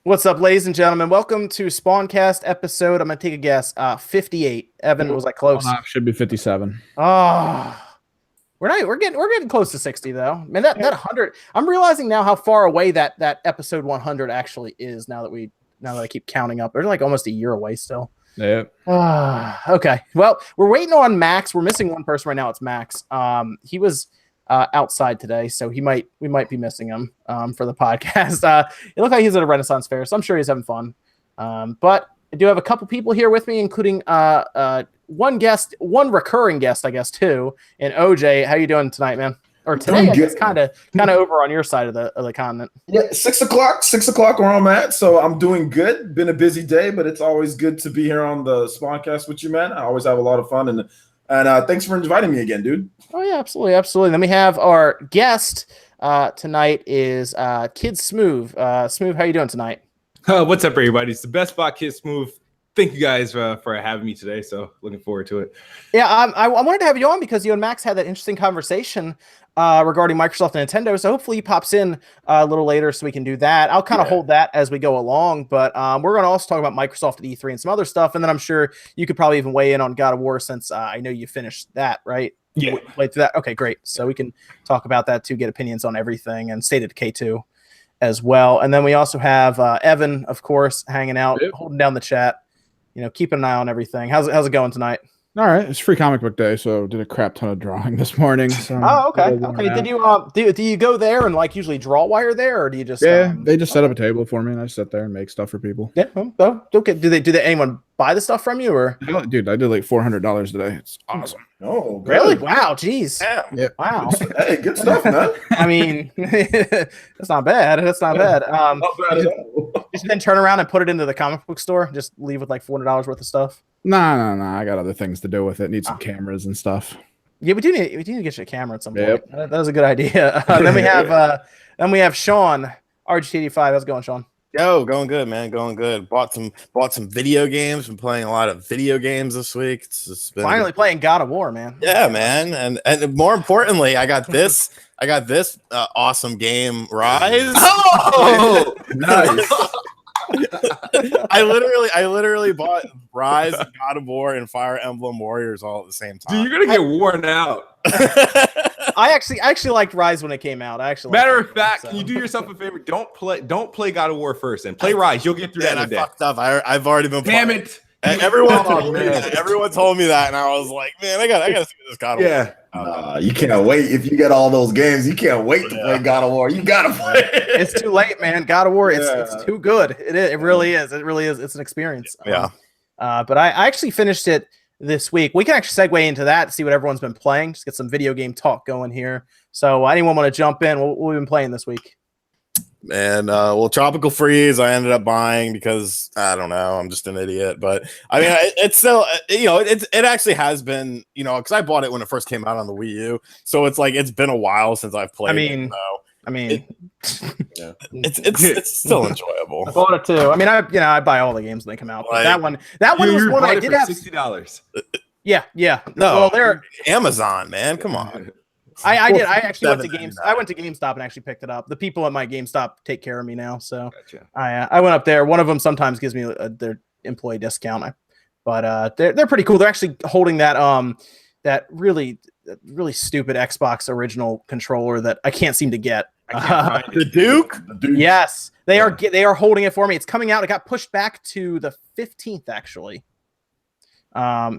What's up, ladies and gentlemen? Welcome to SpawnCast episode. I'm gonna take a guess. 58. Evan, was I close? Should be 57. Oh, we're getting close to 60 though. Man, that 100. I'm realizing now how far away that episode 100 actually is. Now that I keep counting up, they're like almost a year away still. Yeah. Okay. Well, we're waiting on Max. We're missing one person right now. It's Max. He was outside today, so we might be missing him for the podcast. It looked like he's at a Renaissance fair, so I'm sure he's having fun. But I do have a couple people here with me, including one recurring guest, I guess, too. And OJ, how you doing tonight, man? Or today, I guess, kind of over on your side of the continent. Yeah, 6 o'clock where I'm at, so I'm doing good. Been a busy day, but it's always good to be here on the SpawnCast with you, man. I always have a lot of fun, and thanks for inviting me again, dude. Oh yeah, absolutely. Then we have our guest tonight is KidSmoove. Smooth, how you doing tonight? What's up, everybody? It's the best spot, KidSmoove. Thank you guys for having me today. So looking forward to it. Yeah, I wanted to have you on because you and Max had that interesting conversation regarding Microsoft and Nintendo. So hopefully he pops in a little later so we can do that. I'll kind of hold that as we go along. But we're going to also talk about Microsoft at E3 and some other stuff. And then I'm sure you could probably even weigh in on God of War since I know you finished that, right? Yeah. Played through that. Okay, great. So we can talk about that too, get opinions on everything, and State of Decay 2 as well. And then we also have Evan, of course, hanging out, holding down the chat. You know, keep an eye on everything. How's it going tonight? All right, it's free comic book day, so did a crap ton of drawing this morning. So okay. Did you go there and like usually draw while you're there, or do you just? They just set up a table for me, and I sit there and make stuff for people. Yeah. Okay. Do they anyone buy the stuff from you, or? Dude, I did like $400 today. It's awesome. Oh, really? Wow. Jeez. Yeah. Wow. Hey, good stuff, man. I mean, that's not bad. That's not bad. Not bad at all. Just then turn around and put it into the comic book store. Just leave with like $400 worth of stuff. Nah. I got other things to do with it. Need some cameras and stuff. Yeah, we do need to get you a camera at some point. That was a good idea. Then we have Sean, RGT85. How's it going, Sean? Yo, going good, man. Going good. Bought some video games. Been playing a lot of video games this week. It's just been finally playing God of War, man. Yeah, man. And more importantly, I got this awesome game, Rise. Oh, Nice. I literally bought Rise, God of War, and Fire Emblem Warriors all at the same time. Dude, you're gonna get worn out. I actually liked Rise when it came out. Matter of fact, can you do yourself a favor? Don't play God of War first and play Rise. You'll get through that in a day. Fucked up. I've already been Damn playing. it. And everyone told me that, and I was like, man, I gotta see this God of War. You can't wait. If you get all those games, you can't wait to play God of War. You gotta play it. It's too late, man. God of War, it's too good. It really is. It really is. It's an experience. Yeah. But I actually finished it this week. We can actually segue into that, see what everyone's been playing. Just get some video game talk going here. So anyone want to jump in? What we've been playing this week? And well, Tropical Freeze I ended up buying because I don't know, I'm just an idiot. But I mean, it's still, it actually has been, because I bought it when it first came out on the Wii U, so it's like it's been a while since I've played. It's still enjoyable. I bought it too. I mean, I buy all the games when they come out. But that one was one I did have $60. Yeah. No, well, they're Amazon, man. Come on. I did. I actually went to GameStop and actually picked it up. The people at my GameStop take care of me now, so gotcha. I went up there. One of them sometimes gives me their employee discount, but they're pretty cool. They're actually holding that really stupid Xbox original controller that I can't seem to get. The Duke? Yes, they are holding it for me. It's coming out. It got pushed back to the 15th actually.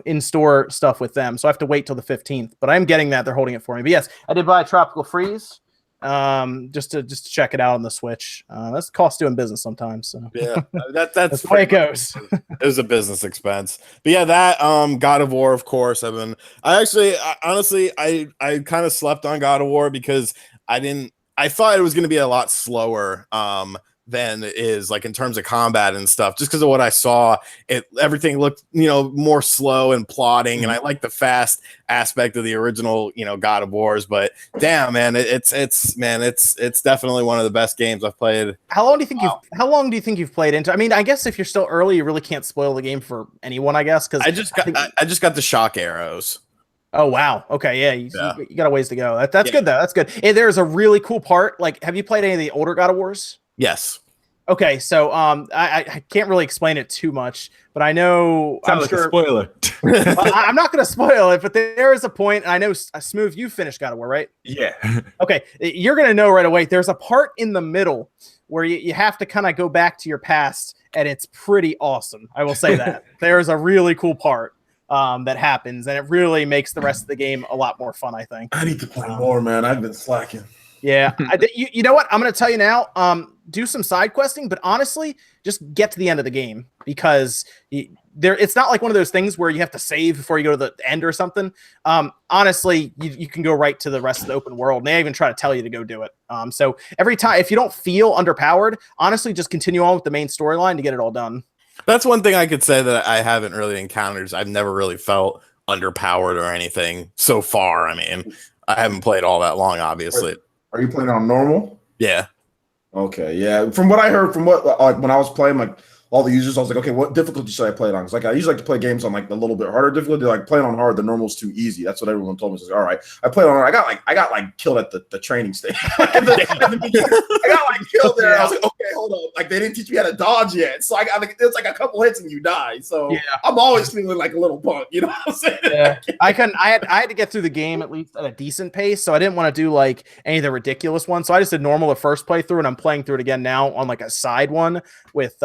In-store stuff with them, so I have to wait till the 15th, but I'm getting that. They're holding it for me. But yes, I did buy Tropical Freeze just to check it out on the Switch. That's cost doing business sometimes, so yeah, that's the way it goes. It was a business expense. But yeah, that God of War, of course. Honestly I kind of slept on God of War because I thought it was going to be a lot slower than it is, like in terms of combat and stuff, just because of what I saw. Everything looked more slow and plodding, and I like the fast aspect of the original God of Wars. But damn, man, it's definitely one of the best games I've played. How long do you think you've played into? I mean, I guess if you're still early, you really can't spoil the game for anyone, I guess, because I just got the shock arrows. Oh wow. Okay, yeah, you got a ways to go. That's good though. That's good. Hey, there's a really cool part. Like, have you played any of the older God of Wars? Yes. Okay, so I can't really explain it too much, but I know Sound like a spoiler. I'm not going to spoil it, but there is a point. And I know Smooth, you finished God of War, right? Yeah. Okay, you're going to know right away. There's a part in the middle where you have to kind of go back to your past, and it's pretty awesome. I will say that. There's a really cool part that happens, and it really makes the rest of the game a lot more fun, I think. I need to play more, man. I've been slacking. Yeah, you know what? I'm going to tell you now. Do some side questing, but honestly, just get to the end of the game, because it's not like one of those things where you have to save before you go to the end or something. Honestly, you can go right to the rest of the open world, and they even try to tell you to go do it. So every time, if you don't feel underpowered, honestly, just continue on with the main storyline to get it all done. That's one thing I could say that I haven't really encountered. I've never really felt underpowered or anything so far. I mean, I haven't played all that long, obviously. Are you playing on normal? Yeah. Okay, yeah. From what I heard, from what when I was playing, like all the users, I was like, okay, what difficulty should I play it on? Because like I usually like to play games on like a little bit harder difficulty. Like playing on hard, the normal's too easy. That's what everyone told me. So, all right, I played on. I got like killed at the training stage. I got like killed there. I was like, okay, hold on. Like they didn't teach me how to dodge yet. So I got like it's like a couple hits and you die. So yeah. I'm always feeling like a little punk. You know what I'm saying? Yeah. I had to get through the game at least at a decent pace. So I didn't want to do like any of the ridiculous ones. So I just did normal the first playthrough, and I'm playing through it again now on like a side one with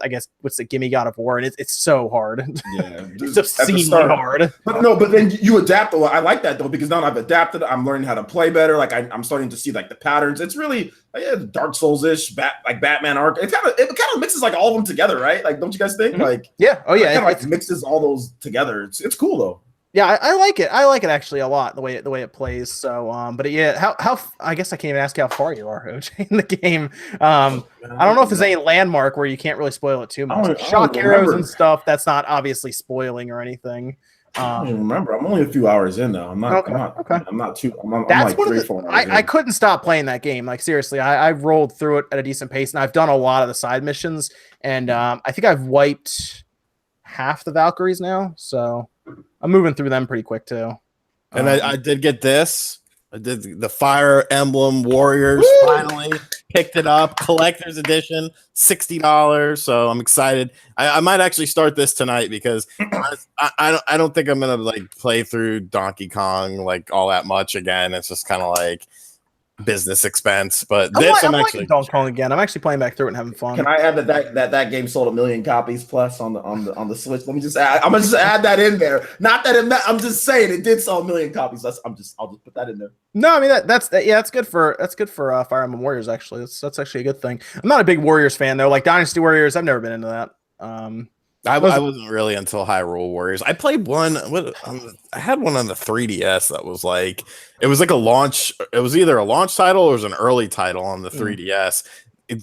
I guess what's the Gimme God of War, and it's so hard. Yeah, it's obscenely hard. But then you adapt. I like that though, because now I've adapted. I'm learning how to play better. Like I'm starting to see like the patterns. It's really Dark Souls-ish, like Batman Arc. It kind of mixes like all of them together, right? Like, don't you guys think? Mm-hmm. Like, yeah, oh yeah, it like mixes all those together. It's cool though. Yeah, I like it. I like it actually a lot the way it plays. So, but yeah, how I guess I can't even ask how far you are, OJ, in the game. I don't know if there's any landmark where you can't really spoil it too much. Shock arrows and stuff. That's not obviously spoiling or anything. I don't even remember. I'm only a few hours in though. I'm not too. I'm like 3-4 hours in. I couldn't stop playing that game. Like seriously, I rolled through it at a decent pace, and I've done a lot of the side missions, and I think I've wiped half the Valkyries now. So I'm moving through them pretty quick too. And I did get this. I did the Fire Emblem Warriors. Woo! Finally picked it up, collector's edition, $60. So I'm excited. I might actually start this tonight, because I don't think I'm gonna like play through Donkey Kong like all that much again. It's just kind of like business expense. But I'm actually Donkey Kong again. I'm actually playing back through it and having fun. Can I add that game sold 1 million copies plus on the Switch? Let me just add. I'm gonna just add that in there. Not that I'm just saying it did sell 1 million copies. I'll just put that in there. No, I mean that's good for Fire Emblem Warriors. Actually, that's actually a good thing. I'm not a big Warriors fan though. Like Dynasty Warriors, I've never been into that. I wasn't really until Hyrule Warriors. I played one. I had one on the 3DS that was like, it was like a launch. It was either a launch title or it was an early title on the 3DS.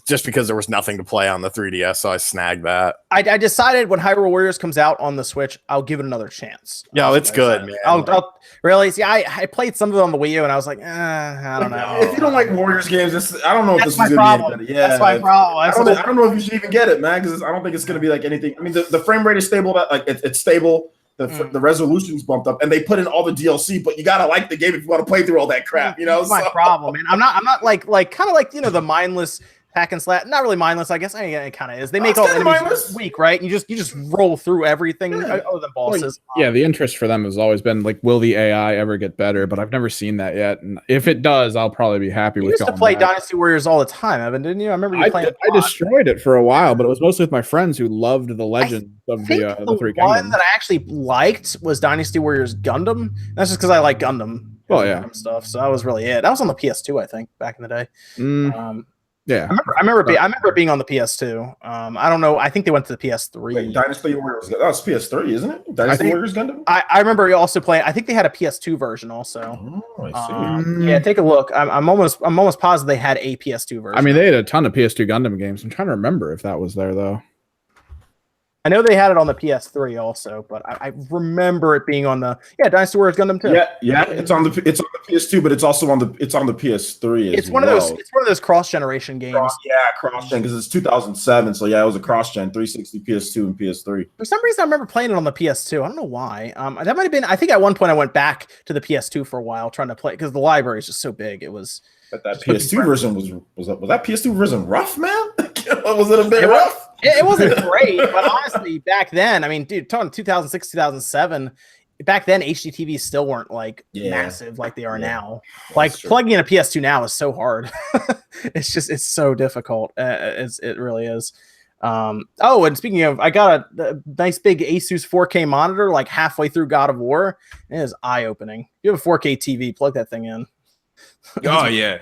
Just because there was nothing to play on the 3DS, so I snagged that. I decided when Hyrule Warriors comes out on the Switch, I'll give it another chance. Yeah, it's good, man. I'll really see. I played some of it on the Wii U, and I was like, I don't know. If you don't like Warriors games, I don't know if this is gonna be. Yeah, that's my problem. I don't know if you should even get it, man, because I don't think it's gonna be like anything. I mean, the frame rate is stable. Like it's stable. The resolution's bumped up, and they put in all the DLC. But you gotta like the game if you want to play through all that crap. You know, that's my problem, man. I'm not like kind of like the mindless hack and slash. Not really mindless, I guess. I mean, it kind of is. They make all the enemies weak, right? You just roll through everything other than bosses. Well, yeah, the interest for them has always been like, will the AI ever get better? But I've never seen that yet. And if it does, I'll probably be happy with it. You used to play Dynasty Warriors all the time, Evan, didn't you? I remember you playing. I destroyed it for a while, but it was mostly with my friends who loved the legend of the three one kingdoms. That I actually liked was Dynasty Warriors Gundam. That's just because I like Gundam. Well, yeah, stuff. So that was really it. That was on the PS2, I think, back in the day. Yeah, I remember it being on the PS2. I don't know. I think they went to the PS3. Wait, Dynasty Warriors. That's PS3, isn't it? Dynasty Warriors Gundam. I remember also playing. I think they had a PS2 version also. Oh, I see. Yeah, take a look. I'm almost positive they had a PS2 version. I mean, they had a ton of PS2 Gundam games. I'm trying to remember if that was there though. I know they had it on the PS3 also, but I remember it being on the Dynasty Warriors Gundam too. Yeah, it's on the PS2, but it's also on the PS3. It's one of those cross generation games. Cross gen, because it's 2007. So yeah, it was a cross gen 360, PS2, and PS3. For some reason, I remember playing it on the PS2. I don't know why. That might have been. I think at one point I went back to the PS2 for a while trying to play because the library is just so big. It was. But that PS2 version was that PS2 version rough, man? Was it a bit rough? It wasn't great, but honestly, back then, I mean, dude, talking 2006, 2007, back then HDTVs still weren't like massive like they are now. Like plugging in a PS2 now is so hard. It's so difficult. It really is. Oh, and speaking of, I got a nice big Asus 4K monitor like halfway through God of War. It is eye-opening. If you have a 4K TV, plug that thing in. Oh yeah.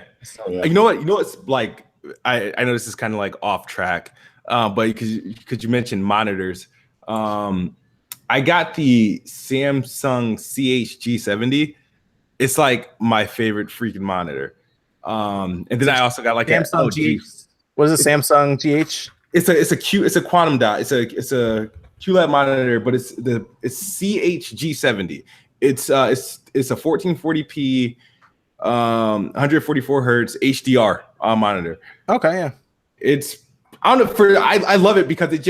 You know what? It's like I know this is kind of like off track, but because you mentioned monitors, I got the Samsung CHG70. It's like my favorite freaking monitor. And then I also got like Samsung GH. What is it? Samsung GH? It's a quantum dot. It's a QLED monitor, but it's CHG70. It's a 1440p, 144 hertz HDR monitor. Okay, yeah. It's I don't know I love it because it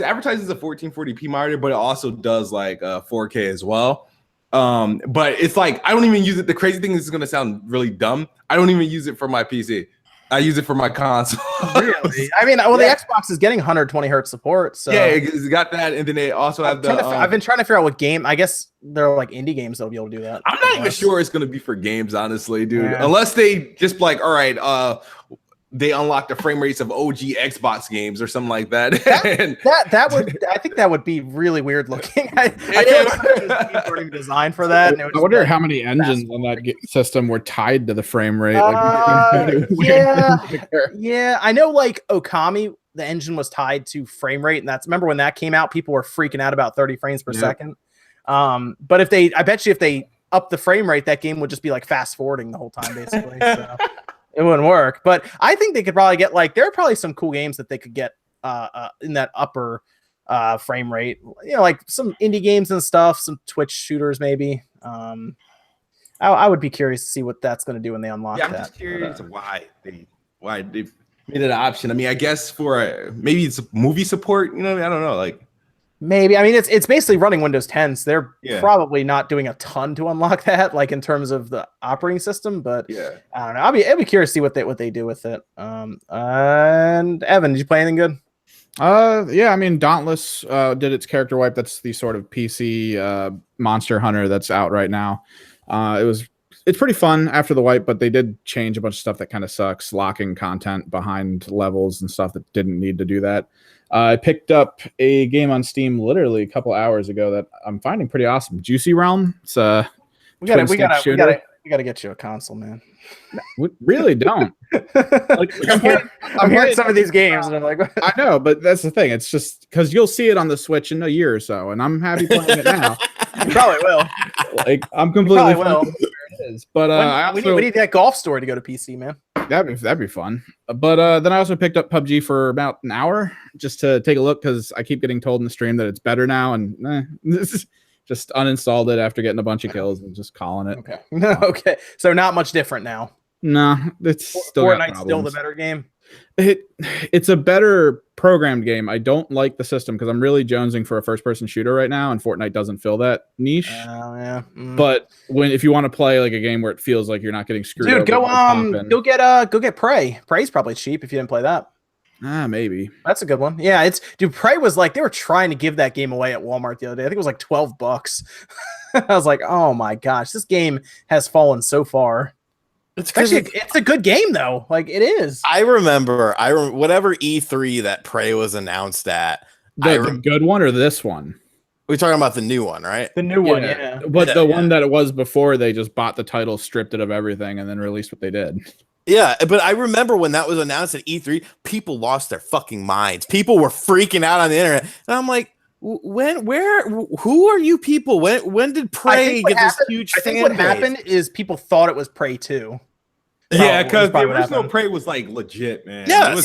advertised as a 1440p monitor, but it also does like 4K as well. But it's like I don't even use it. The crazy thing is going to sound really dumb. I don't even use it for my PC. I use it for my console. Really? I mean, well, the Xbox is getting 120 hertz support. So yeah, it's got that, and then they also have I've been trying to figure out what game. I guess they're like indie games that'll be able to do that. I'm not even sure it's going to be for games, honestly, dude. Yeah. Unless they just like, all right, they unlock the frame rates of OG Xbox games or something like that. I think that would be really weird looking. I feel like games weren't even designed for that. I wonder how many engines on that system were tied to the frame rate. Yeah. I know like Okami, the engine was tied to frame rate, and remember when that came out, people were freaking out about 30 frames per second. But I bet you if they up the frame rate, that game would just be like fast forwarding the whole time, basically. So. It wouldn't work, but I think they could probably get there are probably some cool games that they could get in that upper frame rate. You know, like some indie games and stuff, some Twitch shooters maybe. I would be curious to see what that's going to do when they unlock that. I'm just curious why they made it an option. I mean, I guess for maybe it's movie support. You know, I don't know, like. Maybe. I mean, it's basically running Windows 10, so they're probably not doing a ton to unlock that, like in terms of the operating system. But I don't know. I'd be curious to see what they do with it. And Evan, did you play anything good? Yeah. I mean, Dauntless did its character wipe. That's the sort of PC Monster Hunter that's out right now. It's pretty fun after the wipe, but they did change a bunch of stuff that kind of sucks, locking content behind levels and stuff that didn't need to do that. I picked up a game on Steam literally a couple hours ago that I'm finding pretty awesome. Juicy Realm. It's we gotta get you a console, man. We really don't. Like, I'm hearing some of these games, and I'm like, I know, but that's the thing. It's just because you'll see it on the Switch in a year or so, and I'm happy playing it now. You probably will. Like I'm completely where it is. But we need that golf story to go to PC, man. That'd be fun. But then I also picked up PUBG for about an hour just to take a look because I keep getting told in the stream that it's better now, and just uninstalled it after getting a bunch of kills and just calling it. Okay. Okay. So not much different now. No, it's still Fortnite's still the better game. It's a better programmed game. I don't like the system because I'm really jonesing for a first-person shooter right now, and Fortnite doesn't fill that niche. Yeah. But if you want to play like a game where it feels like you're not getting screwed, dude, go get Prey. Prey's probably cheap if you didn't play that. Maybe that's a good one. Yeah, Prey was like they were trying to give that game away at Walmart the other day. I think it was like $12. I was like, oh my gosh, this game has fallen so far. It's a good game though. Like it is. I remember whatever E3 that Prey was announced at. The good one or this one? We're talking about the new one, right? The new one, yeah. But the one that it was before, they just bought the title, stripped it of everything, and then released what they did. Yeah, but I remember when that was announced at E3, people lost their fucking minds. People were freaking out on the internet, and I'm like, who are you people? When did Prey get this huge fan base? What happened is people thought it was Prey 2. Yeah, because the original Prey was like legit, man. Yeah.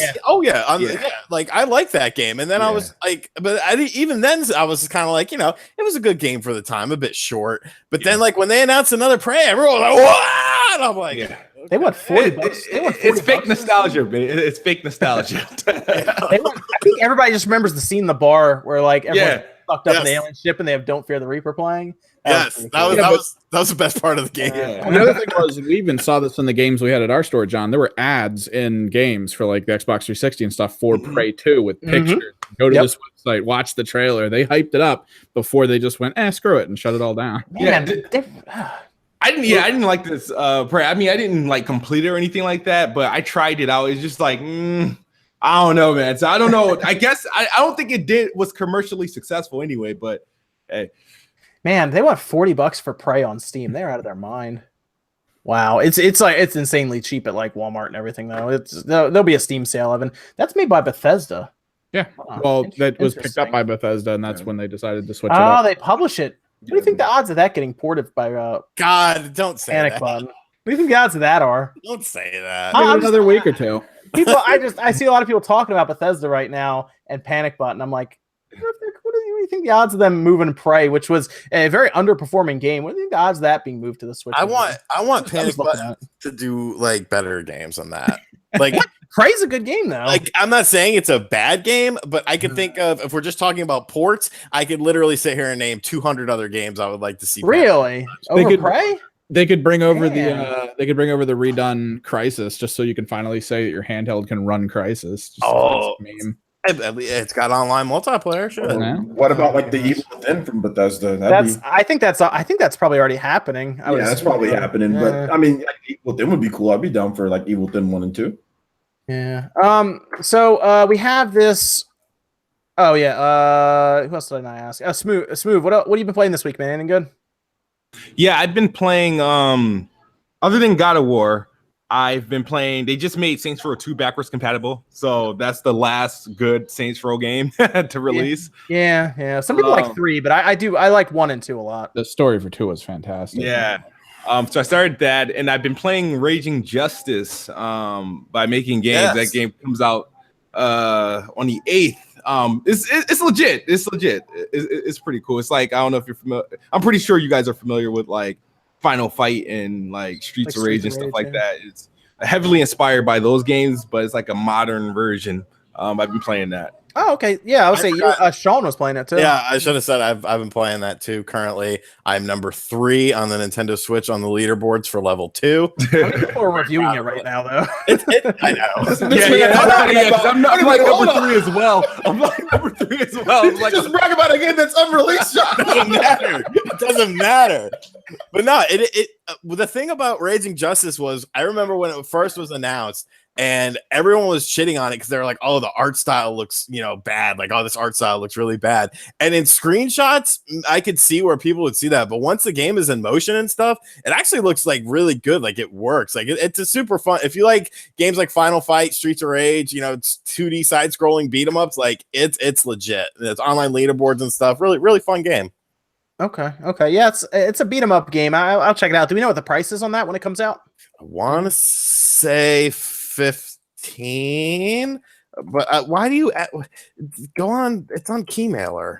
Like I like that game, and then I was like, but even then I was kind of like, it was a good game for the time, a bit short. But then like when they announced another Prey, everyone was like, what? And I'm like, They want $40. It's fake nostalgia, man. It's fake nostalgia. I think everybody just remembers the scene in the bar where like everyone's fucked up in the alien ship and they have "Don't Fear the Reaper" playing. That was the best part of the game. Another thing was, we even saw this in the games we had at our store, John. There were ads in games for like the Xbox 360 and stuff for Prey 2 with pictures. Go to this website, watch the trailer. They hyped it up before they just went, screw it, and shut it all down. I didn't like this Prey. I mean, I didn't like complete it or anything like that, but I tried it out. It's just like, I don't know, man. So I don't know. I guess I don't think it was commercially successful anyway, but hey. Man, they want $40 for Prey on Steam. They're out of their mind. Wow, it's insanely cheap at like Walmart and everything though. There'll be a Steam sale, Evan. That's made by Bethesda. Yeah, well, that was picked up by Bethesda, and that's when they decided to switch it up. up. Oh, they publish it. What do you think the odds of that getting ported by God, don't say Panic that. Button? What do you think the odds of that are? Don't say that. Another week or two. I see a lot of people talking about Bethesda right now and Panic Button. I'm like, what do you think the odds of them moving Prey, which was a very underperforming game? What do you think the odds of that being moved to the Switch? I want Panic Button to do like better games than that. Like Prey's a good game though. Like I'm not saying it's a bad game, but I could think of, if we're just talking about ports, I could literally sit here and name 200 other games I would like to see. Really? Over Prey? They could bring over the redone Crysis just so you can finally say that your handheld can run Crysis. Meme. It's got online multiplayer. Sure. What about like the Evil Within from Bethesda? I think that's probably already happening. That's probably happening. But I mean, like, Evil Within would be cool. I'd be down for like Evil Within 1 and 2. Yeah. So we have this. Oh yeah. Who else did I ask? Smooth. What have you been playing this week, man? Anything good? Yeah, I've been playing. Other than God of War, I've been playing. They just made Saints Row 2 backwards compatible, so that's the last good Saints Row game to release. Yeah. Some people like 3, but I like 1 and 2 a lot. The story for 2 was fantastic. Yeah. So I started that, and I've been playing Raging Justice by Making Games. That game comes out on the 8th. It's legit. It's legit. It's pretty cool. It's like, I don't know if you're familiar. I'm pretty sure you guys are familiar with like Final Fight and like Streets of Rage and stuff like that. It's heavily inspired by those games, but it's like a modern version. I've been playing that. Oh, okay. Yeah, I would say Sean was playing it too. Yeah, I should have said I've been playing that too. Currently, I'm number 3 on the Nintendo Switch on the leaderboards for level 2. People are reviewing it right now, though. I know. I'm like number 3 as well. I'm like number 3 as well. I'm like, just brag about a game that's unreleased. It doesn't matter. But no, the thing about Raging Justice was, I remember when it first was announced, and everyone was shitting on it because they were like, "Oh, the art style looks, bad. Like, oh, this art style looks really bad." And in screenshots, I could see where people would see that. But once the game is in motion and stuff, it actually looks like really good. Like, it works. Like, it's a super fun. If you like games like Final Fight, Streets of Rage, it's 2D side-scrolling beat 'em ups. Like, it's legit. It's online leaderboards and stuff. Really, really fun game. Okay. Yeah, it's a beat 'em up game. I'll check it out. Do we know what the price is on that when it comes out? I want to say 15, but why do you go on? It's on Keymailer.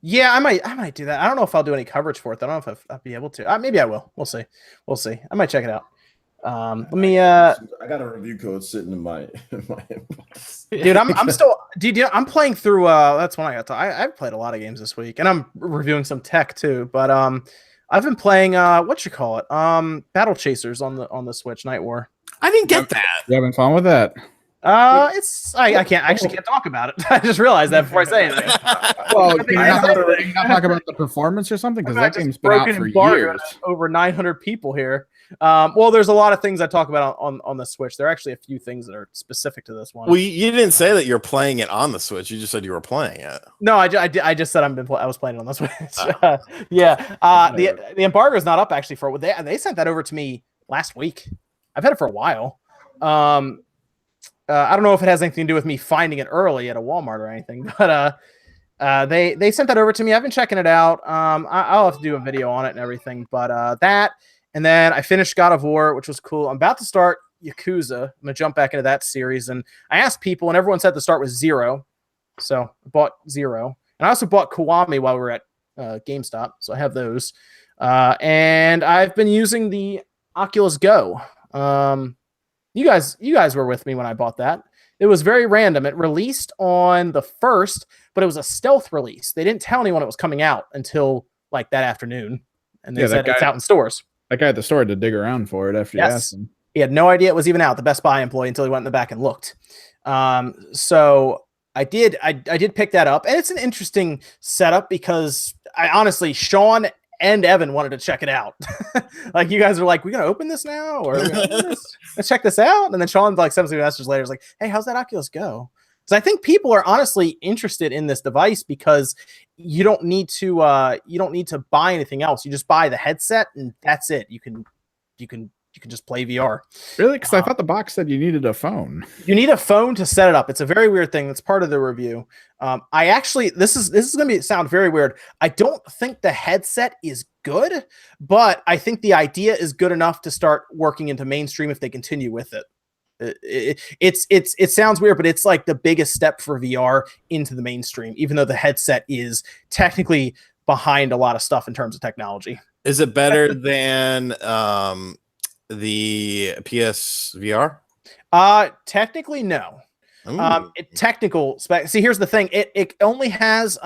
Yeah, I might do that. I don't know if I'll do any coverage for it. I don't know if I'll be able to. Maybe I will. We'll see. I might check it out. Let me. I got a review code sitting in my inbox. Dude, I'm still. Dude, I'm playing through. That's when I got to. I've played a lot of games this week, and I'm reviewing some tech too. But I've been playing Battle Chasers on the Switch, Night War. I didn't get that. You having fun with that? I can't talk about it. I just realized that before I say anything. Well, can you not talk about the performance or something? Because that game's been out for years. Over 900 people here. Well, there's a lot of things I talk about on the Switch. There are actually a few things that are specific to this one. Well, you didn't say that you're playing it on the Switch. You just said you were playing it. No, I just said I was playing it on the Switch. The embargo is not up actually for it. They sent that over to me last week. I've had it for a while. I don't know if it has anything to do with me finding it early at a Walmart or anything, but they sent that over to me. I've been checking it out. I'll have to do a video on it and everything, but that, and then I finished God of War, which was cool. I'm about to start Yakuza. I'm gonna jump back into that series, and I asked people, and everyone said to start with 0, so I bought 0, and I also bought Kiwami while we were at GameStop, so I have those, and I've been using the Oculus Go. You guys were with me when I bought that. It was very random. It released on the 1st, but it was a stealth release. They didn't tell anyone it was coming out until like that afternoon, and they said it's out in stores. That guy at the store had to dig around for it after you asked him. He had no idea it was even out, the Best Buy employee, until he went in the back and looked. So I did pick that up, and it's an interesting setup because I honestly, Sean and Evan wanted to check it out. Like, you guys are like, we gonna open this now, or let's check this out. And then Sean like sends me messages later, is like, hey, how's that Oculus Go? So I think people are honestly interested in this device because you don't need to buy anything else. You just buy the headset and that's it. You can just play VR. Really? Because I thought the box said you needed a phone. You need a phone to set it up. It's a very weird thing. That's part of the review. I actually, this is going to sound very weird. I don't think the headset is good, but I think the idea is good enough to start working into mainstream if they continue with it. It sounds weird, but it's like the biggest step for VR into the mainstream, even though the headset is technically behind a lot of stuff in terms of technology. Is it better than the PSVR? Technically, no. Technical spec. See, here's the thing. It only has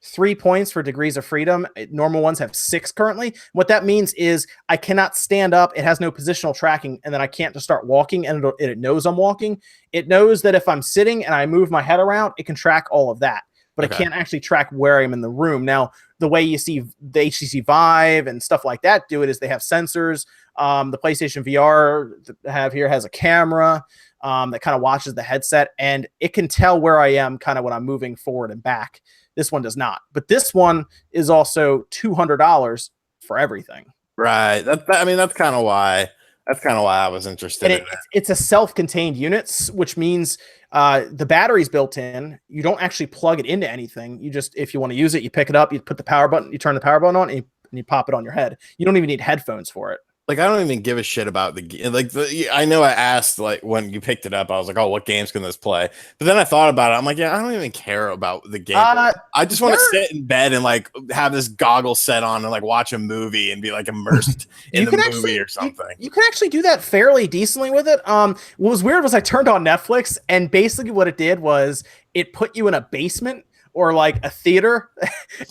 3 points for degrees of freedom. Normal ones have 6 currently. What that means is I cannot stand up. It has no positional tracking, and then I can't just start walking, and it knows I'm walking. It knows that if I'm sitting and I move my head around, it can track all of that. But it can't actually track where I'm in the room. Now, the way you see the HTC Vive and stuff like that do it is they have sensors. The PlayStation VR that I have here has a camera that kind of watches the headset, and it can tell where I am kind of when I'm moving forward and back. This one does not. But this one is also $200 for everything. Right. That's kind of why. That's kind of why I was interested in it. It's a self-contained unit, which means the battery's built in. You don't actually plug it into anything. You just, if you want to use it, you pick it up, you put the power button, you turn the power button on, and you pop it on your head. You don't even need headphones for it. Like, I don't even give a shit about the game. Like, I know I asked, like, when you picked it up, I was like, oh, what games can this play? But then I thought about it. I'm like, yeah, I don't even care about the game. I just want to sit in bed and, like, have this goggle set on and, like, watch a movie and be, like, immersed in the movie or something. You can actually do that fairly decently with it. What was weird was I turned on Netflix, and basically what it did was it put you in a basement or like a theater.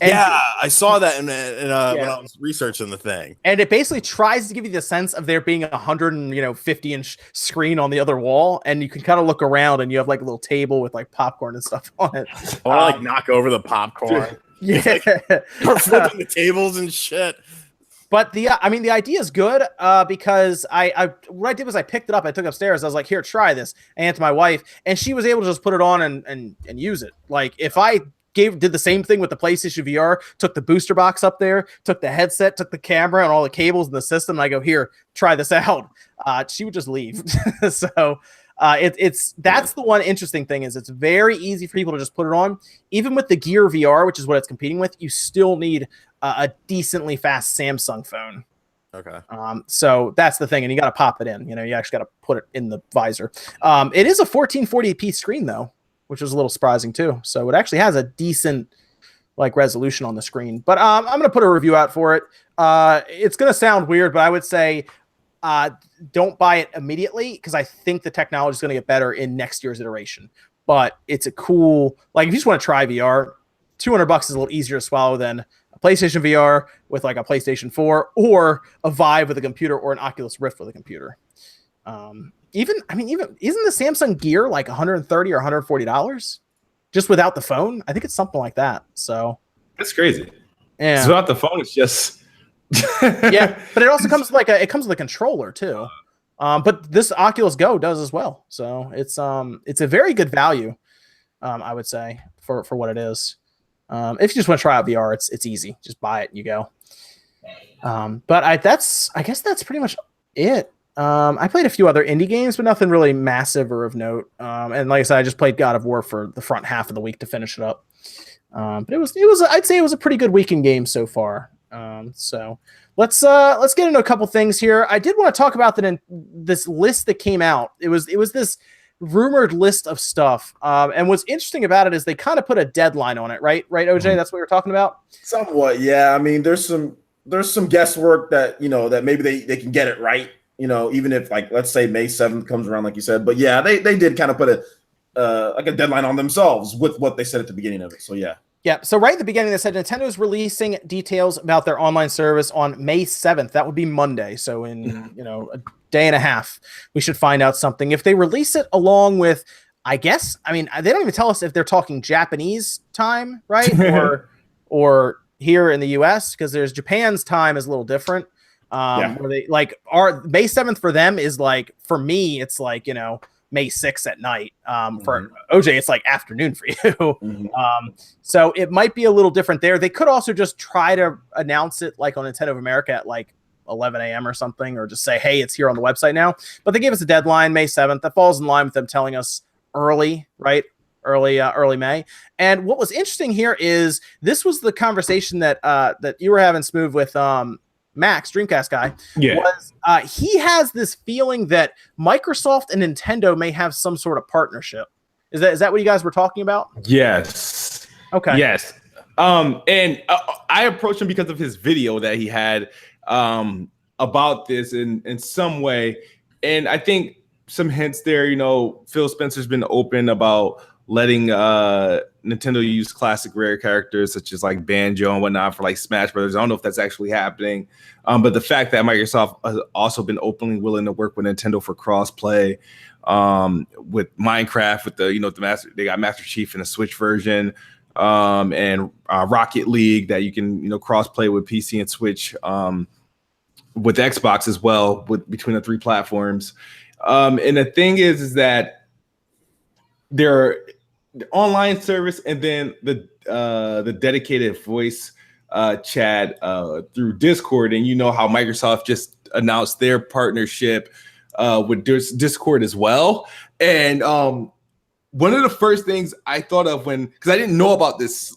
And yeah, I saw that when I was researching the thing. And it basically tries to give you the sense of there being 150-inch screen on the other wall, and you can kind of look around, and you have like a little table with like popcorn and stuff on it. Or like knock over the popcorn. Yeah, or flipping the tables and shit. But the idea is good because what I did was I picked it up, I took it upstairs, I was like, here, try this. I handed it to my wife, and she was able to just put it on and use it. Like, if I did the same thing with the PlayStation VR, took the booster box up there, took the headset, took the camera and all the cables in the system, and I go, here, try this out. She would just leave. So that's the one interesting thing is it's very easy for people to just put it on. Even with the Gear VR, which is what it's competing with, you still need a decently fast Samsung phone. Okay. So that's the thing, and you got to pop it in. You actually got to put it in the visor. It is a 1440p screen though, which was a little surprising too. So it actually has a decent like resolution on the screen. But I'm gonna put a review out for it. It's gonna sound weird, but I would say don't buy it immediately because I think the technology is gonna get better in next year's iteration. But it's a cool, like, if you just want to try VR, $200 is a little easier to swallow than a PlayStation VR with like a PlayStation 4 or a Vive with a computer or an Oculus Rift with a computer. Even isn't the Samsung Gear like $130 or $140 just without the phone? I think it's something like that. So that's crazy. Yeah, so without the phone, it's just yeah. But it also comes with with a controller too. But this Oculus Go does as well. So it's a very good value, I would say, for what it is. If you just want to try out VR, it's easy. Just buy it and you go. But I guess that's pretty much it. I played a few other indie games, but nothing really massive or of note. And like I said, I just played God of War for the front half of the week to finish it up. But it was I'd say it was a pretty good weekend game so far. So let's get into a couple things here. I did want to talk about this list that came out. It was this rumored list of stuff. And what's interesting about it is they kind of put a deadline on it, right, OJ? Mm-hmm. That's what you're talking about? Somewhat, yeah. I mean, there's some guesswork that, that maybe they can get it right. even if like let's say May 7th comes around, like you said. But yeah, they did kind of put like a deadline on themselves with what they said at the beginning of it. So yeah. Yeah, so right at the beginning, they said Nintendo's releasing details about their online service on May 7th. That would be Monday. So in, a day and a half, we should find out something. If they release it along with, I guess, they don't even tell us if they're talking Japanese time, right? or here in the US, because there's Japan's time is a little different. Where they like May 7th for them is like, for me, it's like, May 6th at night. For OJ, it's like afternoon for you. So it might be a little different there. They could also just try to announce it like on Nintendo of America at like 11 a.m. or something, or just say, hey, it's here on the website now. But they gave us a deadline, May 7th. That falls in line with them telling us early, right? Early May. And what was interesting here is this was the conversation that that you were having, Smoove, with Max, Dreamcast guy. Yeah. Was he has this feeling that Microsoft and Nintendo may have some sort of partnership. Is that what you guys were talking about? Yes. Okay. Yes. And I approached him because of his video that he had about this in some way. And I think some hints there, Phil Spencer's been open about letting Nintendo use classic rare characters such as like Banjo and whatnot for like Smash Brothers. I don't know if that's actually happening. But the fact that Microsoft has also been openly willing to work with Nintendo for cross-play with Minecraft, with they got Master Chief in the Switch version, and Rocket League that you can, cross-play with PC and Switch, with Xbox as well, between the three platforms. And the thing is that their online service and then the dedicated voice chat through Discord, and how Microsoft just announced their partnership with Discord as well. And one of the first things I thought of because I didn't know about this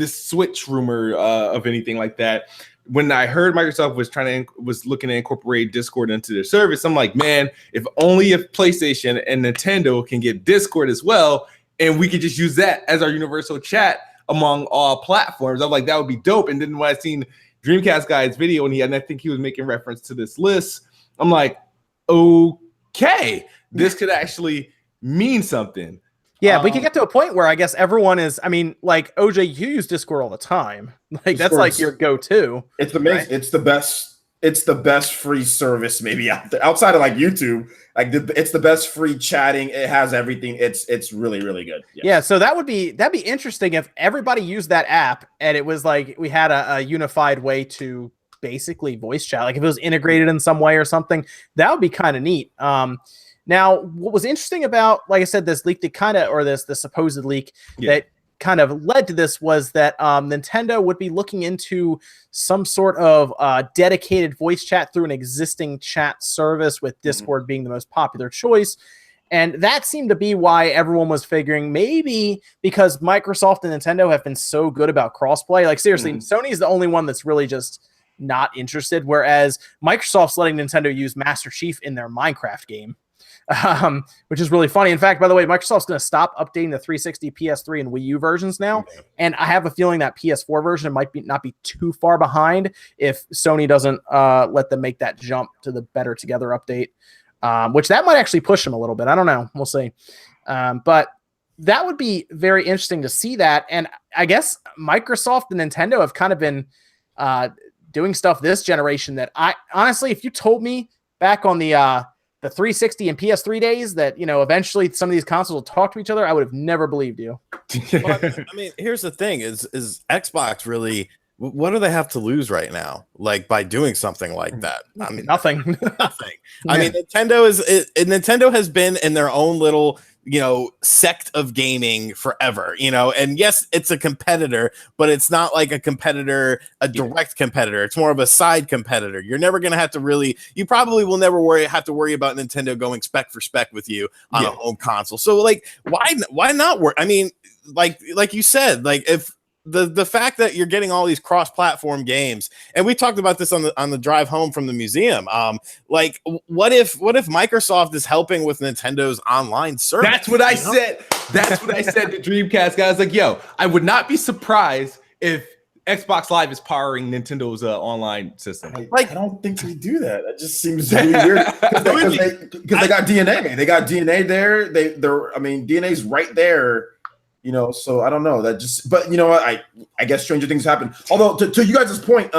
Switch rumor of anything like that. When I heard Microsoft was looking to incorporate Discord into their service, I'm like, man, if PlayStation and Nintendo can get Discord as well, and we could just use that as our universal chat among all platforms, I'm like, that would be dope. And then when I seen Dreamcast guy's video, and I think he was making reference to this list, I'm like, okay, this could actually mean something. Yeah, we can get to a point where I guess everyone is. Like OJ, you use Discord all the time. Like that's like your go-to. It's the right? It's the best. It's the best free service maybe out there outside of like YouTube. Like it's the best free chatting. It has everything. It's really really good. Yes. Yeah, so that'd be interesting if everybody used that app and it was like we had a unified way to basically voice chat. Like if it was integrated in some way or something, that would be kind of neat. Now, what was interesting about, like I said, this leak that the supposed leak that kind of led to this was that Nintendo would be looking into some sort of dedicated voice chat through an existing chat service, with Discord being the most popular choice. And that seemed to be why everyone was figuring maybe because Microsoft and Nintendo have been so good about crossplay. Like seriously, Sony's the only one that's really just not interested, whereas Microsoft's letting Nintendo use Master Chief in their Minecraft game. Which is really funny. In fact, by the way, Microsoft's going to stop updating the 360, PS3, and Wii U versions now, and I have a feeling that PS4 version might not be too far behind if Sony doesn't let them make that jump to the Better Together update, which that might actually push them a little bit. I don't know. We'll see. But that would be very interesting to see that. And I guess Microsoft and Nintendo have kind of been doing stuff this generation that I honestly, if you told me back on the 360 and PS3 days that, eventually some of these consoles will talk to each other, I would have never believed you. Well, here's the thing is Xbox really, what do they have to lose right now? Like by doing something like that? Nothing. Nothing. Yeah. Nintendo has been in their own little, sect of gaming forever, and yes, it's a competitor, but it's not like a direct competitor. It's more of a side competitor. You're never going to have to you probably will never have to worry about Nintendo going spec for spec with you on a home console. So like, why not work? Like you said, like if the fact that you're getting all these cross-platform games, and we talked about this on the drive home from the museum. Like, what if Microsoft is helping with Nintendo's online service? That's what I said. That's what I said to Dreamcast guys. Like, yo, I would not be surprised if Xbox Live is powering Nintendo's online system. I don't think they do that. That just seems really weird because they got DNA. They got DNA there. DNA's right there. So I don't know. But you know what? I guess stranger things happen. Although to you guys' point,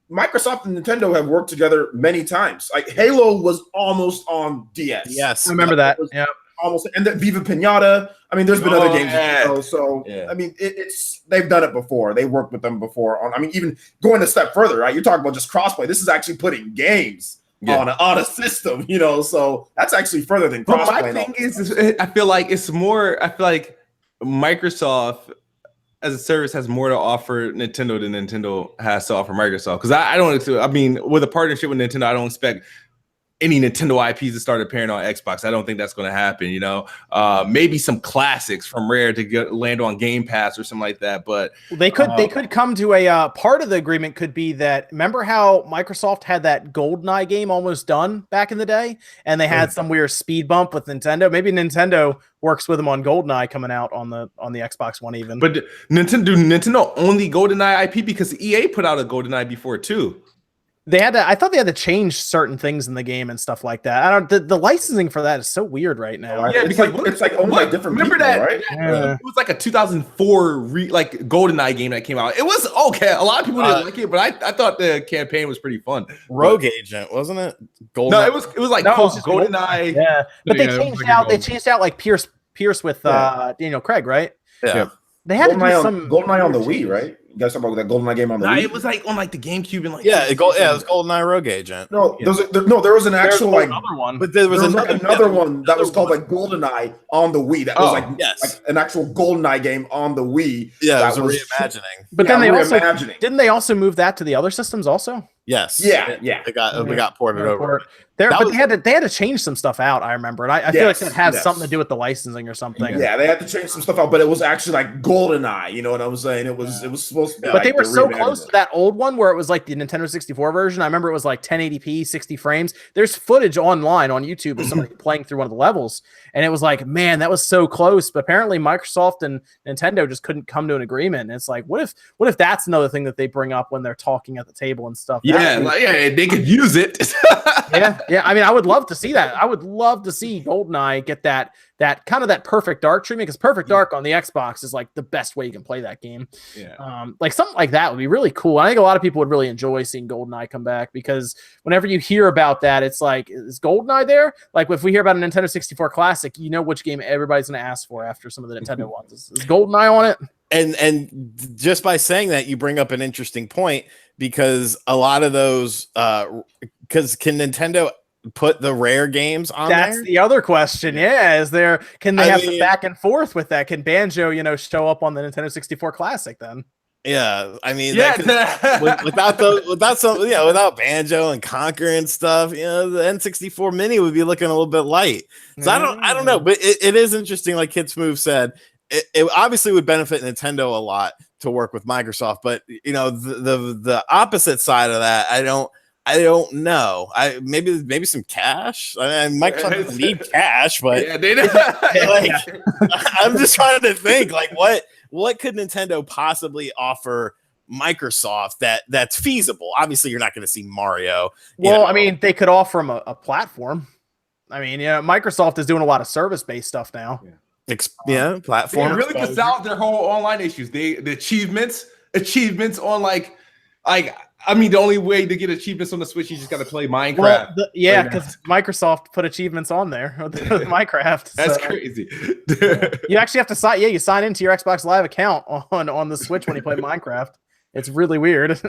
Microsoft and Nintendo have worked together many times. Like Halo was almost on DS. Yes, I remember that. Yeah. Almost, and then Viva Pinata. There's been other games. They've done it before. They worked with them before. Even going a step further, right? You're talking about just crossplay. This is actually putting games on a system. So that's actually further than crossplay. My thing is, I feel like it's more. I feel like Microsoft as a service has more to offer Nintendo than Nintendo has to offer Microsoft. Because I don't. With a partnership with Nintendo, I don't expect any Nintendo IPs to start appearing on Xbox. I don't think that's going to happen. Maybe some classics from Rare to land on Game Pass or something like that. But they could come to a part of the agreement could be that. Remember how Microsoft had that GoldenEye game almost done back in the day, and they had some weird speed bump with Nintendo. Maybe Nintendo works with them on GoldenEye coming out on the Xbox One even. But Nintendo only GoldenEye IP because EA put out a GoldenEye before too. I thought they had to change certain things in the game and stuff like that. The licensing for that is so weird right now. Yeah, it's like owned by different people, right? Yeah. It was like a 2004 GoldenEye game that came out. It was okay. A lot of people didn't like it, but I thought the campaign was pretty fun. Rogue Agent, wasn't it? GoldenEye. No, it was like GoldenEye. Yeah, but they changed out. They changed out like Pierce with Daniel Craig, right? Yeah. They had GoldenEye to do some GoldenEye on the Wii, right? You guys talking about that GoldenEye game on the Wii? It was like on like the GameCube and like it was GoldenEye Rogue Agent. No, there was an actual like another one, but there was another one that was called like GoldenEye on the Wii. That was like an actual GoldenEye game on the Wii. Yeah, that was a reimagining. But then didn't they also move that to the other systems also? Yes. Yeah. We got ported over. They had to change some stuff out. I remember, and I feel like that has something to do with the licensing or something. Yeah, they had to change some stuff out, but it was actually like GoldenEye. You know what I'm saying? It was supposed to be. But they were so close to that old one where it was like the Nintendo 64 version. I remember it was like 1080p, 60 frames. There's footage online on YouTube of somebody playing through one of the levels, and it was like, man, that was so close. But apparently, Microsoft and Nintendo just couldn't come to an agreement. And it's like, what if that's another thing that they bring up when they're talking at the table and stuff? They could use it. Yeah. I would love to see that. I would love to see GoldenEye get that kind of that Perfect Dark treatment, because Perfect Dark on the Xbox is like the best way you can play that game. Yeah. Like something like that would be really cool. I think a lot of people would really enjoy seeing GoldenEye come back, because whenever you hear about that, it's like, is GoldenEye there? Like if we hear about a Nintendo 64 classic, you know which game everybody's going to ask for after some of the Nintendo ones. Is GoldenEye on it? And just by saying that, you bring up an interesting point, because a lot of those, because can Nintendo put the Rare games on there? That's the other question. Yeah, can they have some back and forth with that? Can Banjo, show up on the Nintendo 64 Classic then? Yeah, without Banjo and Conquer and stuff, the N64 Mini would be looking a little bit light. So I don't know, but it is interesting. Like KidSmoove said, it obviously would benefit Nintendo a lot to work with Microsoft, but the opposite side of that, I don't know. Maybe some cash. Microsoft doesn't need cash, but I'm just trying to think, like, what could Nintendo possibly offer Microsoft that's feasible? Obviously, you're not going to see Mario. They could offer them a platform. Microsoft is doing a lot of service-based stuff now. Platform. They really could solve their whole online issues. The achievements on the only way to get achievements on the Switch, you just got to play Minecraft. Because Microsoft put achievements on there with Minecraft. That's crazy. You actually have to sign. Yeah, you sign into your Xbox Live account on the Switch when you play Minecraft. It's really weird,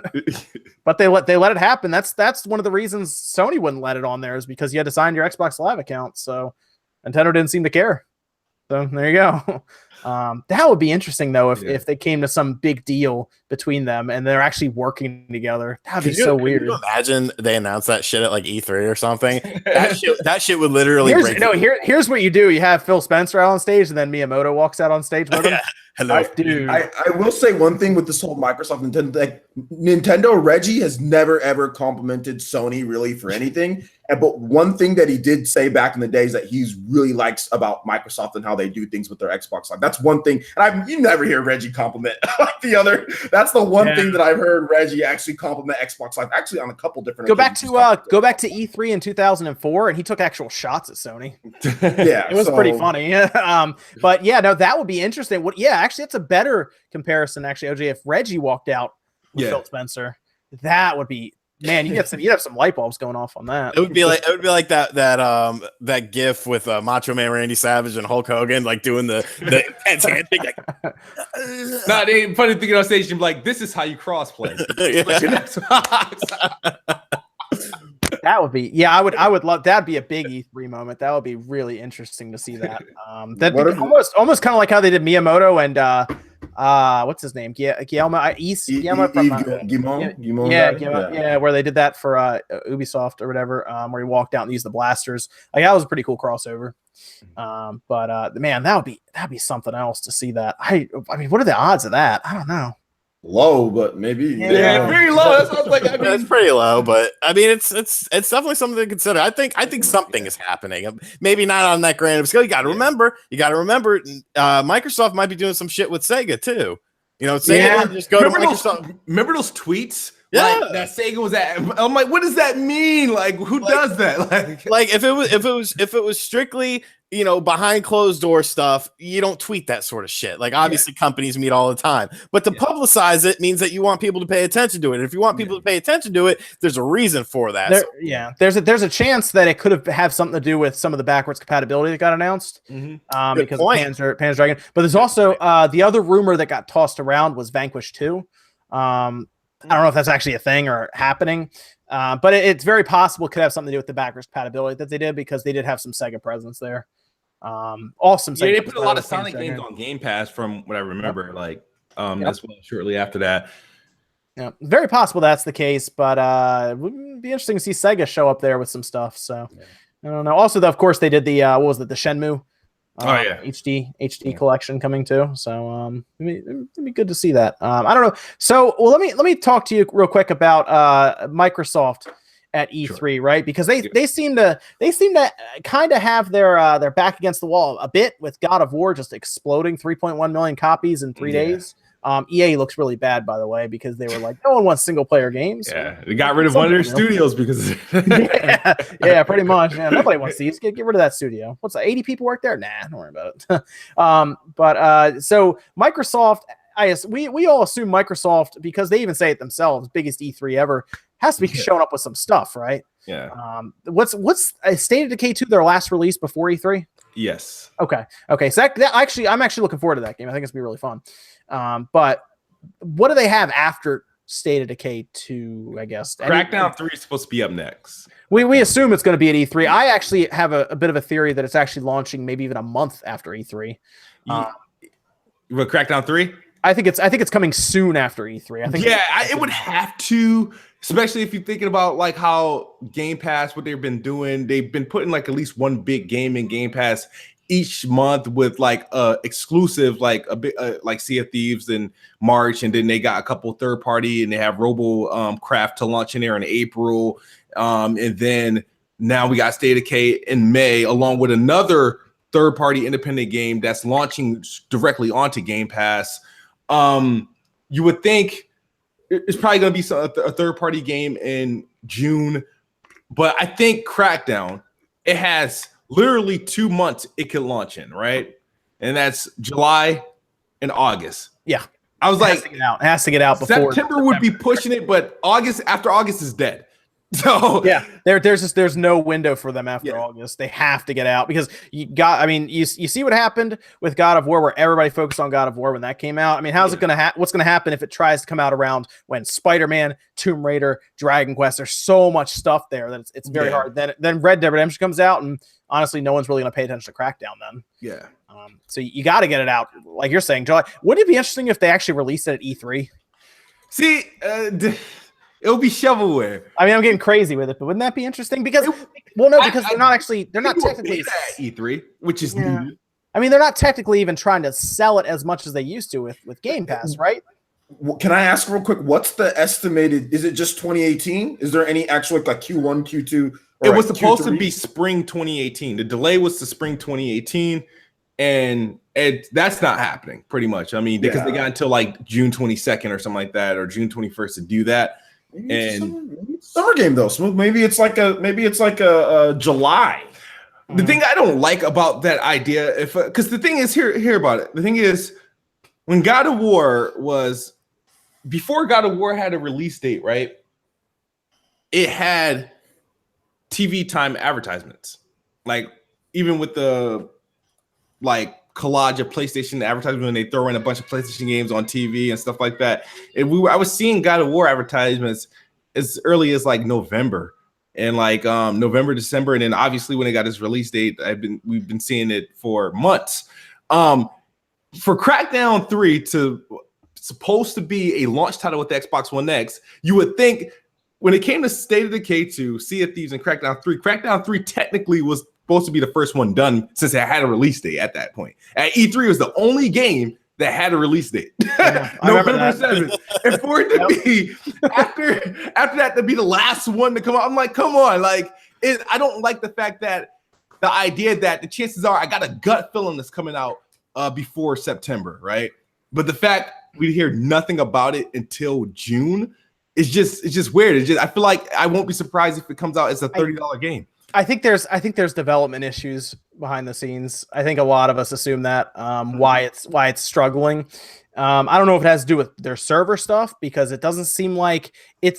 but they let it happen. That's one of the reasons Sony wouldn't let it on there, is because you had to sign your Xbox Live account. So Nintendo didn't seem to care. So there you go. That would be interesting though, if they came to some big deal between them and they're actually working together. That'd be so weird. Can you imagine they announced that shit at like E3 or something? That shit would literally here's what you do. You have Phil Spencer out on stage, and then Miyamoto walks out on stage with him. Hello, dude. I will say one thing with this whole Microsoft Nintendo, like Nintendo Reggie has never ever complimented Sony really for anything. But one thing that he did say back in the days that he's really likes about Microsoft and how they do things with their Xbox Live. that's one thing. And you never hear Reggie compliment like the other. That's the one thing that I've heard Reggie actually compliment Xbox Live, actually on a couple different. Go back to E3 in 2004, and he took actual shots at Sony. Yeah, it was pretty funny. But yeah, no, that would be interesting. Actually, it's a better comparison. Actually, OJ, if Reggie walked out with Phil Spencer, that would be. Man, you'd have some light bulbs going off on that. It would be like that GIF with Macho Man Randy Savage and Hulk Hogan, like doing the intense handshake. Like, the funny thing on stage, you're like, this is how you crossplay. That would be, I would love that'd be a big E3 moment. That would be really interesting to see that. That'd be almost kind of like how they did Miyamoto and what's his name? Guillermo from where they did that for Ubisoft or whatever, where he walked out and used the blasters. Like that was a pretty cool crossover. But man, that'd be something else to see that. I mean, what are the odds of that? I don't know. Low, but maybe very low. That sounds like it's pretty low, but I mean, it's definitely something to consider. I think something is happening. Maybe not on that grand scale. You got to remember. Microsoft might be doing some shit with Sega too. You know, Sega just go to Microsoft. Remember those tweets? Yeah, like, that Sega was at. I'm like, what does that mean? Like, who does that? Like if it was strictly, you know, behind closed door stuff, you don't tweet that sort of shit. Like, obviously, companies meet all the time, but to publicize it means that you want people to pay attention to it. And if you want people to pay attention to it, there's a reason for that. There's a chance that it could have something to do with some of the backwards compatibility that got announced, because of Panzer Dragoon. But there's also the other rumor that got tossed around was Vanquish 2. I don't know if that's actually a thing or happening, but it's very possible it could have something to do with the backwards compatibility that they did, because they did have some Sega presence there. Awesome. Yeah, they put a lot of Sonic games on Game Pass from what I remember, as well shortly after that. Yeah, very possible that's the case, but it would be interesting to see Sega show up there with some stuff. So I don't know. Also, of course, they did the the Shenmue HD collection coming too. So it'd be good to see that. I don't know. So let me talk to you real quick about Microsoft at E3, right? Because they seem to kind of have their back against the wall a bit with God of War just exploding 3.1 million copies in 3 days. EA looks really bad, by the way, because they were like, no one wants single player games. Yeah, they got rid of one of their studios because yeah, pretty much. Yeah, nobody wants these. Get rid of that studio. What's that? 80 people work there? Nah, don't worry about it. So Microsoft, we all assume Microsoft, because they even say it themselves, biggest E3 ever, has to be showing up with some stuff, right? Yeah. What's State of Decay 2 their last release before E3? Yes. Okay. So I'm actually looking forward to that game. I think it's gonna be really fun. But what do they have after State of Decay 2, I guess? Crackdown 3 is supposed to be up next. We assume it's going to be at E3. I actually have a bit of a theory that it's actually launching maybe even a month after E3. With Crackdown 3? I think it's coming soon after E3. I think it would have to, especially if you're thinking about like how Game Pass, what they've been doing. They've been putting like at least one big game in Game Pass each month with like exclusive, like a bit like Sea of Thieves in March, and then they got a couple third party, and they have Robo Craft to launch in there in April, and then now we got State of Decay in May, along with another third party independent game that's launching directly onto Game Pass. You would think it's probably going to be a third party game in June, but I think Crackdown, it has literally 2 months it could launch in, right? And that's July and August. Yeah. I was like, it has to get out before September would be pushing it, but after August is dead. So yeah, there's no window for them after August. They have to get out, because you see what happened with God of War, where everybody focused on God of War when that came out. I mean, what's going to happen if it tries to come out around when Spider-Man, Tomb Raider, Dragon Quest? There's so much stuff there that it's very hard. Then Red Dead Redemption comes out, and honestly, no one's really going to pay attention to Crackdown then. Yeah. So you got to get it out, like you're saying, July. Wouldn't it be interesting if they actually released it at E3? See, it'll be shovelware. I mean, I'm getting crazy with it, but wouldn't that be interesting? Because they're not technically at E3, which is new. I mean, they're not technically even trying to sell it as much as they used to with Game Pass, right? Can I ask real quick? What's the estimated? Is it just 2018? Is there any actual like Q1, Q2? It was supposed to be spring 2018. The delay was to spring 2018. and that's not happening pretty much. I mean, because they got until like June 22nd or something like that, or June 21st to do that. Maybe it's summer game though, Smooth. Maybe it's like a July. The thing I don't like about that idea, because the thing is here about it. The thing is, when God of War before God of War had a release date, right? It had TV time advertisements, like even with the like collage of PlayStation advertisements when they throw in a bunch of PlayStation games on TV and stuff like that. I was seeing God of War advertisements as early as like November. And like November, December, and then obviously when it got its release date, we've been seeing it for months. For Crackdown 3 supposed to be a launch title with the Xbox One X, you would think when it came to State of Decay 2, Sea of Thieves, and Crackdown 3 technically was supposed to be the first one done since it had a release date at that point. At E3, it was the only game that had a release date. November 7th. And for it to be after that to be the last one to come out, I'm like, come on. Like, I don't like the fact that the idea that the chances are I got a gut feeling that's coming out before September, right? But the fact we hear nothing about it until June is just weird. I feel like I won't be surprised if it comes out as a $30 game. I think there's development issues behind the scenes. I think a lot of us assume that why it's struggling. I don't know if it has to do with their server stuff, because it doesn't seem like it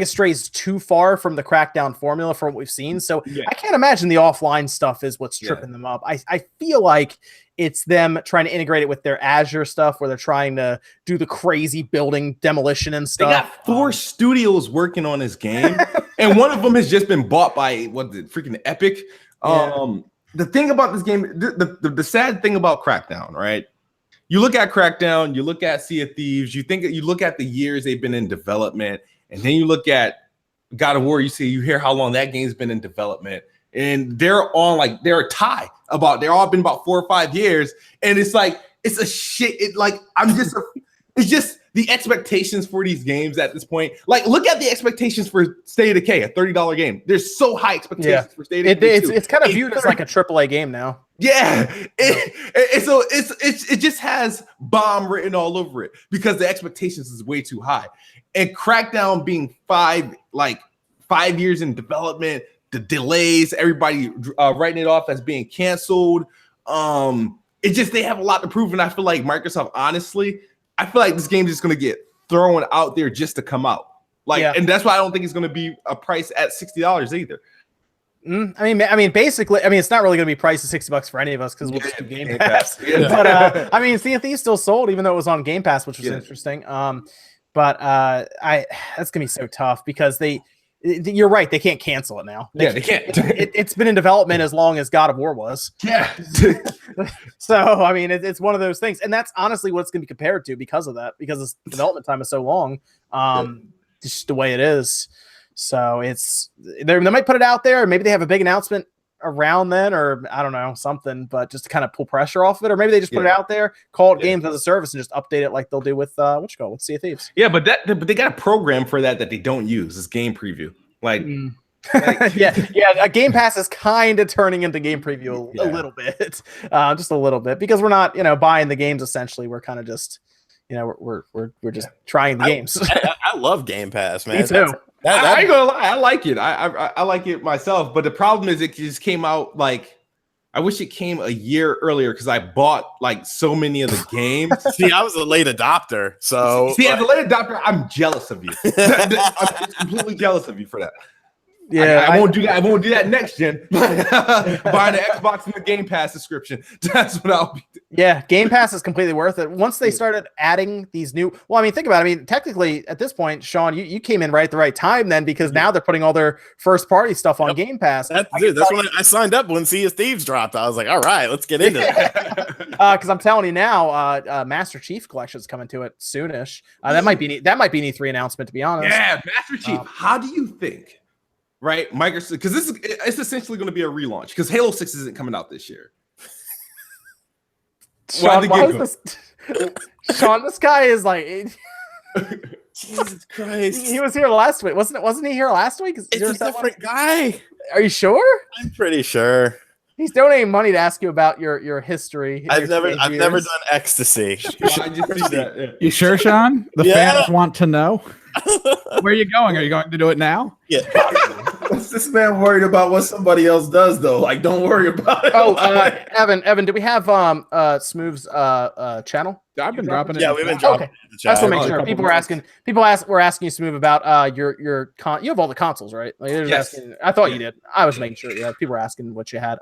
strays too far from the Crackdown formula from what we've seen. So I can't imagine the offline stuff is what's tripping them up. I feel like it's them trying to integrate it with their Azure stuff, where they're trying to do the crazy building demolition and stuff. They got 4 studios working on this game, and one of them has just been bought by freaking Epic. The thing about this game, the sad thing about Crackdown, right? You look at Crackdown, you look at Sea of Thieves, you look at the years they've been in development, and then you look at God of War, you hear how long that game's been in development, and they're a tie about, they're all been about 4 or 5 years, and it's like, it's a shit. It's just the expectations for these games at this point. Like, look at the expectations for State of Decay, a $30 game. There's so high expectations for State of Decay. It's kind of viewed as like a AAA game now. Yeah, so it just has bomb written all over it because the expectations is way too high. And Crackdown being 5 years in development, the delays, everybody writing it off as being canceled. They have a lot to prove, and I feel like Microsoft, honestly, I feel like this game is just going to get thrown out there just to come out. And that's why I don't think it's going to be a price at $60 either. I mean, basically, it's not really going to be priced at $60 for any of us because we'll just do Game Pass. But Sea of Thieves still sold, even though it was on Game Pass, which was interesting. But that's gonna be so tough because you're right, they can't cancel it now. They can't. It's been in development as long as God of War was. Yeah. So it's one of those things, and that's honestly what it's gonna be compared to because of that, because its development time is so long. Just the way it is. So they might put it out there. Maybe they have a big announcement around then, or I don't know, something, but just to kind of pull pressure off of it, or maybe they just put it out there, call it games as a service, and just update it like they'll do with with Sea of Thieves. Yeah, but they got a program for that they don't use. It's game preview. A Game Pass is kind of turning into game preview a little bit, just a little bit, because we're not buying the games. Essentially, we're kind of just we're just trying the games. I love Game Pass, man. Me too. I ain't gonna lie, I like it. I like it myself, but the problem is it just came out I wish it came a year earlier because I bought so many of the games. See, I was a late adopter, so as a late adopter, I'm jealous of you. I'm completely jealous of you for that. Yeah, I won't do that. I won't do that next gen. Buying the Xbox and the Game Pass subscription. That's what I'll be doing. Yeah, Game Pass is completely worth it. Once they started adding these new, think about it. Technically, at this point, Sean, you came in right at the right time then, because now they're putting all their first party stuff on Game Pass. That's when I signed up when Sea of Thieves dropped. I was like, all right, let's get into it. Because I'm telling you now, Master Chief Collection is coming to it soonish. That might be an E3 announcement, to be honest. Yeah, Master Chief. How do you think? Right, Microsoft, because it's essentially going to be a relaunch because Halo 6 isn't coming out this year. Sean, Sean, this guy is Jesus Christ. He was here last week, wasn't he here last week? It's a different guy. Are you sure? I'm pretty sure. He's donating money to ask you about your history. I've never done ecstasy. I just see that. Yeah. You sure, Sean? The fans want to know. Where are you going? Are you going to do it now? Yeah. What's this man worried about what somebody else does though? Like, don't worry about it. Oh, Evan, do we have Smoove's channel? I've been dropping it. Yeah, we've been dropping it in the chat. That's what makes sure. People were asking you, Smoove, about your you have all the consoles, right? Like, yes. I thought you did. I was making sure. Yeah, people were asking what you had.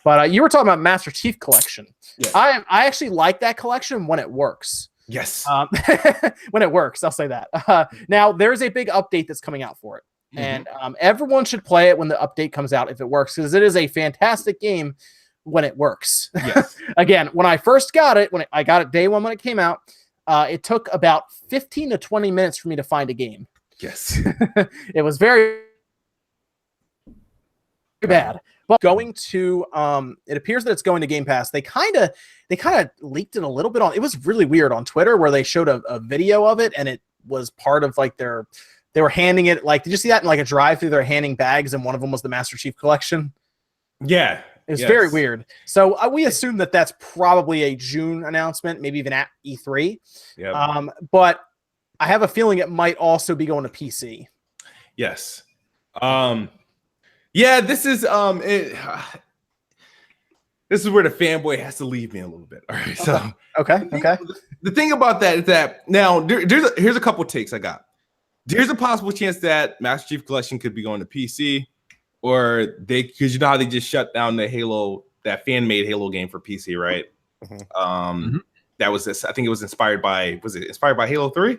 But you were talking about Master Chief Collection. Yes. I actually like that collection when it works. Yes. When it works, I'll say that. Now there's a big update that's coming out for it. And everyone should play it when the update comes out if it works, because it is a fantastic game when it works. Yes. Again, when I first got it, I got it day one when it came out, it took about 15 to 20 minutes for me to find a game. Yes. It was very bad. But going to it appears that it's going to Game Pass. They kind of leaked it a little bit on. It was really weird on Twitter where they showed a video of it, and it was part of like they were handing it, like, did you see that in like a drive-through? They're handing bags, and one of them was the Master Chief Collection. Yeah. It was very weird. So we assume that that's probably a June announcement, maybe even at E3. Yeah. But I have a feeling it might also be going to PC. Yes. Yeah, this is this is where the fanboy has to leave me a little bit. All right. So okay. The thing about that is that now here's a couple takes I got. There's a possible chance that Master Chief Collection could be going to PC, or because you know how they just shut down the Halo, that fan-made Halo game for PC, right? That was this. I think it was inspired by Halo 3?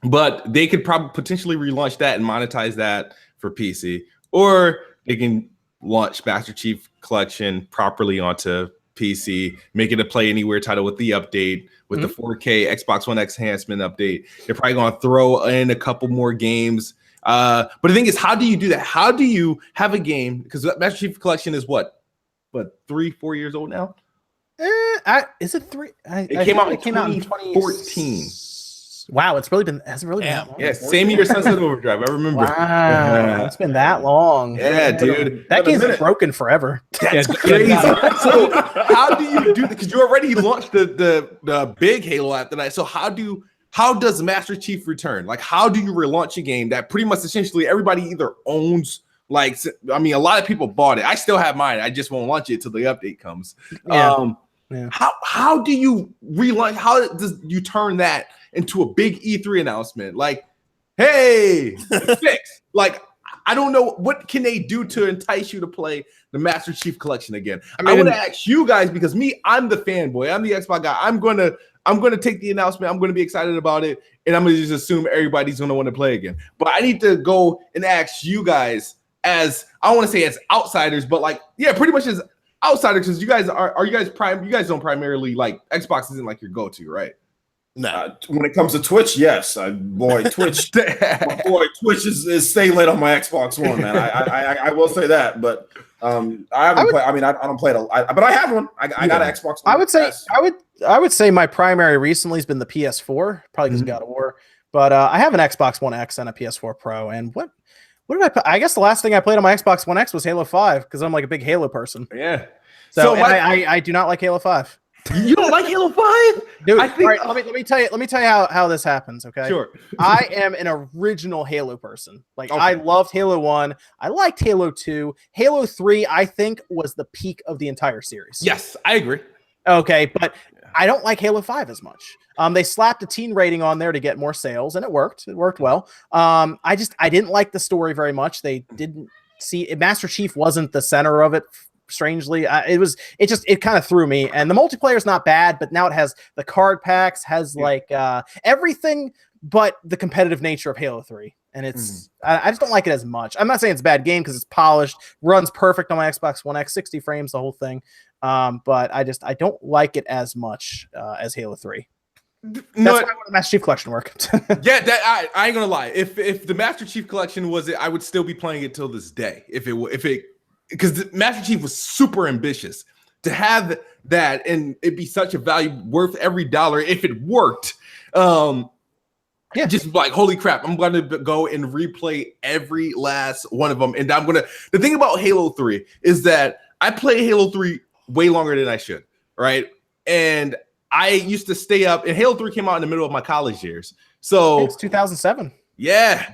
But they could probably potentially relaunch that and monetize that for PC, or they can launch Master Chief Collection properly onto PC, make it a play anywhere title with the update, with the 4K Xbox One X enhancement update. They're probably going to throw in a couple more games. But the thing is, how do you do that? How do you have a game? Because Master Chief Collection is what 3-4 years old now? Is it 3? It came out in 2014. Wow, hasn't really been that long. Yeah, same year Sunset Overdrive. I remember. Wow, it's been that long. Yeah, dude. That game's been broken forever. That's crazy. So how do you do that? Because you already launched the big Halo after that. So how does Master Chief return? Like, how do you relaunch a game that pretty much essentially everybody either owns? Like, I mean, a lot of people bought it. I still have mine. I just won't launch it till the update comes. Yeah. How do you relaunch? How does you turn that into a big E3 announcement? Like, hey, fix. Like, I don't know, what can they do to entice you to play the Master Chief Collection again? I want to ask you guys, because I'm the fanboy. I'm the Xbox guy. I'm gonna take the announcement. I'm gonna be excited about it, and I'm gonna just assume everybody's gonna want to play again. But I need to go and ask you guys, as I don't want to say as outsiders, but like, yeah, pretty much as outsiders, because you guys are you guys prime? You guys don't primarily, like, Xbox isn't like your go-to, right? Nah, when it comes to Twitch, yes, Twitch. Twitch is staying late on my Xbox One, man. I will say that, but I haven't played. I mean, I don't play it, but I have one. I got an Xbox One. I would say my primary recently has been the PS4, probably because God of War. But I have an Xbox One X and a PS4 Pro. And what did I play? I guess the last thing I played on my Xbox One X was Halo 5, because I'm like a big Halo person. Yeah. So I do not like Halo 5. You don't like Halo 5? Dude, all right, let me tell you how this happens, okay? Sure. I am an original Halo person. Like, okay. I loved Halo 1. I liked Halo 2. Halo 3, I think, was the peak of the entire series. Yes, I agree. Okay, but I don't like Halo 5 as much. They slapped a teen rating on there to get more sales, and it worked. It worked well. I didn't like the story very much. They didn't see Master Chief wasn't the center of it. Strangely, it kind of threw me. And the multiplayer is not bad, but now it has the card packs, has like everything but the competitive nature of Halo 3. And it's I just don't like it as much. I'm not saying it's a bad game because it's polished, runs perfect on my Xbox One X, 60 frames, the whole thing. But I don't like it as much as Halo 3. That's why I want the Master Chief Collection work. Yeah, that I ain't gonna lie. If the Master Chief Collection was it, I would still be playing it till this day. If it because Master Chief was super ambitious to have that, and it'd be such a value worth every dollar if it worked. I Yeah. Just like, holy crap, I'm going to go and replay every last one of them. And the thing about Halo 3 is that I play Halo 3 way longer than I should, right? And I used to stay up, and Halo 3 came out in the middle of my college years. So it's 2007. Yeah.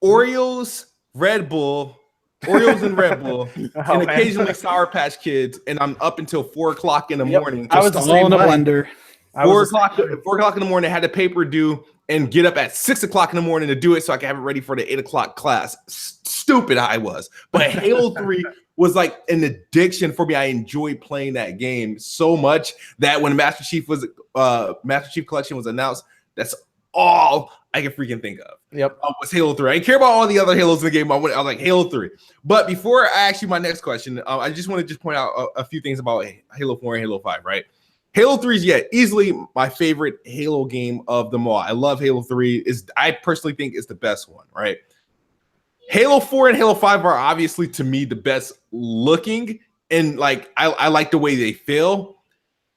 Oreos, Red Bull, Oreos and Red Bull, and occasionally Sour Patch Kids, and I'm up until 4 o'clock in the morning. I was all in a blender. 4 o'clock in the morning, I had the paper due and get up at 6 o'clock in the morning to do it so I could have it ready for the 8 o'clock class. Stupid I was. But Halo 3 was like an addiction for me. I enjoyed playing that game so much that when Master Chief Collection was announced, that's all I can freaking think of. Yep. Was Halo 3. I didn't care about all the other Halos in the game. I was like, Halo 3. But before I ask you my next question, I just want to point out a few things about Halo 4 and Halo 5, right? Halo 3 is easily my favorite Halo game of them all. I love Halo 3. I personally think it's the best one, right? Halo 4 and Halo 5 are obviously, to me, the best looking, and like I like the way they feel.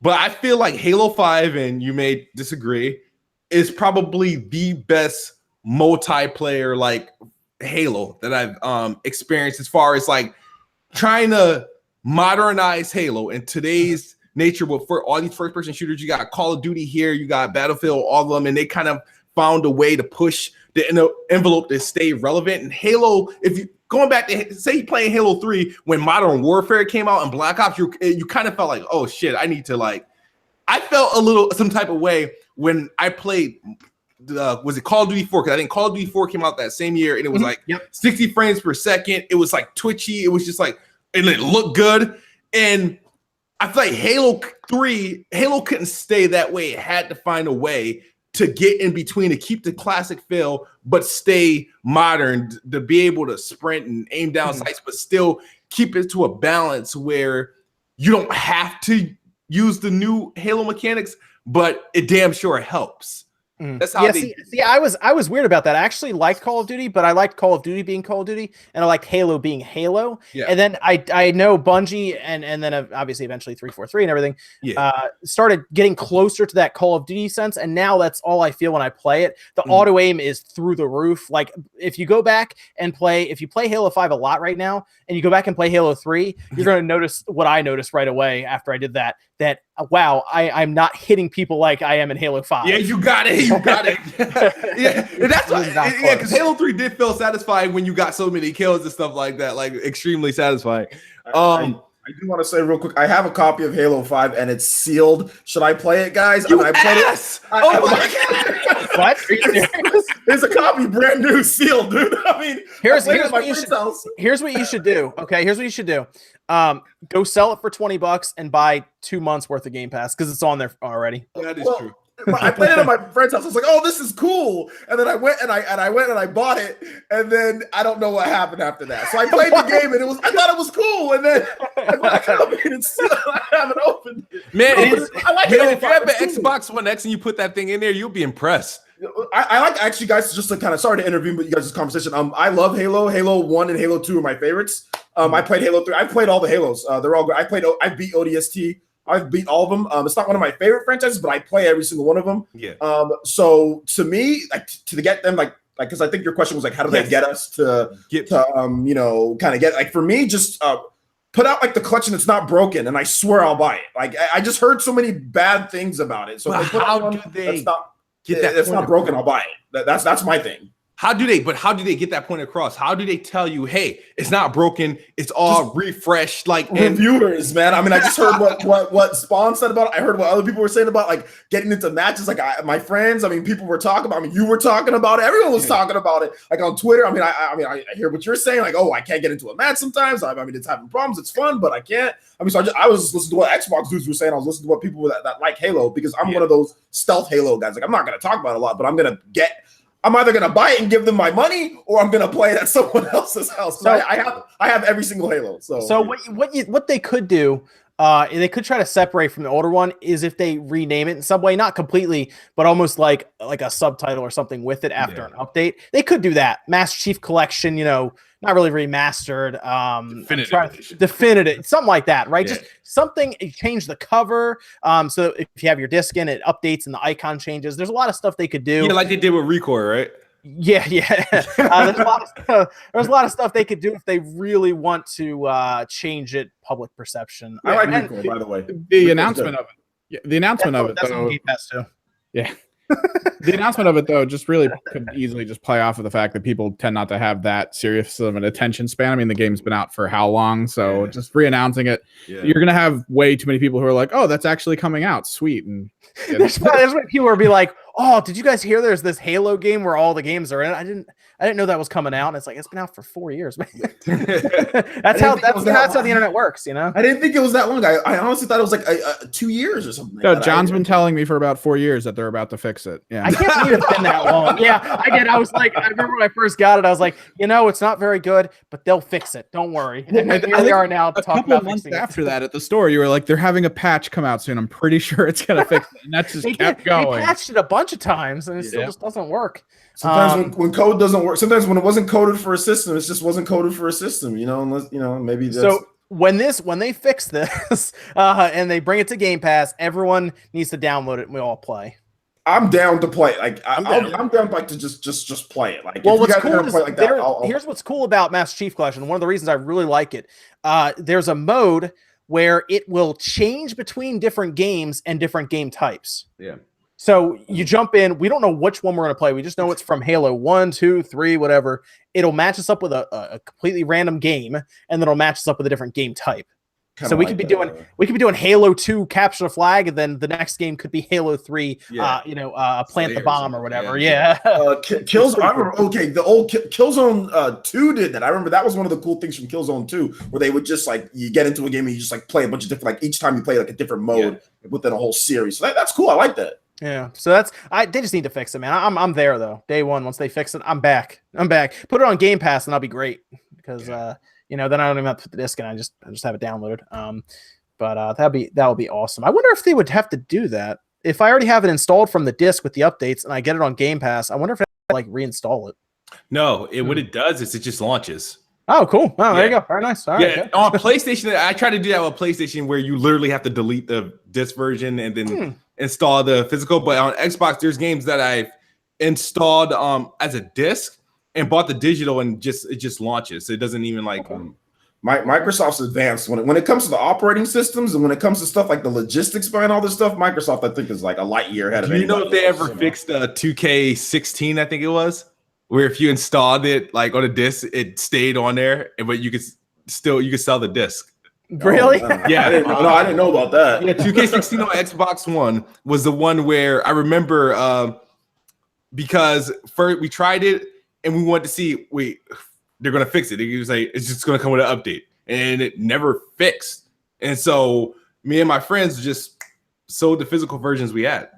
But I feel like Halo 5, and you may disagree, is probably the best multiplayer like Halo that I've experienced, as far as like trying to modernize Halo in today's nature. With for all these first-person shooters, you got Call of Duty here, you got Battlefield, all of them, and they kind of found a way to push the envelope to stay relevant. And Halo, if you going back to say you playing Halo 3 when Modern Warfare came out and Black Ops, you kind of felt like, oh shit, I felt a little some type of way when I played. Was it Call of Duty 4? Because I think Call of Duty 4 came out that same year, and it was 60 frames per second. It was like twitchy. It was just like, and it looked good. And I feel like Halo couldn't stay that way. It had to find a way to get in between, to keep the classic feel, but stay modern, to be able to sprint and aim down sights, but still keep it to a balance where you don't have to use the new Halo mechanics, but it damn sure helps. That's how see, I was weird about that. I actually liked Call of Duty, but I liked Call of Duty being Call of Duty, and I liked Halo being Halo. Yeah. And then I know Bungie and then obviously eventually 343 and everything started getting closer to that Call of Duty sense, and now that's all I feel when I play it. The auto aim is through the roof. Like if you go back and if you play Halo 5 a lot right now, and you go back and play Halo 3, you're going to notice what I noticed right away after I did that. That wow, I'm not hitting people like I am in Halo 5. Yeah, you got it. Yeah, and that's why. Yeah, because Halo 3 did feel satisfying when you got so many kills and stuff like that, like extremely satisfying. I do want to say real quick, I have a copy of Halo 5 and it's sealed. Should I play it, guys? I played it. Oh my God. What? There's a copy, brand new, sealed, dude. I mean, here's what you should do. Okay, here's what you should do. Go sell it for $20 and buy 2 months worth of Game Pass because it's on there already. That is true. I played it at my friend's house. I was like, "Oh, this is cool," and then I went and I bought it, and then I don't know what happened after that. So I played the game, and I thought it was cool, and then I haven't opened it. Man, if you have an Xbox One X and you put that thing in there, you'll be impressed. I like, actually, guys, just to kind of, sorry to intervene with you guys' conversation. I love Halo. Halo 1 and Halo 2 are my favorites. I played Halo 3. I played all the Halos. They're all good. I beat ODST. I've beat all of them. It's not one of my favorite franchises, but I play every single one of them. Yeah. So to me, like to get them, like because I think your question was like, how do they get us to kind of get, like, for me, just put out like the collection that's not broken, and I swear I'll buy it. Like I just heard so many bad things about it. So if they put out one that's not broken, I'll buy it. That's my thing. How do they get that point across? How do they tell you, hey, it's not broken, it's all just refreshed? Like reviewers, man. I mean, I just heard what Spawn said about it. I heard what other people were saying about like getting into matches. Like my friends, I mean, people were talking about. I mean, you were talking about it. Everyone was talking about it. Like on Twitter. I mean, I hear what you're saying. Like, oh, I can't get into a match sometimes. I mean, it's having problems. It's fun, but I can't. I mean, so I was just listening to what Xbox dudes were saying. I was listening to what people that like Halo, because I'm one of those stealth Halo guys. Like, I'm not going to talk about it a lot, but I'm either going to buy it and give them my money, or I'm going to play it at someone else's house. So I have every single Halo. So what they could do, they could try to separate from the older one, is if they rename it in some way, not completely, but almost like a subtitle or something with it after an update. They could do that. Master Chief Collection, not really remastered, definitive, something like that, right? Yeah. Just something, change the cover. So if you have your disc in, it updates and the icon changes. There's a lot of stuff they could do. Yeah, like they did with Recore, right? Yeah. There's a lot of stuff they could do if they really want to change it public perception. I like Recore, by the way. The announcement of it. Yeah, the announcement of it, that's though. on Game Pass too. Yeah. The announcement of it, though, just really could easily just play off of the fact that people tend not to have that serious of an attention span. I mean, the game's been out for how long? So just re-announcing it, you're going to have way too many people who are like, oh, that's actually coming out. Sweet. And there's when people will be like, oh, did you guys hear there's this Halo game where all the games are in it? I didn't know that was coming out. And it's like, it's been out for 4 years, man. that's how the internet works, you know? I didn't think it was that long. I honestly thought it was like 2 years or something. No, John's been telling me for about 4 years that they're about to fix it. Yeah. I can't believe it's been that long. Yeah, I did. I was like, I remember when I first got it, I was like, it's not very good, but they'll fix it. Don't worry. And here we are now to talk about months after that at the store, you were like, they're having a patch come out soon. I'm pretty sure it's going to fix it. And that just kept going. They patched it a bunch of times and it still just doesn't work. Sometimes when code doesn't work, sometimes when it wasn't coded for a system, it just wasn't coded for a system, unless, maybe that's... So when they fix this and they bring it to Game Pass, everyone needs to download it and we all play. I'm down to play. Like I'm down like to just play it. Like, well, what's cool is like that, here's what's cool about Master Chief Collection. One of the reasons I really like it, there's a mode where it will change between different games and different game types. Yeah. So you jump in. We don't know which one we're going to play. We just know it's from Halo 1, 2, 3, whatever. It'll match us up with a completely random game, and then it'll match us up with a different game type. So we could be doing Halo 2 Capture the Flag, and then the next game could be Halo 3, Plant the Bomb or whatever. Yeah. Killzone. I remember. Okay, the old Killzone 2 did that. I remember that was one of the cool things from Killzone 2, where they would just like you get into a game and you just like play a bunch of different. Like each time you play like a different mode within a whole series. So that's cool. I like that. Yeah, so they just need to fix it, man. I'm there though. Day one, once they fix it, I'm back. Put it on Game Pass, and I'll be great because then I don't even have to put the disc in. I just have it downloaded. But that'll be awesome. I wonder if they would have to do that if I already have it installed from the disc with the updates, and I get it on Game Pass. I wonder if I have to, like reinstall it. No, what it does is it just launches. Oh, cool. Oh, there you go. Very nice. All right, okay. On PlayStation, I try to do that with PlayStation where you literally have to delete the disc version and then install the physical. But on Xbox, there's games that I've installed as a disc and bought the digital and it just launches. So it doesn't even like Microsoft's advanced when it comes to the operating systems and when it comes to stuff like the logistics behind all this stuff. Microsoft, I think, is like a light year ahead of anybody. Do you know if they ever fixed 2K16? I think it was. Where if you installed it like on a disc, it stayed on there, but you could sell the disc. Really? Yeah, I didn't know about that. Yeah, 2K16 on Xbox One was the one where I remember because first we tried it and we wanted to see, they're gonna fix it. It was like it's just gonna come with an update, and it never fixed. And so me and my friends just sold the physical versions we had.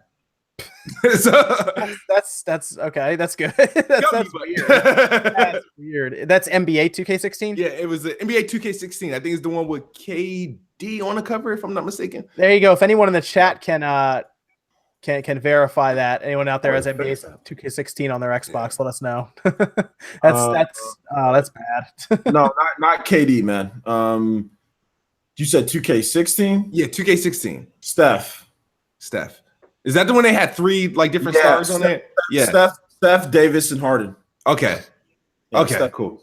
That's okay. That's good. that's weird. That's weird. That's NBA 2K16. Yeah, it was the NBA 2K16. I think it's the one with KD on the cover, if I'm not mistaken. There you go. If anyone in the chat can verify that, anyone out there has NBA 2K16 on their Xbox, let us know. That's bad. No, not KD, man. You said 2K16? Yeah, 2K16. Steph. Is that the one they had 3 like different stars on it? Yeah. Steph, Davis, and Harden. Okay. Yeah, okay. Steph, cool.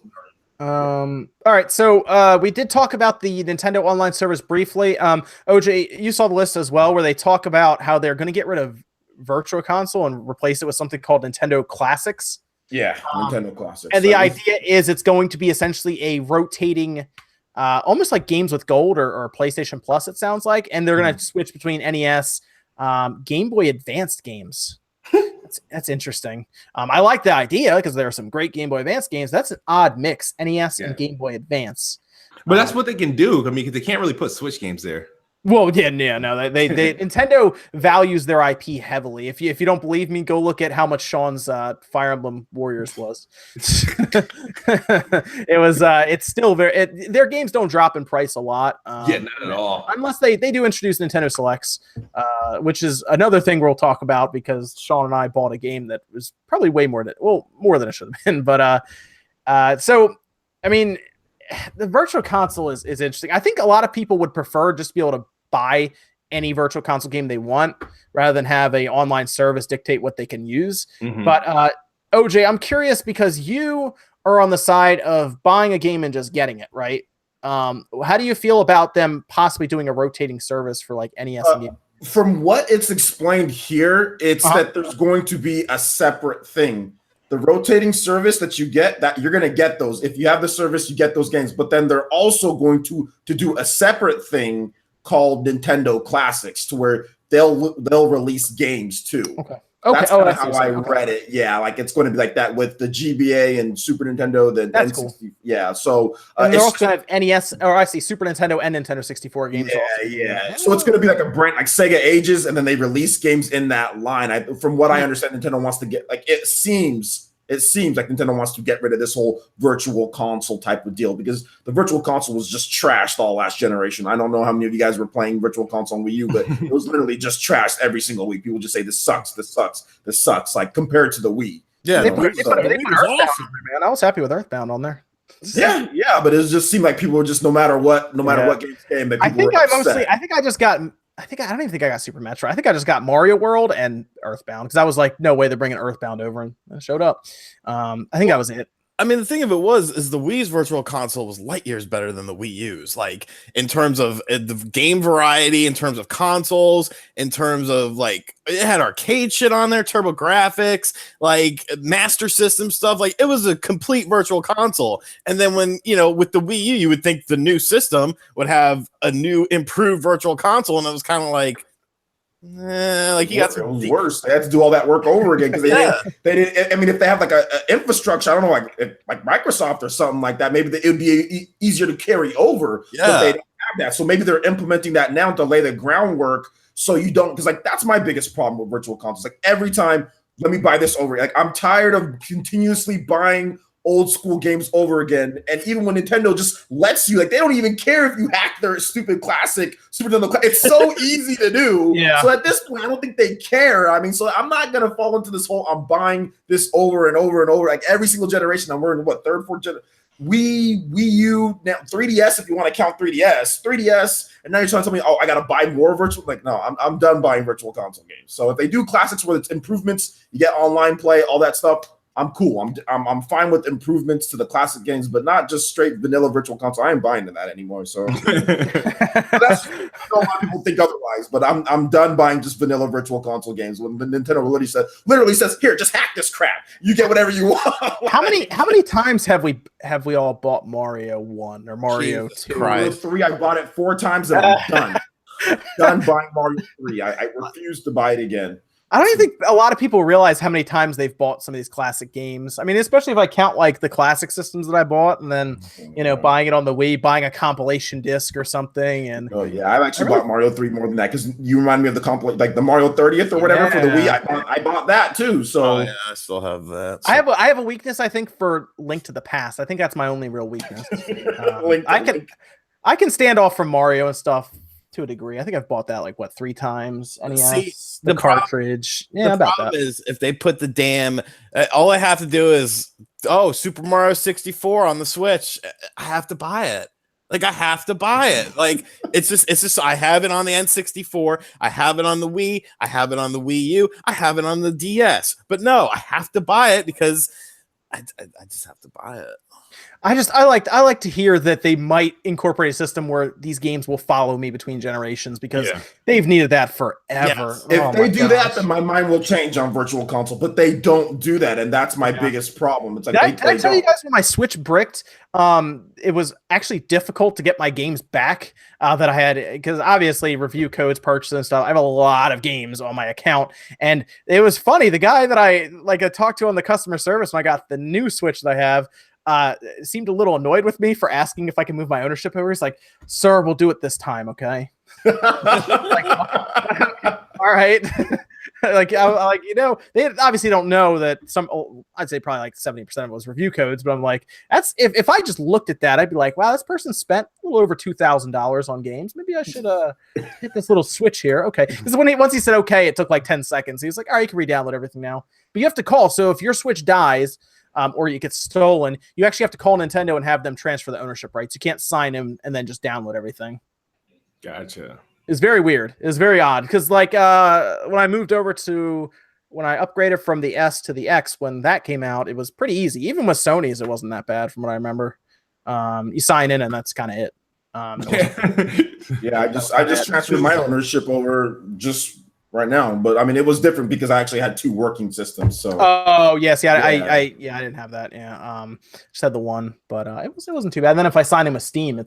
All right. So we did talk about the Nintendo Online service briefly. OJ, you saw the list as well, where they talk about how they're going to get rid of Virtual Console and replace it with something called Nintendo Classics. Yeah, Nintendo Classics. And the idea is it's going to be essentially a rotating, almost like Games with Gold or PlayStation Plus. It sounds like, and they're going to switch between NES. Game Boy Advanced games. That's interesting. I like the idea because there are some great Game Boy Advance games. That's an odd mix, NES and Game Boy Advance. But that's what they can do. I mean, because they can't really put Switch games there. Well, yeah, no. They Nintendo values their IP heavily. If you don't believe me, go look at how much Sean's Fire Emblem Warriors was. It's still their games don't drop in price a lot. Not at all. Unless they do introduce Nintendo Selects, which is another thing we'll talk about because Sean and I bought a game that was probably more than it should have been. But so I mean, the virtual console is interesting. I think a lot of people would prefer just to be able to buy any virtual console game they want rather than have a online service dictate what they can use. But OJ, I'm curious because you are on the side of buying a game and just getting it, right? How do you feel about them possibly doing a rotating service for like NES games? From what it's explained here, it's that there's going to be a separate thing. The rotating service that you get, that you're going to get those. If you have the service, you get those games. But then they're also going to do a separate thing called Nintendo Classics, to where they'll release games too. Okay. That's kind of how I read it. Yeah, like it's going to be like that with the GBA and Super Nintendo. That's N60, cool. Yeah, so and they're also going to have NES, or I see Super Nintendo and Nintendo 64 games. Yeah. So it's going to be like a brand, like Sega ages, and then they release games in that line. From what I understand, Nintendo wants to get, like, it seems like Nintendo wants to get rid of this whole virtual console type of deal, because the virtual console was just trashed all last generation. I don't know how many of you guys were playing virtual console on Wii U, but it was literally just trashed every single week. People just say this sucks, like compared to the Wii. Yeah, they put Earthbound on there, man. I was happy with Earthbound on there. Yeah, but it just seemed like people were just no matter what games came. I think I don't even think I got Super Metroid. I think I just got Mario World and Earthbound, because I was like, no way they're bringing Earthbound over, and it showed up. I think that was it. I mean, the thing of it is the Wii's virtual console was light years better than the Wii U's, like in terms of the game variety, in terms of consoles, in terms of like it had arcade shit on there, turbo graphics, like Master System stuff. Like it was a complete virtual console. And then when, with the Wii U, you would think the new system would have a new improved virtual console. And it was kind of like, like you got some. It was worse. They had to do all that work over again because they didn't. I mean, if they have like a infrastructure, I don't know, like Microsoft or something like that, maybe it would be easier to carry over. Yeah, but they don't have that, so maybe they're implementing that now to lay the groundwork so you don't. Because like that's my biggest problem with virtual consoles. Like every time, let me buy this over. Like I'm tired of continuously buying old school games over again. And even when Nintendo just lets you, like, they don't even care if you hack their stupid classic Super Nintendo. It's so easy to do. Yeah. So at this point, I don't think they care. I mean, so I'm not going to fall into this whole, I'm buying this over and over and over. Like every single generation, I'm wearing third, fourth generation. Wii U, now 3DS, if you want to count 3DS, and now you're trying to tell me, I got to buy more virtual. Like, no, I'm done buying virtual console games. So if they do classics where it's improvements, you get online play, all that stuff, I'm cool. I'm fine with improvements to the classic games, but not just straight vanilla virtual console. I ain't buying to that anymore. So that's, a lot of people think otherwise, but I'm done buying just vanilla virtual console games. When Nintendo literally says, here, just hack this crap. You get whatever you want. How many times have we all bought Mario 1 or Mario 2? Mario 3, I bought it 4 times and I'm done. Done buying Mario 3. I refuse to buy it again. I don't even think a lot of people realize how many times they've bought some of these classic games. I mean, especially if I count like the classic systems that I bought, and then buying it on the Wii, buying a compilation disc or something. And I've actually bought Mario 3 more than that, because you remind me of the compilation, like the Mario 30th or whatever for the Wii. I bought that too. So I still have that. So. I have a weakness, I think, for Link to the Past. I think that's my only real weakness. I can stand off from Mario and stuff to a degree. I think I've bought that 3 times. NES, the cartridge. The problem is if they put the damn, all I have to do is Super Mario 64 on the Switch. I have to buy it. Like I have to buy it. Like it's just I have it on the N64. I have it on the Wii. I have it on the Wii U. I have it on the DS. But no, I have to buy it because I just have to buy it. I like to hear that they might incorporate a system where these games will follow me between generations, because they've needed that forever. Yes. If they do that, then my mind will change on Virtual Console. But they don't do that, and that's my biggest problem. It's like did I tell you guys when my Switch bricked? It was actually difficult to get my games back that I had, because obviously review codes, purchases and stuff. I have a lot of games on my account, and it was funny. The guy that I talked to on the customer service when I got the new Switch that I have, seemed a little annoyed with me for asking if I can move my ownership over. He's like, "Sir, we'll do it this time, okay?" All right. They obviously don't know that I'd say probably 70% of it was review codes, but I'm like, that's if I just looked at that, I'd be like, wow, this person spent a little over $2,000 on games. Maybe I should hit this little switch here. Okay. Because once he said okay, it took 10 seconds. He was like, all right, you can re-download everything now. But you have to call. So if your Switch dies, or it gets stolen, you actually have to call Nintendo and have them transfer the ownership rights. You can't sign in and then just download everything. Gotcha. It's very weird. It's very odd because like when I upgraded from the S to the X when that came out, it was pretty easy. Even with Sony's, it wasn't that bad from what I remember. You sign in and that's kind of it. Yeah, I just transferred my ownership over just right now, but I mean it was different because I actually had 2 working systems. So yes, I didn't have that. Yeah, just had the one, but it wasn't too bad. And then if I sign in with Steam, I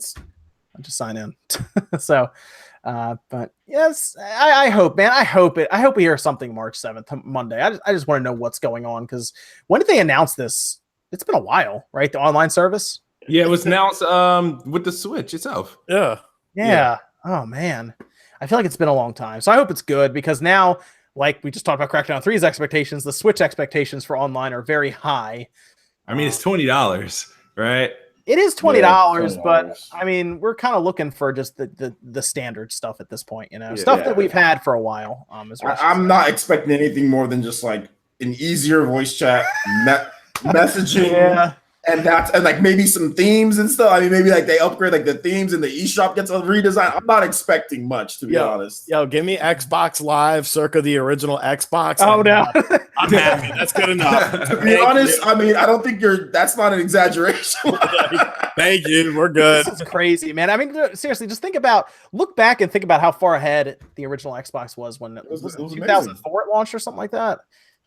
just sign in. So, but yes, I hope, man. I hope we hear something March 7th, Monday. I just want to know what's going on because when did they announce this? It's been a while, right? The online service. Yeah, it was announced with the Switch itself. Yeah. Oh man, I feel like it's been a long time. So I hope it's good because now, like we just talked about Crackdown 3's expectations, the Switch expectations for online are very high. I mean, it's $20, right? It is $20, but I mean, we're kind of looking for just the standard stuff at this point, stuff that we've had for a while. I'm not expecting anything more than just like an easier voice chat, messaging. And like maybe some themes and stuff. I mean, maybe like they upgrade like the themes and the eShop gets a redesign. I'm not expecting much, to be honest. Yo, give me Xbox Live circa the original Xbox. Oh no, I'm happy. That's good enough. To be honest, I mean, I don't think that's not an exaggeration. Thank you. We're good. This is crazy, man. I mean, seriously, just look back and think about how far ahead the original Xbox was when it was 2004 it launched or something like that.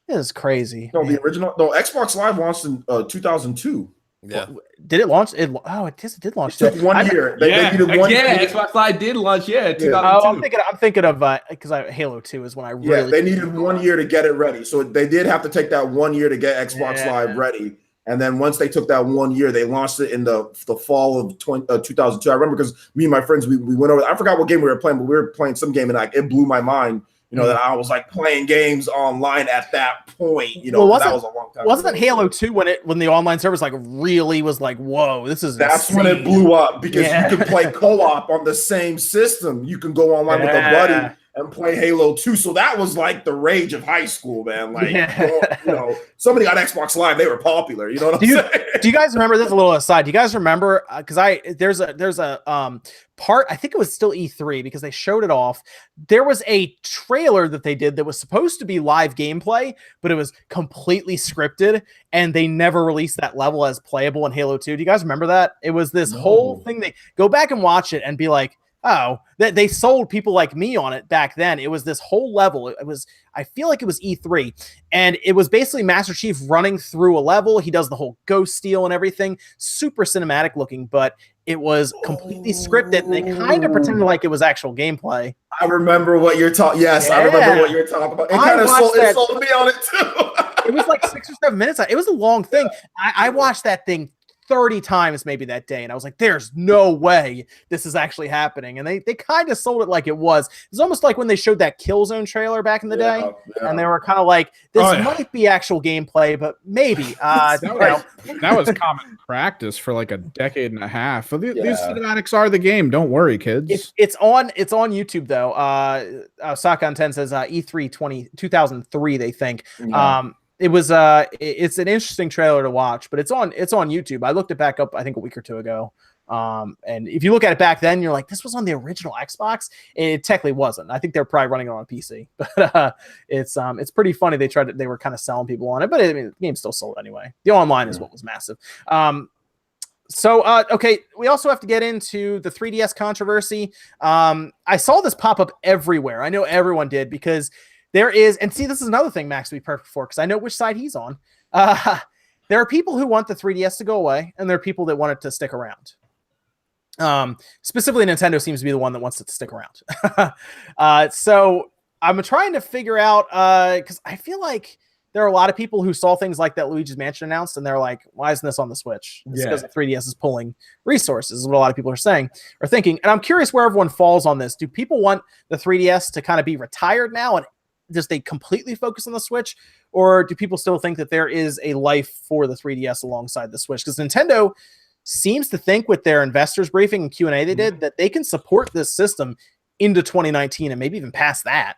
It is crazy. No, the original Xbox Live launched in 2002. Yeah. Did it launch? It did launch. It took 1 year. They needed 1 year. Xbox Live did launch. 2002. Oh, I'm thinking of because Halo 2 is when I really. Yeah, they needed 1 year to get it ready, so they did have to take that 1 year to get Xbox Live ready. And then once they took that 1 year, they launched it in the fall of 2002. I remember because me and my friends we went over. I forgot what game we were playing, but we were playing some game, and like it blew my mind. That I was like playing games online at that point. That was a long time. Wasn't it Halo 2 when the online service like really was like, whoa, this is that's insane. When it blew up because you could play co-op on the same system. You can go online with a buddy and play Halo 2. So that was like the rage of high school, man. Like, somebody got Xbox Live, they were popular. You know what I'm saying? Do you guys remember this? A little aside. Do you guys remember? Because there's a part. I think it was still E3 because they showed it off. There was a trailer that they did that was supposed to be live gameplay, but it was completely scripted, and they never released that level as playable in Halo 2. Do you guys remember that? It was this whole thing. They go back and watch it and be like, oh, that they sold people like me on it back then. It was this whole level. I feel like it was E3, and it was basically Master Chief running through a level. He does the whole ghost steal and everything, super cinematic looking, but it was completely scripted, and they kind of pretended like it was actual gameplay. I remember what you're talking. Yes, I remember what you're talking about. It kind of sold me on it too. It was like 6 or 7 minutes. It was a long thing. I watched that thing 30 times maybe that day, and I was like, there's no way this is actually happening. And they kind of sold it like it was. It's almost like when they showed that Killzone trailer back in the day, and they were kind of like, this might be actual gameplay, but maybe that was common practice for like a decade and a half. These cinematics are the game. Don't worry, kids. It's on YouTube though. Sakan 10 says E3 2003 they think. It's an interesting trailer to watch, but it's on YouTube. I looked it back up I think a week or two ago. And if you look at it back then, you're like, this was on the original Xbox. It technically wasn't. I think they're probably running it on a PC, but it's pretty funny. They were kind of selling people on it, but the game still sold anyway. The online is what was massive. Okay, we also have to get into the 3DS controversy. I saw this pop up everywhere. I know everyone did because there is, and see, this is another thing Max would be perfect for because I know which side he's on. There are people who want the 3DS to go away, and there are people that want it to stick around. Specifically, Nintendo seems to be the one that wants it to stick around. So I'm trying to figure out, because I feel like there are a lot of people who saw things like that Luigi's Mansion announced, and they're like, why isn't this on the Switch? It's because the 3DS is pulling resources, is what a lot of people are thinking. And I'm curious where everyone falls on this. Do people want the 3DS to kind of be retired now, and just they completely focus on the Switch? Or do people still think that there is a life for the 3DS alongside the Switch? Because Nintendo seems to think with their investors briefing and Q&A they did that they can support this system into 2019 and maybe even past that.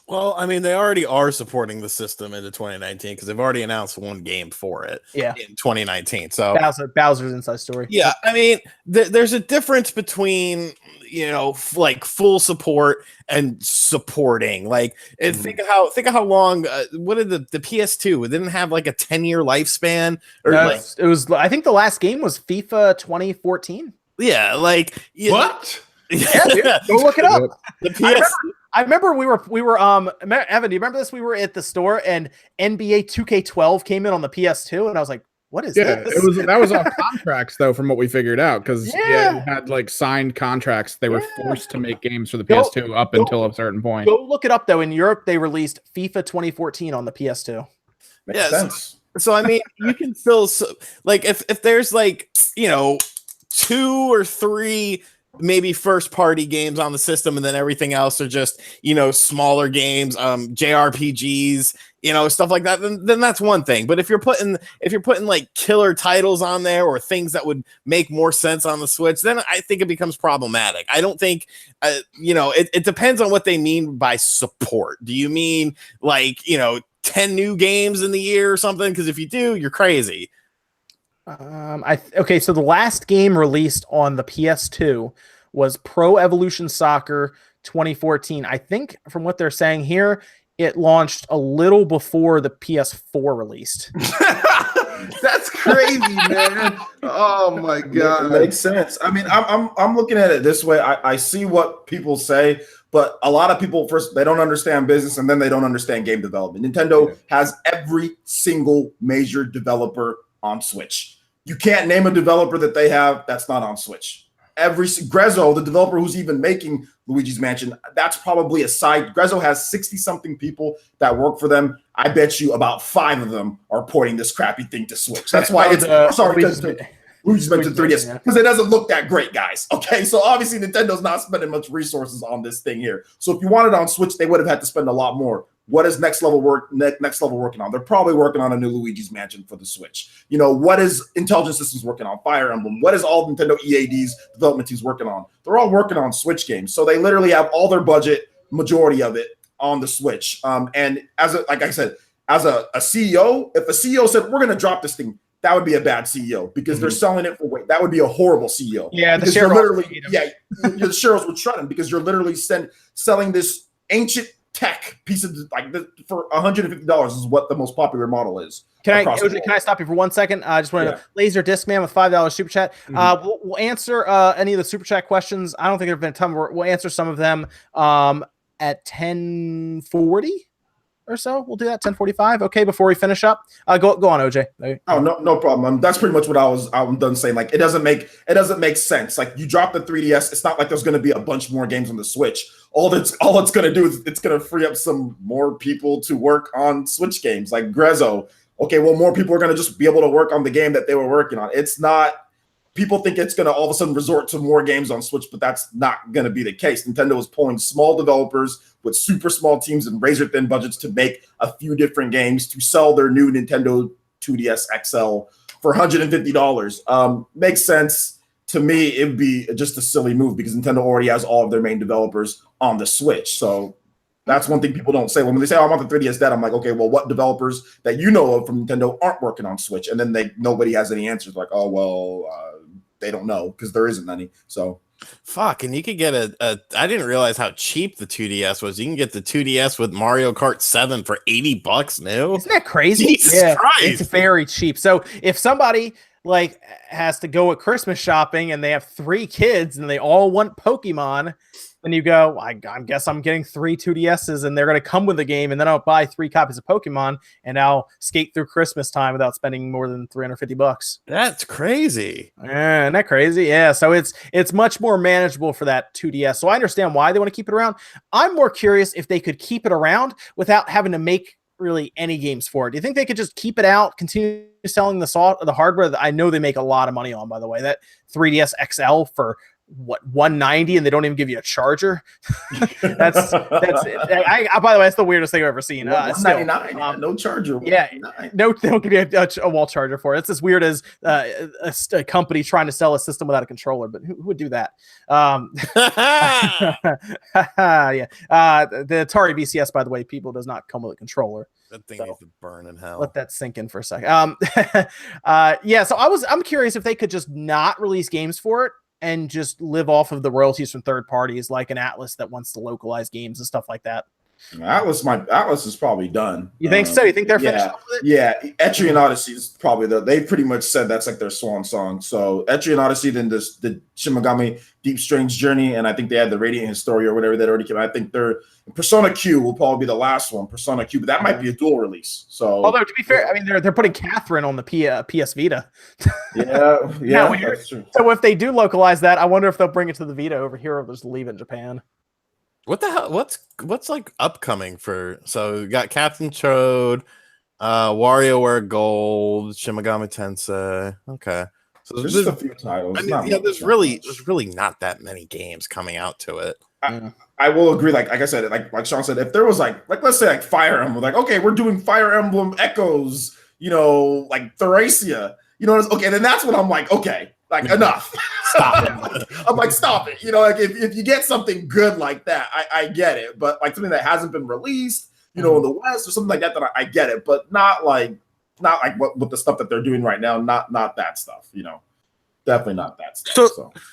Well, I mean, they already are supporting the system into 2019 because they've already announced one game for it in 2019. So Bowser's Inside Story. Yeah, I mean, there's a difference between, like full support and supporting. Like, and think of how long. What did the PS2? It didn't have like a 10-year lifespan, or it was. I think the last game was FIFA 2014. Yeah, like what? Yeah, dude, go look it up. The PS. I remember we were Evan, do you remember this? We were at the store and NBA 2K12 came in on the PS2 and I was like, what is this? That was off contracts though, from what we figured out, because you had like signed contracts. They were forced to make games for the PS2 up until a certain point. Go look it up though. In Europe, they released FIFA 2014 on the PS2. Makes sense. So I mean, you can still like if there's like 2 or 3 maybe first party games on the system, and then everything else are just smaller games, JRPGs, stuff like that, then that's one thing. But if you're putting like killer titles on there or things that would make more sense on the Switch, then I think it becomes problematic. I don't think it depends on what they mean by support. Do you mean like 10 new games in the year or something? Because if you do, you're crazy. Okay, so the last game released on the PS2 was Pro Evolution Soccer 2014. I think from what they're saying here, it launched a little before the PS4 released. That's crazy, man. Oh my god, it makes sense. I mean, I'm looking at it this way. I see what people say, but a lot of people, first, they don't understand business, and then they don't understand game development. Nintendo has every single major developer on Switch. You can't name a developer that they have that's not on Switch. Grezzo, the developer who's even making Luigi's Mansion, that's probably a side. Grezzo has 60-something people that work for them. I bet you about 5 of them are porting this crappy thing to Switch. That's why it's Luigi's Mansion 3DS, because it doesn't look that great, guys. Okay, so obviously Nintendo's not spending much resources on this thing here. So if you want it on Switch, they would have had to spend a lot more. What is Next Level working on? They're probably working on a new Luigi's Mansion for the Switch. What is Intelligent Systems working on? Fire Emblem. What is all Nintendo EAD's development teams working on? They're all working on Switch games. So they literally have all their budget, majority of it, on the Switch. And like I said, as a CEO, if a CEO said, we're going to drop this thing, that would be a bad CEO because they're selling it for weight. That would be a horrible CEO. Yeah, the shareholders would shut him because you're literally selling this ancient tech piece of for $150 is what the most popular model is. Can I stop you for 1 second? I just wanted to Laser Discman with $5 super chat. We'll answer any of the super chat questions. I don't think there've been a ton. We'll answer some of them at 10:40 or so. We'll do that 10:45. Okay, before we finish up, go on, OJ. Oh, no problem. That's pretty much what I'm done saying. Like, it doesn't make sense. Like, you drop the 3DS, it's not like there's going to be a bunch more games on the Switch. All it's going to do is it's going to free up some more people to work on Switch games like Grezzo. Okay, well, more people are going to just be able to work on the game that they were working on. It's not. People think it's going to all of a sudden resort to more games on Switch, but that's not going to be the case. Nintendo is pulling small developers with super small teams and razor-thin budgets to make a few different games to sell their new Nintendo 2DS XL for $150. Makes sense. To me, it would be just a silly move because Nintendo already has all of their main developers on the Switch. So that's one thing people don't say. When they say, I want the 3DS dead, I'm like, okay, well, what developers that you know of from Nintendo aren't working on Switch? And then nobody has any answers. Like, oh, well, they don't know because there isn't any. So fuck, and you could get I didn't realize how cheap the 2DS was. You can get the 2DS with Mario Kart 7 for $80 new. Isn't that crazy? Jesus Christ. It's very cheap. So if somebody has to go at Christmas shopping and they have 3 kids and they all want Pokemon, then you go, I guess I'm getting 3 2DSs and they're going to come with the game, and then I'll buy 3 copies of Pokemon and I'll skate through Christmas time without spending more than $350. That's crazy. Yeah, isn't that crazy? Yeah, so it's much more manageable for that 2DS. So I understand why they want to keep it around. I'm more curious if they could keep it around without having to make really any games for it. Do you think they could just keep it out, continue selling the hardware that I know they make a lot of money on, by the way? That 3DS XL for what, 190, and they don't even give you a charger. that's by the way, that's the weirdest thing I've ever seen. 199, no charger. Yeah, no, they don't give you a wall charger for it. It's as weird as a company trying to sell a system without a controller, but who would do that? Yeah. The Atari VCS, by the way, people, does not come with a controller. That thing needs to burn in hell. Let that sink in for a second. Yeah, so I'm curious if they could just not release games for it and just live off of the royalties from third parties, like an Atlas that wants to localize games and stuff like that. Atlas is probably done. You think so? You think they're finished with it? Yeah, Etrian Odyssey is probably they pretty much said that's like their swan song. So Etrian Odyssey, then the Shimigami Deep Strange Journey, and I think they had the Radiant Historia or whatever that already came out. I think Persona Q will probably be the last one, Persona Q, but that might be a dual release. So although to be fair, I mean they're putting Catherine on the PS Vita. Yeah, that's true. So if they do localize that, I wonder if they'll bring it to the Vita over here or just leave it in Japan. What the hell? What's like upcoming for? So we got Captain Toad, WarioWare Gold, Shimigami Tensei. Okay, so there's just a few titles. There's really not that many games coming out to it. I will agree. Like I said, like Sean said, if there was like let's say like Fire Emblem, like okay, we're doing Fire Emblem Echoes, like Thracia, okay, then that's when I'm like, okay. Like enough, stop it. I'm like, stop it. Like if you get something good like that, I get it. But like something that hasn't been released, in the West or something like that, I get it. But not like what with the stuff that they're doing right now. Not that stuff. Definitely not that stuff.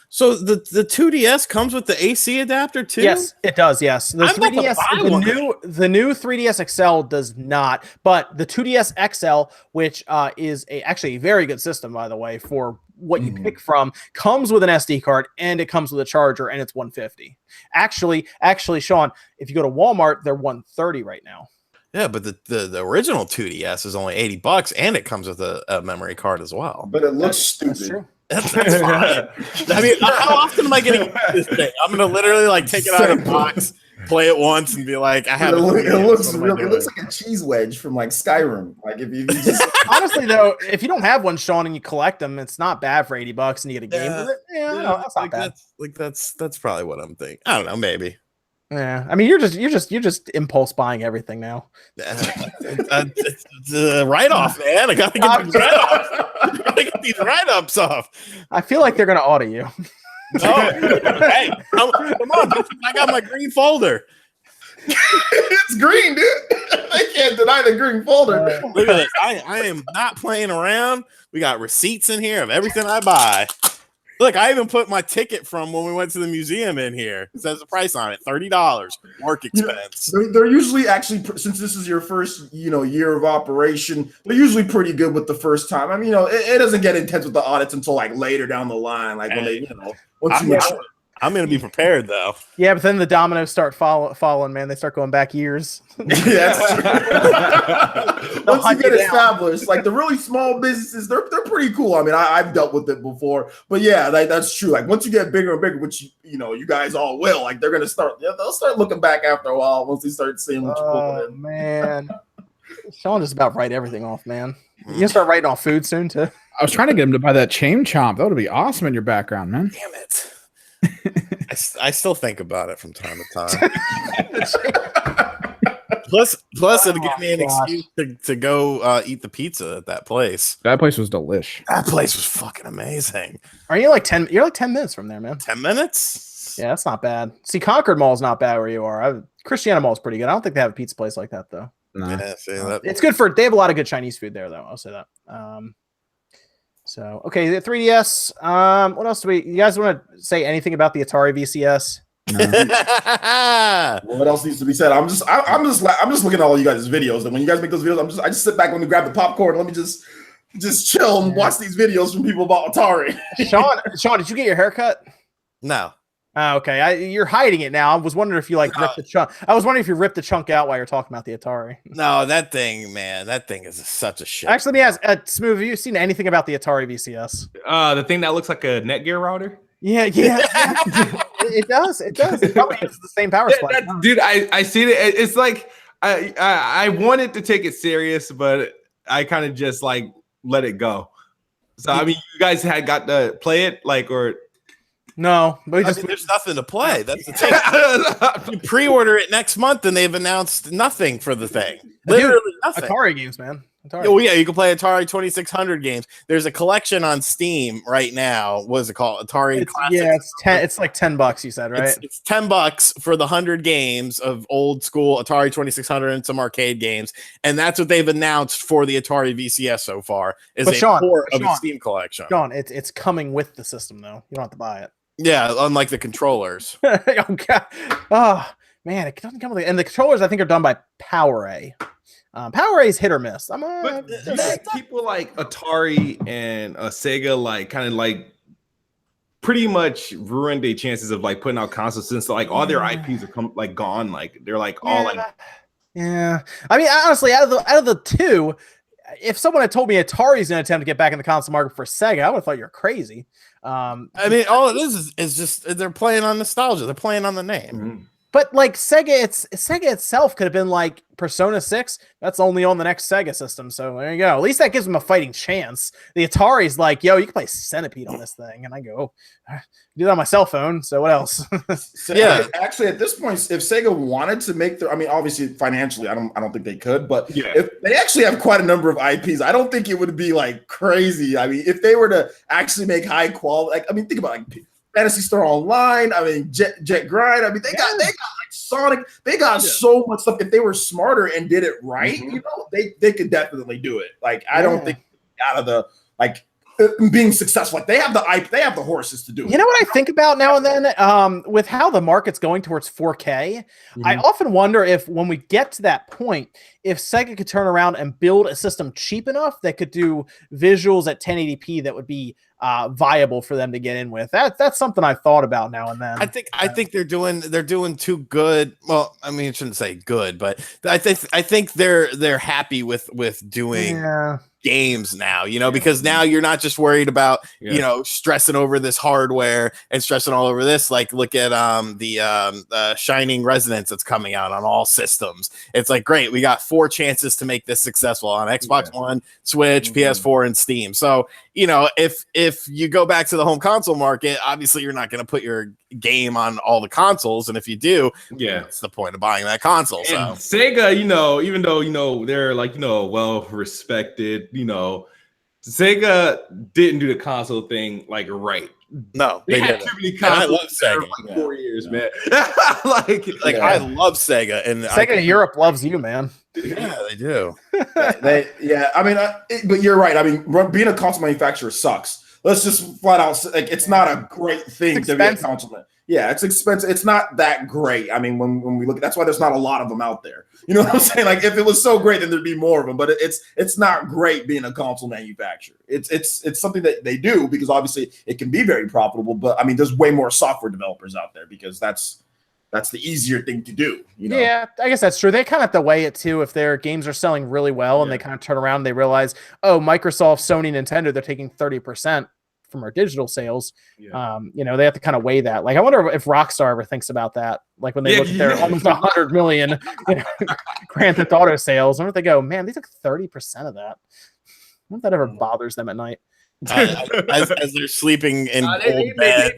So the 2DS comes with the AC adapter too? Yes, it does. Yes, the 3DS, the new 3DS XL does not, but the 2DS XL, which is actually a very good system, by the way, for what you pick from, comes with an SD card and it comes with a charger, and it's $150. Actually, Sean, if you go to Walmart, they're $130 right now. Yeah, but the original 2DS is only $80, and it comes with a memory card as well. But it looks stupid. That's true. That's fine. I mean, how often am I getting this thing? I'm gonna literally like take it out of the box, play it once, and be like, I have. It looks like a cheese wedge from like Skyrim. Like if you just honestly though, if you don't have one, Sean, and you collect them, it's not bad for $80 and you get a game with it. Yeah, no, that's not bad. That's probably what I'm thinking. I don't know, maybe. Yeah, I mean, you're just impulse buying everything now. It's a write-off, man. I gotta get these write-offs. I gotta get these write-ups off. I feel like they're gonna audit you. No, hey, come on! I got my green folder. It's green, dude. I can't deny the green folder. Look at this. I am not playing around. We got receipts in here of everything I buy. Look, I even put my ticket from when we went to the museum in here. It says the price on it, $30, work expense. They're usually actually, since this is your first, year of operation, they're usually pretty good with the first time. I mean, it doesn't get intense with the audits until like later down the line, like when they, once you mature. I'm going to be prepared, though. Yeah, but then the dominoes start following, man. They start going back years. Yeah, that's true. Once you get established, like the really small businesses, they're pretty cool. I mean, I've dealt with it before. But yeah, that's true. Like once you get bigger and bigger, which, you guys all will, like they're going to they'll start looking back after a while once they start seeing what you're pulling in. Man. Sean just about write everything off, man. You can start writing off food soon, too. I was trying to get him to buy that chain chomp. That would be awesome in your background, man. Damn it. I still think about it from time to time. Plus, it'll give me an excuse to go eat the pizza at that place. That place was delish. That place was fucking amazing. Are you like 10? You're like 10 minutes from there, man. 10 minutes? Yeah, that's not bad. See, Concord Mall's not bad where you are. Christiana Mall's pretty good. I don't think they have a pizza place like that though. No. Yeah, it's good they have a lot of good Chinese food there though. I'll say that. So okay, the 3DS. What else you guys want to say anything about the Atari VCS? Well, what else needs to be said? I'm just looking at all you guys' videos, and when you guys make those videos, I just sit back when we grab the popcorn. Let me just chill and watch these videos from people about Atari. Sean, did you get your haircut? No. Okay, you're hiding it now. I was wondering if you ripped the chunk. I was wondering if you ripped the chunk out while you're talking about the Atari. No, that thing is such a shit. Actually, let me ask, Smooth, have you seen anything about the Atari VCS? The thing that looks like a Netgear router. Yeah. It does. It probably uses the same power supply. Dude, I see it. It's like I wanted to take it serious, but I kind of just like let it go. So I mean, you guys had got to play it, like, or No, but there's nothing to play. That's the thing. You pre-order it next month, and they've announced nothing for the thing. Literally nothing. Atari games, man. Atari. Oh yeah, you can play Atari 2600 games. There's a collection on Steam right now. What is it called? Atari Classics. Yeah, it's like $10. You said, right? It's $10 for the 100 games of old school Atari 2600 and some arcade games, and that's what they've announced for the Atari VCS so far. Is a core of a Steam collection. Sean, it's coming with the system though. You don't have to buy it. Yeah, unlike the controllers. Oh god. Oh man, it doesn't come with it. And the controllers I think are done by PowerA. PowerA is hit or miss. But people like Atari and Sega like kind of like pretty much ruined their chances of like putting out consoles since like all their IPs are gone. Like they're like all like. Yeah, I mean honestly, out of the two, if someone had told me Atari's going to attempt to get back in the console market for Sega, I would have thought you're crazy. I mean, all it is just they're playing on nostalgia. They're playing on the name. Mm-hmm. But like Sega itself could have been like Persona 6. That's only on the next Sega system. So there you go. At least that gives them a fighting chance. The Atari's like, yo, you can play Centipede on this thing. And I go, do that on my cell phone. So what else? So, yeah, actually at this point, if Sega wanted to make I mean, obviously financially, I don't think they could, but if they actually have quite a number of IPs, I don't think it would be like crazy. I mean, if they were to actually make high quality, like, I mean, think about like Fantasy Star Online. I mean, Jet Grind. I mean, they got like Sonic. They got so much stuff. If they were smarter and did it right, you know, they could definitely do it. Like, I don't think out of the like being successful. Like they have the horses to do it. You know what I think about now and then, with how the market's going towards 4K, I often wonder if when we get to that point, if Sega could turn around and build a system cheap enough that could do visuals at 1080p that would be viable for them to get in with. That's something I've thought about now and then. I think they're doing too good. Well, I mean, I shouldn't say good, but I think they're happy with doing games now, you know, because now you're not just worried about you know, stressing over this hardware and stressing all over this. Like, look at the Shining Resonance that's coming out on all systems. It's like, great, we got 4 chances to make this successful on Xbox One, Switch, PS4, and Steam. So, you know, if you go back to the home console market, obviously you're not going to put your game on all the consoles, and if you do, what's the point of buying that console? So Sega, you know, even though, you know, they're like, you know, well respected, you know, Sega didn't do the console thing like right. No, they had too many consoles. I love Sega. Like 4 years, man. I love Sega, and Sega in Europe loves you, man. Yeah, they do. I mean, but you're right. I mean, being a console manufacturer sucks. Let's just flat out like it's not a great thing to be a console man. Yeah, it's expensive. It's not that great. I mean, when we look at that's why there's not a lot of them out there. You know what I'm saying? Like if it was so great, then there'd be more of them. But it's not great being a console manufacturer. It's something that they do because obviously it can be very profitable. But I mean, there's way more software developers out there because that's the easier thing to do. You know? Yeah, I guess that's true. They kind of have to weigh it too. If their games are selling really well and they kind of turn around and they realize, oh, Microsoft, Sony, Nintendo, they're taking 30% from our digital sales. You know, they have to kind of weigh that. Like, I wonder if Rockstar ever thinks about that. Like when they look at their almost 100 million Grand Theft Auto sales, I wonder if they go, man, they took 30% of that. I wonder if that ever bothers them at night. As they're sleeping in old beds.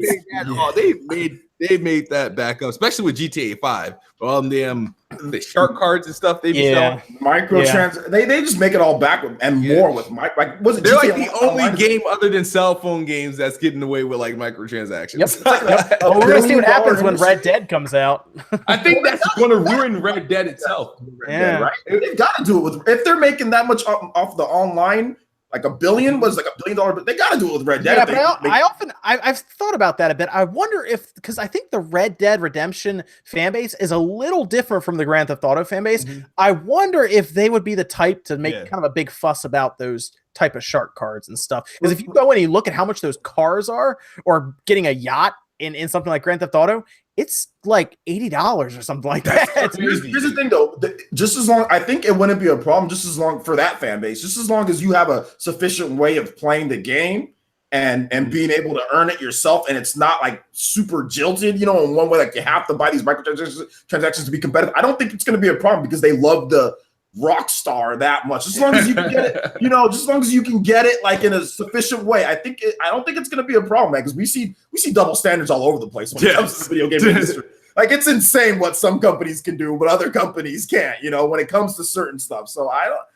They made that back up, especially with GTA 5. All them the shark cards and stuff. They be selling microtrans. They just make it all back and more with like was it? They're GTA like the only game other than cell phone games that's getting away with like microtransactions. Yep. We're gonna see what happens when Red Dead comes out. I think that's going to ruin Red Dead itself. Right? They've got to do it with if they're making that much off the online. Like $1 billion was like $1 billion, but they got to do it with Red Dead. Yeah, but I've thought about that a bit. I wonder if because I think the Red Dead Redemption fan base is a little different from the Grand Theft Auto fan base. I wonder if they would be the type to make kind of a big fuss about those type of shark cards and stuff. Because if you go in and you look at how much those cars are, or getting a yacht in something like Grand Theft Auto, it's like $80 or something like that. Here's the thing, though. Just as long, I think it wouldn't be a problem. Just as long for that fan base, just as long as you have a sufficient way of playing the game and being able to earn it yourself, and it's not like super jilted, you know, in one way, like you have to buy these microtransactions to be competitive. I don't think it's going to be a problem because they love the Rockstar that much. As long as you can get it, just as long as you can get it like in a sufficient way. I don't think it's going to be a problem, man, because we see double standards all over the place when it comes to the video game industry. Like, it's insane what some companies can do, but other companies can't, when it comes to certain stuff. So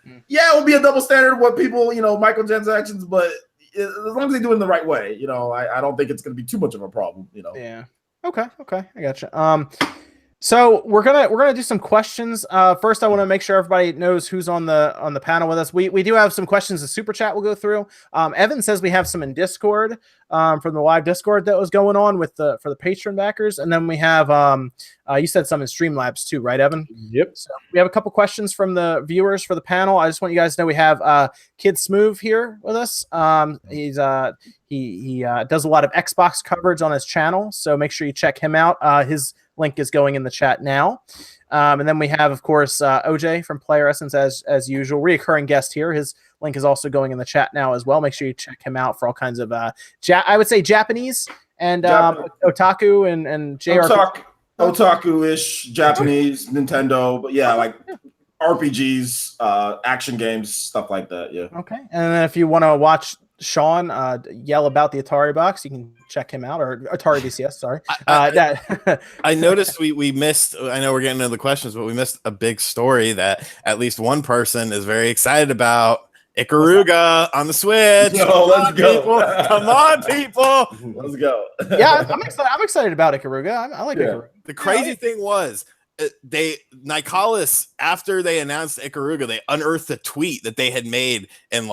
it will be a double standard what people, microtransactions, but as long as they do it in the right way, I don't think it's going to be too much of a problem, Yeah. Okay. I gotcha. So we're gonna do some questions. First, I want to make sure everybody knows who's on the panel with us. We do have some questions in Super Chat we'll go through. Evan says we have some in Discord from the live Discord that was going on for the Patreon backers, and then we have you said some in Streamlabs too, right, Evan? Yep. So we have a couple questions from the viewers for the panel. I just want you guys to know we have KidSmoove here with us. He's he does a lot of Xbox coverage on his channel, so make sure you check him out. His link is going in the chat now. And then we have, of course, OJ from PlayerEssence as usual, reoccurring guest here. His link is also going in the chat now as well. Make sure you check him out for all kinds of, I would say Japanese and otaku and JRPG. Otaku-ish, Japanese, Nintendo, but yeah, like RPGs, action games, stuff like that, yeah. Okay, and then if you want to watch Sean yell about the Atari box, you can check him out, or Atari VCS, sorry. I noticed we missed, I know we're getting into the questions, but we missed a big story that at least one person is very excited about. Ikaruga on the Switch. Let's go. People. Come on, people. Let's go. Yeah, I'm excited about Ikaruga. I like Ikaruga. The crazy thing was, Nicalis, after they announced Ikaruga, they unearthed a tweet that they had made in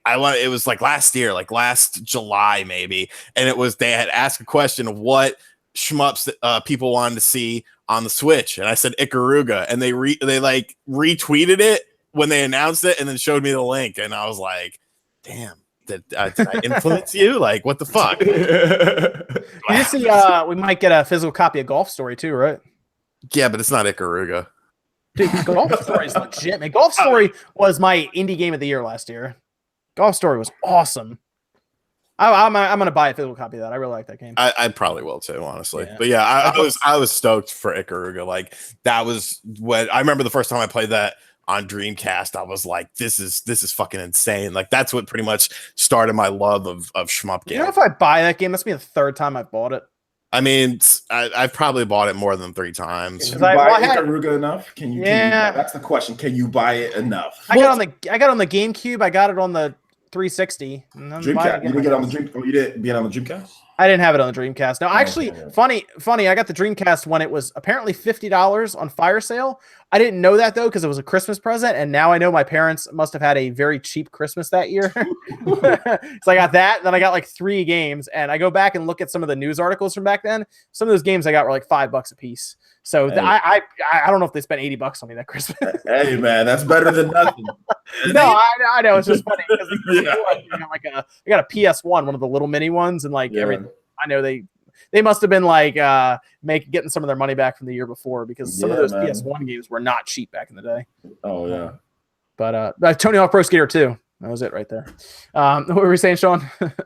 it was like last year, like last July maybe, and it was they had asked a question of what shmups people wanted to see on the Switch, and I said Ikaruga, and they retweeted it when they announced it, and then showed me the link, and I was like, damn. Did I influence you? Like, what the fuck? You see, we might get a physical copy of Golf Story too, right? Yeah, but it's not Ikaruga. Dude, Golf Story is legit, man. Golf Story was my indie game of the year last year. Golf Story was awesome. I'm gonna buy a physical copy of that. I really like that game. I probably will too, honestly. Yeah. But yeah, I was stoked for Ikaruga. Like, that was what I remember the first time I played that on Dreamcast. I was like, this is fucking insane. Like, that's what pretty much started my love of shmup games. You know, if I buy that game, that's be the third time I've bought it. I mean, I've probably bought it more than 3 times. Can you buy Ikaruga enough? Can you? That's the question. Can you buy it enough? I got on the GameCube. I got it on the 360. Dreamcast. You didn't get on the Dreamcast. You didn't get on the Dreamcast. I didn't have it on the Dreamcast. No, actually, funny. I got the Dreamcast when it was apparently $50 on fire sale. I didn't know that though, because it was a Christmas present, and now I know my parents must have had a very cheap Christmas that year. So I got that, and then I got like 3 games, and I go back and look at some of the news articles from back then. Some of those games I got were like $5 a piece. So I don't know if they spent $80 on me that Christmas. Hey man, that's better than nothing. No, I know, it's just funny because I got a PS1, one of the little mini ones, and everything. I know they must have been getting some of their money back from the year before, because some of those PS1 games were not cheap back in the day. Oh yeah. But Tony Hawk Pro Skater 2, that was it right there. What were we saying, Sean? No,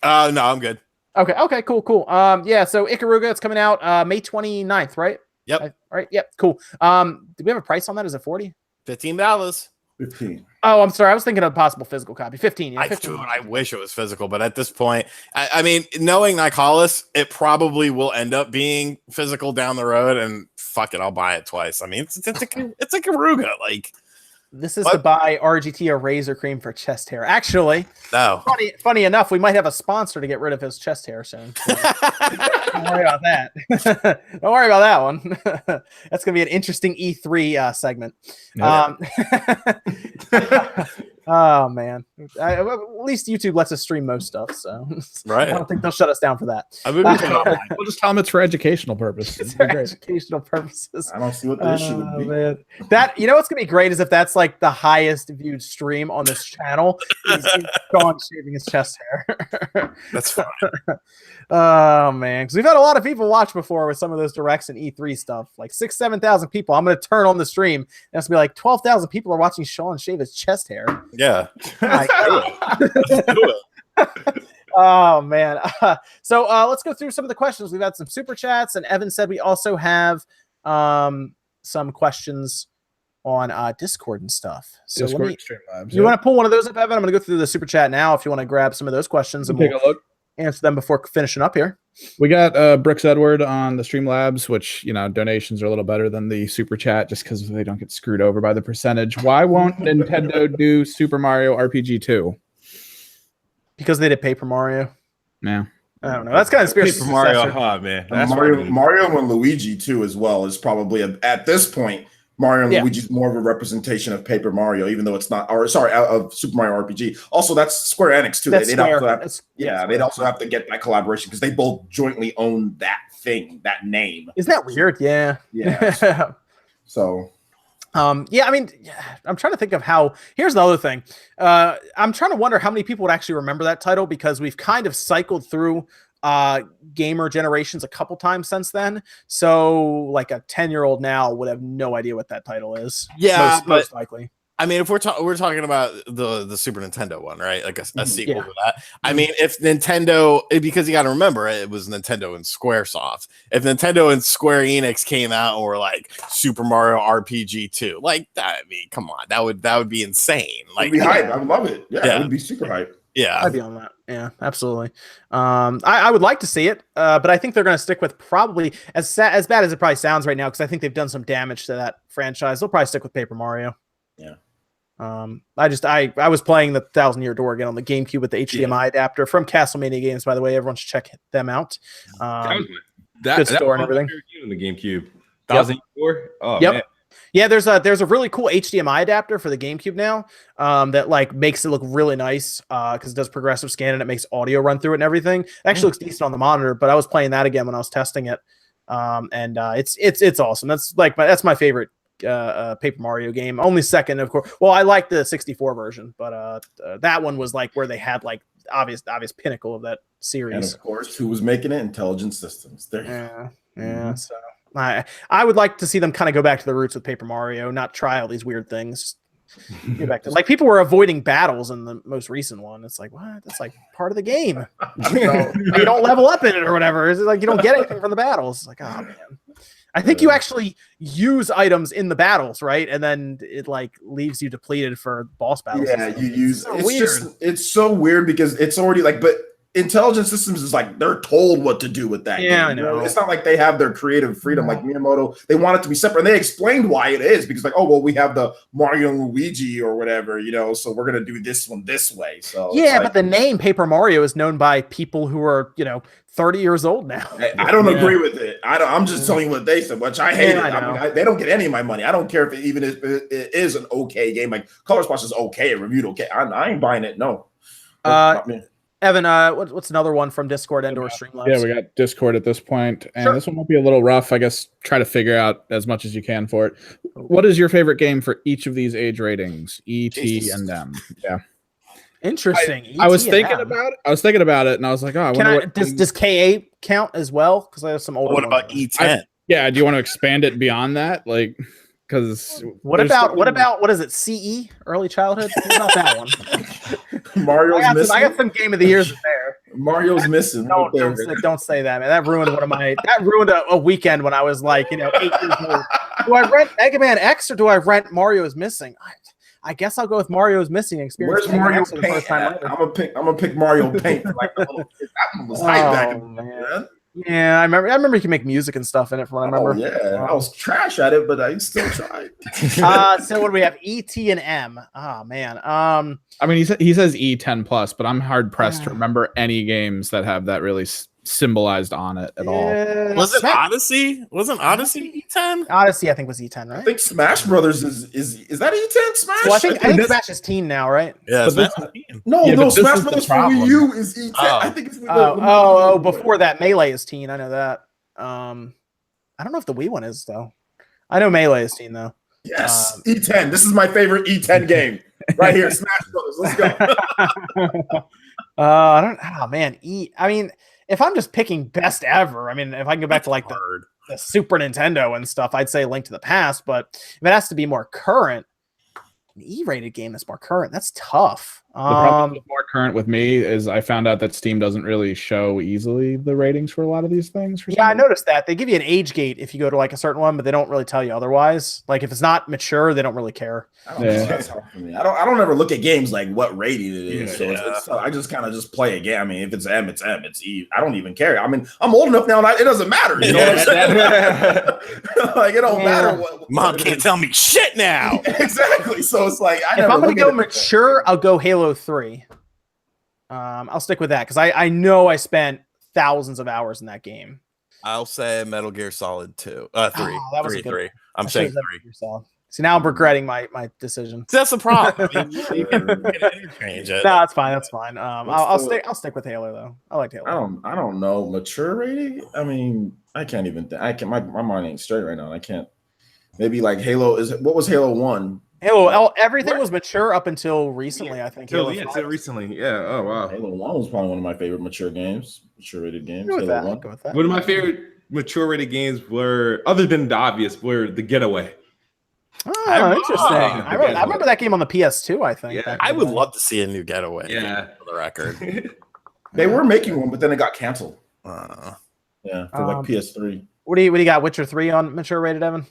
I'm good. Okay, cool. Yeah, so Ikaruga, it's coming out May 29th, right? Yep. All right. Yep. Cool. Do we have a price on that? Is it $40? $15. 15. Oh, I'm sorry. I was thinking of a possible physical copy. 15. Yeah, 15. I wish it was physical, but at this point, I mean, knowing Nicalis, it probably will end up being physical down the road, and fuck it, I'll buy it twice. I mean, it's a Ikaruga. Like, this is to buy RGT a razor cream for chest hair. Actually, no. Funny enough, we might have a sponsor to get rid of his chest hair soon. So don't worry about that. Don't worry about that one. That's going to be an interesting E3 segment. Oh man, at least YouTube lets us stream most stuff, so right. I don't think they'll shut us down for that. We'll just tell them it's for educational purposes. For educational purposes. I don't see what the issue would be. Man. That, you know what's gonna be great is if that's like the highest viewed stream on this channel. Is Sean shaving his chest hair. That's fine. Oh man, because we've had a lot of people watch before with some of those directs and E3 stuff, like 7,000 people. I'm gonna turn on the stream and it's gonna be like 12,000 people are watching Sean shave his chest hair. Yeah. Oh man. So let's go through some of the questions. We've had some super chats, and Evan said we also have some questions on Discord and stuff. So Discord, Streamlabs. You want to pull one of those up, Evan? I'm going to go through the super chat now if you want to grab some of those questions and take a look. Answer them before finishing up here. We got Brooks Edward on the Streamlabs, which, donations are a little better than the super chat just because they don't get screwed over by the percentage. Why won't Nintendo do Super Mario RPG 2? Because they did Paper Mario. Yeah. I don't know. That's kind of Paper Mario, man. That's Mario and Luigi too, as well, is probably at this point. Mario and Luigi's more of a representation of Paper Mario, even though it's not. Or sorry, of Super Mario RPG. Also, that's Square Enix too. They'd also have to get that collaboration because they both jointly own that thing, that name. Isn't that weird? Yeah. Yeah. So. I'm trying to think of how. Here's the other thing. I'm trying to wonder how many people would actually remember that title because we've kind of cycled through gamer generations a couple times since then. So, like a 10-year-old now would have no idea what that title is. Yeah, most likely. I mean, if we're talking about the Super Nintendo one, right? Like a sequel to that. I mean, if Nintendo, because you got to remember, it was Nintendo and SquareSoft. If Nintendo and Square Enix came out and were like Super Mario RPG 2, like that, I mean, come on, that would be insane. Like, it'd be hype. I would love it. Yeah, it would be super hype. Yeah, I'd be on that. Yeah, absolutely. I would like to see it, but I think they're going to stick with probably as bad as it probably sounds right now because I think they've done some damage to that franchise. They'll probably stick with Paper Mario. Yeah. I was playing the 1,000-Year Door again on the GameCube with the HDMI adapter from Castlemania Games. By the way, everyone should check them out. Good store and everything. In the GameCube, 1,000-Year Door. Oh, yep. Man. Yeah, there's a really cool HDMI adapter for the GameCube now that like makes it look really nice because it does progressive scan and it makes audio run through it and everything. It actually looks decent on the monitor, but I was playing that again when I was testing it, and it's awesome. That's my favorite Paper Mario game. Only second, of course. Well, I like the 64 version, but that one was like where they had like obvious pinnacle of that series. And of course, who was making it? Intelligent Systems. There. Yeah. So I would like to see them kind of go back to the roots with Paper Mario, not try all these weird things. Get back to like people were avoiding battles in the most recent one. It's like what? That's like part of the game. You don't level up in it or whatever. It's like you don't get anything from the battles. It's like oh man. I think you actually use items in the battles, right? And then it like leaves you depleted for boss battles. Yeah, you use it's so weird because it's already like, but Intelligent Systems is like they're told what to do with that game. I know. It's not like they have their creative freedom like Miyamoto. They want it to be separate. And they explained why it is because like, oh well, we have the Mario and Luigi or whatever, so we're gonna do this one this way. So yeah, but the name Paper Mario is known by people who are 30 years old now. I don't agree with it. I'm just telling you what they said, which I hate it. I mean, they don't get any of my money. I don't care if it is an okay game. Like Color Splash is okay, reviewed okay. I ain't buying it. No. Not me. Evan, what's another one from Discord and/or Streamlabs? Yeah, we got Discord at this point, and this one might be a little rough. I guess try to figure out as much as you can for it. What is your favorite game for each of these age ratings? E, T, and M. Yeah. Interesting. I was thinking about it. And I was like, oh, does KA count as well? Because I have some older. What about E10? Yeah. Do you want to expand it beyond that? Like, because what is it? CE, early childhood? What about that one? Mario's missing. I got some game of the years there. Mario's missing. Don't say that, man. That ruined a weekend when I was like 8 years old. Do I rent Mega Man X or do I rent Mario is Missing? I guess I'll go with Mario is Missing experience. Where's Mario Paint? I'm gonna pick Mario Paint. Like that one was hype back in the day, man. Yeah, I remember you can make music and stuff in it from what I remember. I was trash at it, but I still tried. So what do we have? E, T, and M. Oh man. I mean, he says E10 plus, but I'm hard pressed to remember any games that have that really symbolized on it at all. Was it Odyssey? Wasn't Odyssey E10? Odyssey, I think, was E10, right? I think Smash Brothers is that E10 Smash? Well, I think Smash is teen now, right? Yeah, Smash No, Smash Brothers for Wii U is E10. I think it's before that, Melee is teen. I know that. I don't know if the Wii one is though. I know Melee is teen though. Yes, E10. This is my favorite E10 game right here. Smash Brothers. Let's go. I don't. Oh man, I mean, if I'm just picking best ever, I mean, if I can go back to like the Super Nintendo and stuff, I'd say Link to the Past. But if it has to be more current, an E-rated game that's more current, that's tough. The problem with more current with me is I found out that Steam doesn't really show easily the ratings for a lot of these things. I noticed that. They give you an age gate if you go to like a certain one, but they don't really tell you otherwise. Like if it's not mature, they don't really care. That's hard for me. I don't ever look at games like what rating it is. So I just kind of just play a game. I mean, if it's M, it's M. It's E. I don't even care. I mean, I'm old enough now, and it doesn't matter. You know what I'm saying? Like it don't matter what. Mom can't tell me shit now. Exactly. So it's like if I'm gonna go mature, I'll go Halo 3. I'll stick with that because I know I spent thousands of hours in that game. I'll say Metal Gear Solid 3. Oh, that was three. I'm saying 3. See, now I'm regretting my decision. That's the problem. I mean, you can interchange it. No, that's fine. That's fine. I'll stick with Halo though. I like Halo. I don't know mature rating. I mean, I can't even. My mind ain't straight right now. I can't. Maybe like Halo is. What was Halo 1? Halo, everything was mature up until recently, I think. Until recently, yeah. Oh wow. Halo 1 was probably one of my favorite mature rated games. One of my favorite mature rated games were, other than the obvious, were The Getaway. Oh, interesting. I remember that game on the PS2, I think. Yeah, I would love to see a new Getaway. Yeah, for the record. They were making one, but then it got canceled. For like PS3. What do you got? Witcher 3 on mature rated, Evan?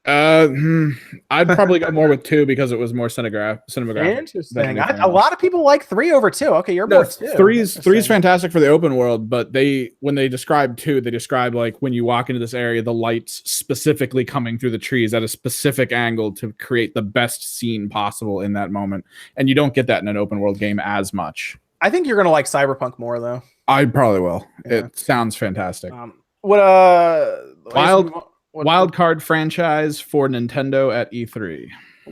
I'd probably go more with 2 because it was more cinematographic. Interesting. A lot of people like 3 over 2. Okay, you're more 2. 3's fantastic for the open world, but when they describe 2, they describe like when you walk into this area, the lights specifically coming through the trees at a specific angle to create the best scene possible in that moment, and you don't get that in an open world game as much. I think you're gonna like Cyberpunk more though. I probably will. Yeah. It sounds fantastic. Wild card franchise for Nintendo at E3.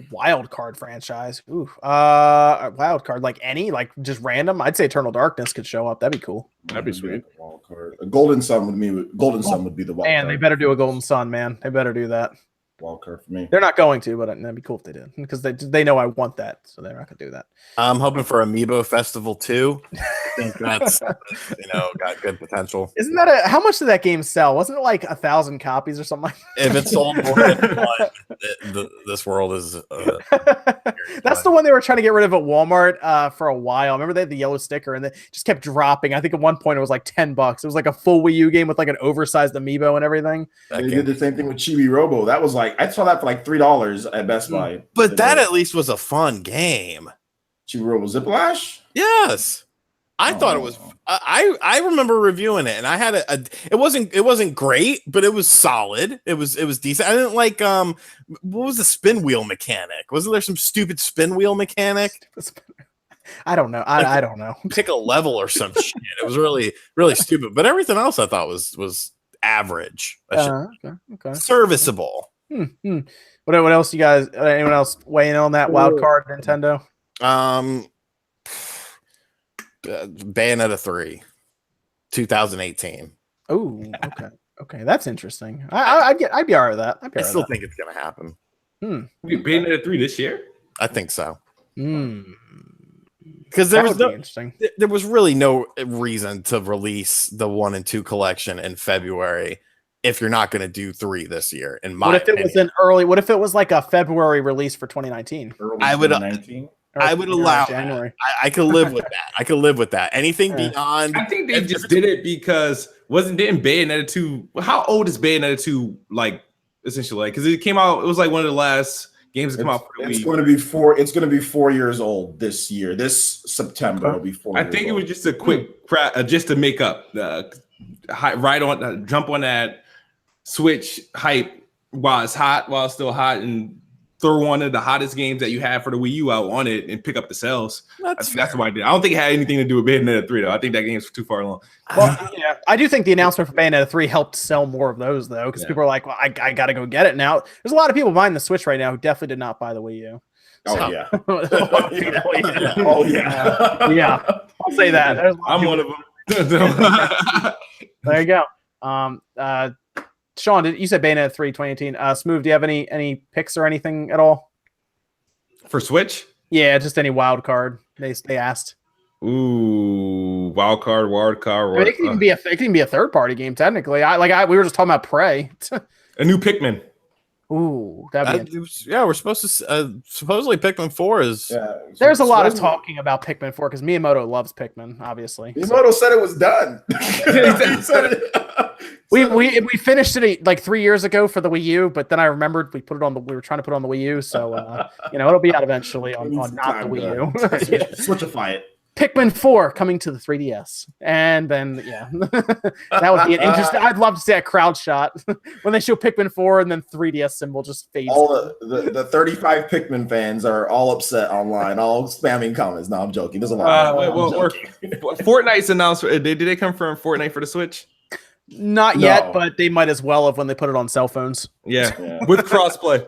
Wild card franchise. Ooh. Wild card, like any, like just random. I'd say Eternal Darkness could show up. That'd be cool. That'd be sweet. Wild card. Golden Sun would be the wild card. Man, they better do a Golden Sun, man. They better do that. Wild card for me. They're not going to, but that'd be cool if they did, because they know I want that, so they're not gonna do that. I'm hoping for Amiibo Festival 2. I think that's got good potential. Isn't that how much did that game sell? Wasn't it like 1,000 copies or something? If it sold more than one, this world is. That's the one they were trying to get rid of at Walmart for a while. Remember they had the yellow sticker and they just kept dropping. I think at one point it was like $10. It was like a full Wii U game with like an oversized amiibo and everything. They did the same thing with Chibi Robo. That was like I saw that for like $3 at Best Buy. But that at least was a fun game. Chibi Robo Ziplash? Yes. I thought it was. I remember reviewing it, and I had it wasn't great, but it was solid. It was decent. I didn't like what was the spin wheel mechanic? Wasn't there some stupid spin wheel mechanic? I don't know. I don't know. Pick a level or some shit. It was really really stupid, but everything else I thought was average. Okay. Serviceable. What else you guys? Anyone else weighing on that wild card Nintendo? Bayonetta 3, 2018. Oh, okay, that's interesting. I'd be all right with that. I still think it's gonna happen. Bayonetta 3 this year? I think so. Because there was really no reason to release the 1 and 2 collection in February if you're not going to do 3 this year. In my opinion. What if it was like a February release for 2019? I would allow January. I could live with that. Anything beyond. I think they just did it because didn't Bayonetta 2? How old is Bayonetta 2? Like essentially, because it came out. It was like one of the last games that come out. It's going to be 4. It's going to be 4 years old this year. This September will be 4. I think it was just a quick just to make up jump on that Switch hype while it's still hot, and throw one of the hottest games that you have for the Wii U out on it and pick up the sales. That's what I did. I don't think it had anything to do with Bayonetta 3 though. I think that game's too far along. Well, yeah, I do think the announcement for Bayonetta 3 helped sell more of those though, because people are like, "Well, I got to go get it now." There's a lot of people buying the Switch right now who definitely did not buy the Wii U. Yeah. Yeah. I'll say that. I'm one of them. There you go. Sean, you said Bayonetta 3 2018. SpawnCast, do you have any picks or anything at all for Switch? Yeah, just any wild card. They asked. Ooh, wild card. I mean, it can even be a third party game technically. We were just talking about Prey. A new Pikmin. Ooh, that'd be we're supposed to supposedly Pikmin 4 is. Yeah, there's a lot of talking about Pikmin 4 because Miyamoto loves Pikmin, obviously. Miyamoto said it was done. He said it. We finished it like 3 years ago for the Wii U, but then I remembered we were trying to put it on the Wii U, so it'll be out eventually on not the Wii U. Switchify it. Pikmin 4 coming to the 3DS, and then that would be an interesting. I'd love to see that crowd shot when they show Pikmin 4 and then 3DS symbol just fades. All the 35 Pikmin fans are all upset online, all spamming comments. No, I'm joking. There's a lot. Fortnite's announced. Did they confirm Fortnite for the Switch? Not yet, but they might as well have when they put it on cell phones. Yeah. With crossplay.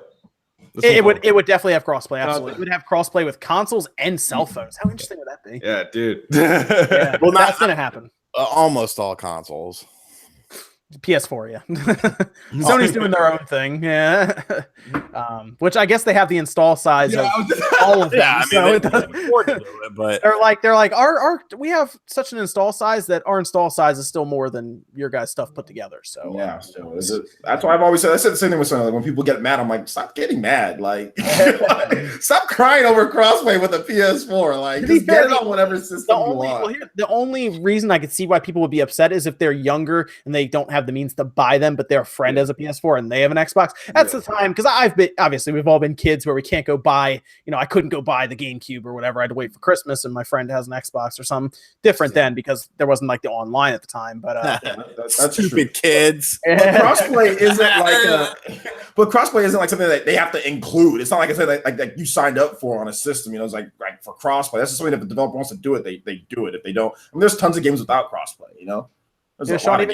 It would definitely have crossplay. Absolutely, it would have crossplay with consoles and cell phones. How interesting would that be? Yeah, dude. Yeah, well, that's gonna happen. Almost all consoles. PS4, yeah. Sony's doing their own thing, yeah. Which I guess they have the install size of all of them. Yeah, I mean, but they're like, our we have such an install size that our install size is still more than your guys' stuff put together. So yeah, that's why I've always said. I said the same thing with Sony. Like when people get mad, I'm like, stop getting mad. Like, stop crying over crossplay with a PS4. Like, just get it on whatever system you want. The only reason I could see why people would be upset is if they're younger and they don't have the means to buy them, but their friend has a PS4 and they have an Xbox. That's the time, because obviously we've all been kids where we can't go buy, I couldn't go buy the GameCube or whatever. I had to wait for Christmas and my friend has an Xbox or something different then, because there wasn't like the online at the time. But that's stupid kids. But crossplay isn't like something that they have to include. It's not like I said like you signed up for on a system. It's like for crossplay. That's just something that the developer wants to do it. They do it. If they don't, there's tons of games without crossplay. Sean,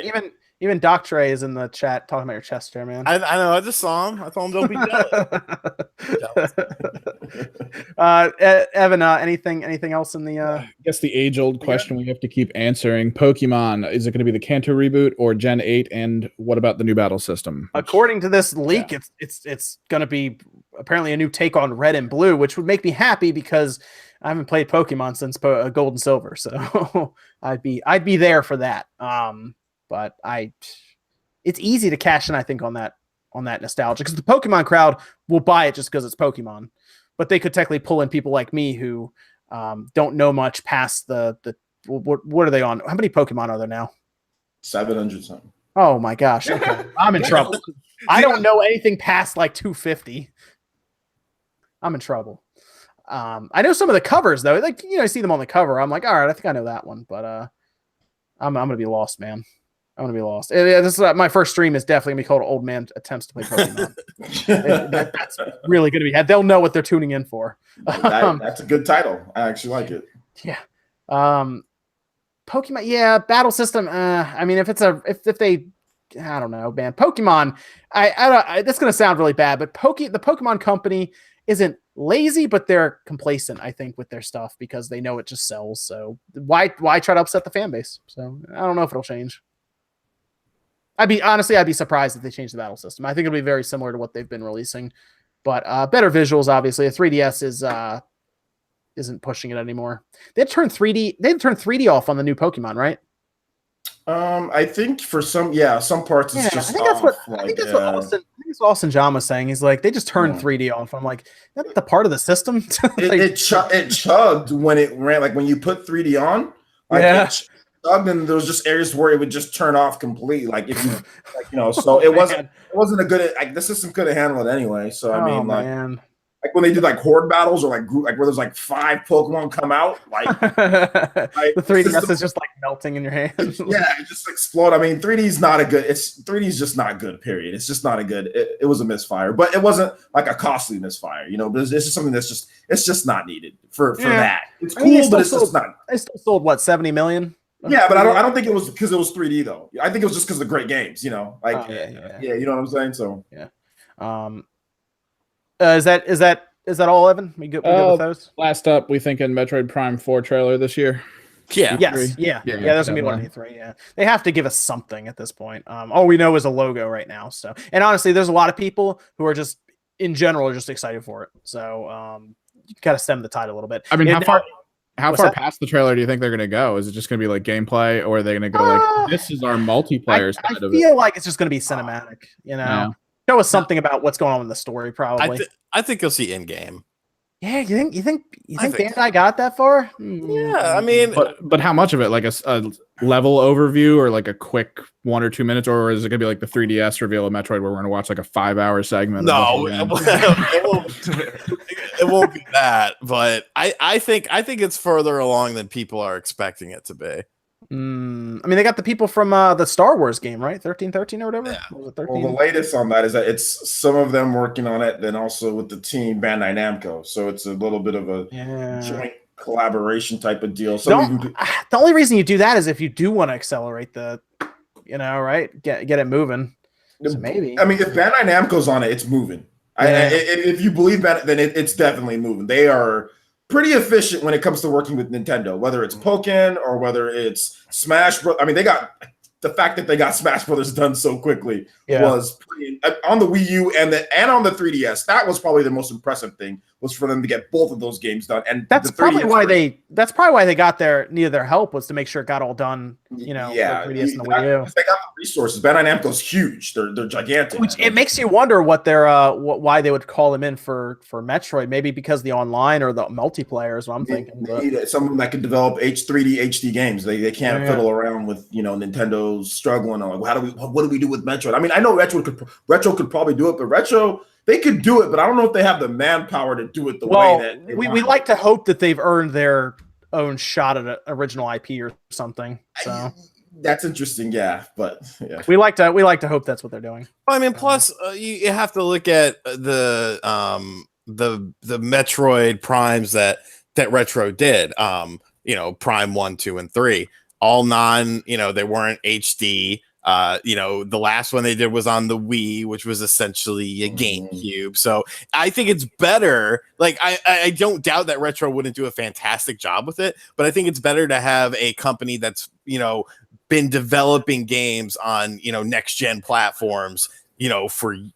even Doc Trey is in the chat talking about your chest hair, man. I know. I just saw him. I told him don't be jealous. Evan, anything else in the? I guess the age-old question we have to keep answering: Pokemon, is it going to be the Kanto reboot or Gen 8? And what about the new battle system? According to this leak, it's going to be apparently a new take on Red and Blue, which would make me happy because I haven't played Pokemon since Gold and Silver, so I'd be there for that. But it's easy to cash in, I think, on that nostalgia, because the Pokemon crowd will buy it just because it's Pokemon, but they could technically pull in people like me who don't know much past the what are they on? How many Pokemon are there now? 700 something. Oh my gosh! Okay, I'm in trouble. I don't know anything past like 250. I'm in trouble. I know some of the covers though. Like I see them on the cover. I'm like, all right, I think I know that one, but I'm gonna be lost, man. I'm gonna be lost. This is my first stream is definitely gonna be called "Old Man Attempts to Play Pokemon." That's really gonna be. They'll know what they're tuning in for. That's a good title. I actually like it. Yeah. Pokemon. Yeah. Battle system. I mean, if they, I don't know, man. Pokemon. That's gonna sound really bad, but the Pokemon company isn't lazy, but they're complacent, I think, with their stuff because they know it just sells. So why try to upset the fan base? So I don't know if it'll change. I'd be surprised if they change the battle system. I think it'll be very similar to what they've been releasing, but better visuals. Obviously, a 3DS isn't pushing it anymore. They turned 3D off on the new Pokemon, right? I think for some parts it's just. I think that's what Austin John was saying. He's like, they just turned 3D off. I'm like, that's the part of the system. it chugged when it ran. Like when you put 3D on. It chugged, and there was just areas where it would just turn off completely. Like if you, so it wasn't a good. Like the system couldn't handle it anyway. So I mean, like when they did like horde battles or like where there's like 5 Pokemon come out, like the 3DS is just like melting in your hands. Yeah, it just explode. I mean, 3D's not a good. 3D's just not good. Period. It's just not a good. It was a misfire, but it wasn't like a costly misfire, But it's just something that's just not needed for that. It's cool, but it's just not. They still sold what 70 million. Yeah, but I don't think it was because it was 3D though. I think it was just because of the great games, you know what I'm saying? So is that all, Evan? We good with those? Last up, we thinking Metroid Prime 4 trailer this year. Yeah. Yes. Yeah. There's gonna be one of E3. Yeah, they have to give us something at this point. All we know is a logo right now. So, and honestly, there's a lot of people who are just in general just excited for it. So, you got to stem the tide a little bit. I mean, how far past the trailer do you think they're going to go? Is it just going to be like gameplay, or are they going to go like, this is our multiplayer side of it? I feel like it's just going to be cinematic, show us something about what's going on in the story. Probably. I think you'll see in game. Yeah, you think Bandai got that far? Yeah, I mean, but how much of it? Like a level overview, or like a quick 1 or 2 minutes, or is it gonna be like the 3DS reveal of Metroid, where we're gonna watch like a 5-hour segment? No, it won't be that. But I think it's further along than people are expecting it to be. I mean, they got the people from the Star Wars game, right? 1313 or whatever. Yeah. Was it 13? Well, the latest on that is that it's some of them working on it, then also with the team Bandai Namco. So it's a little bit of a joint collaboration type of deal. The only reason you do that is if you do want to accelerate the, right? Get it moving. So maybe. I mean, if Bandai Namco's on it, it's moving. Yeah. If you believe that, then it's definitely moving. They are pretty efficient when it comes to working with Nintendo, whether it's Pokken or whether it's Smash Bros. I mean, the fact that they got Smash Brothers done so quickly was pretty, on the Wii U and on the 3DS. That was probably the most impressive thing, was for them to get both of those games done. And that's probably why they got needed their help, was to make sure it got all done. For the 3DS and the Wii U. They got the resources. Bandai Namco's huge. They're gigantic. Which it makes you wonder what their why they would call them in for Metroid. Maybe because the online or the multiplayer is what I'm thinking. They need someone that can develop 3D HD games. They can't fiddle around with Nintendo struggling on like what do we do with Metroid? I mean, I know Retro could probably do it, but Retro, they could do it, but I don't know if they have the manpower to do it the way that we like to hope that they've earned their own shot at an original IP or something. So that's interesting, but we like to hope that's what they're doing. I mean, plus you have to look at the Metroid Primes that Retro did. Prime 1, 2, and 3. All they weren't HD. The last one they did was on the Wii, which was essentially a GameCube. So I think it's better. Like, I don't doubt that Retro wouldn't do a fantastic job with it, but I think it's better to have a company that's, been developing games on, next gen platforms,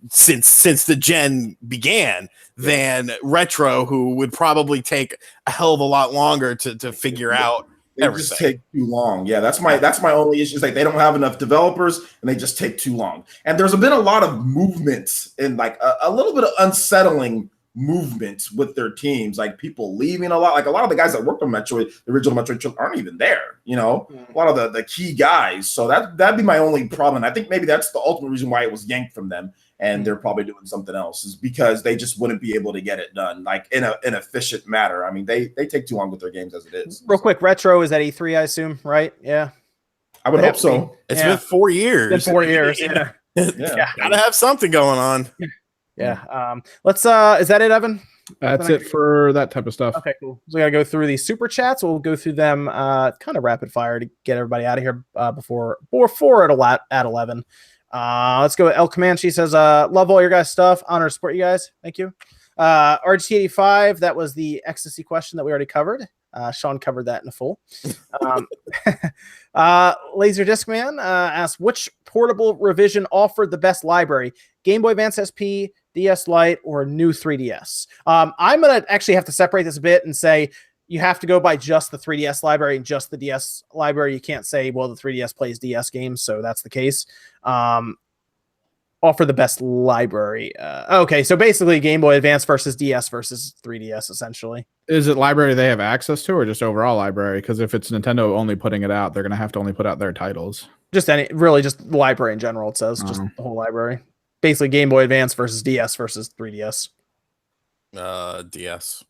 since the gen began, than Retro, who would probably take a hell of a lot longer to figure out. They just take too long. Yeah, that's my only issue. Is like they don't have enough developers and they just take too long. And there's been a lot of movements and like a little bit of unsettling movements with their teams, like people leaving a lot. Like a lot of the guys that worked on Metroid, the original Metroid, aren't even there. A lot of the key guys. So that'd be my only problem. I think maybe that's the ultimate reason why it was yanked from them. And they're probably doing something else, is because they just wouldn't be able to get it done like in an efficient manner. I mean, they take too long with their games as it is. Real quick, Retro is at E3, I assume, right? Yeah, I would hope so. It's been 4 years. It's been 4 years. Yeah. Gotta have something going on. Yeah. Let's. Is that it, Evan? That's it for that type of stuff. Okay, cool. So we gotta go through these super chats. We'll go through them kind of rapid fire to get everybody out of here before 11. Let's go with El Comanche. Says, love all your guys' stuff. Honor to support you guys. Thank you. RGT85, that was the ecstasy question that we already covered. Sean covered that in full. Laser Disc Man asked, which portable revision offered the best library? Game Boy Advance SP, DS Lite, or new 3DS? I'm going to actually have to separate this a bit and say you have to go by just the 3DS library and just the DS library. You can't say, well, the 3DS plays DS games, so that's the case. Offer the best library. Okay, so basically Game Boy Advance versus DS versus 3DS, essentially. Is it library they have access to, or just overall library? Because if it's Nintendo only putting it out, they're going to have to only put out their titles. Just the library in general, it says. Just the whole library. Basically Game Boy Advance versus DS versus 3DS. DS.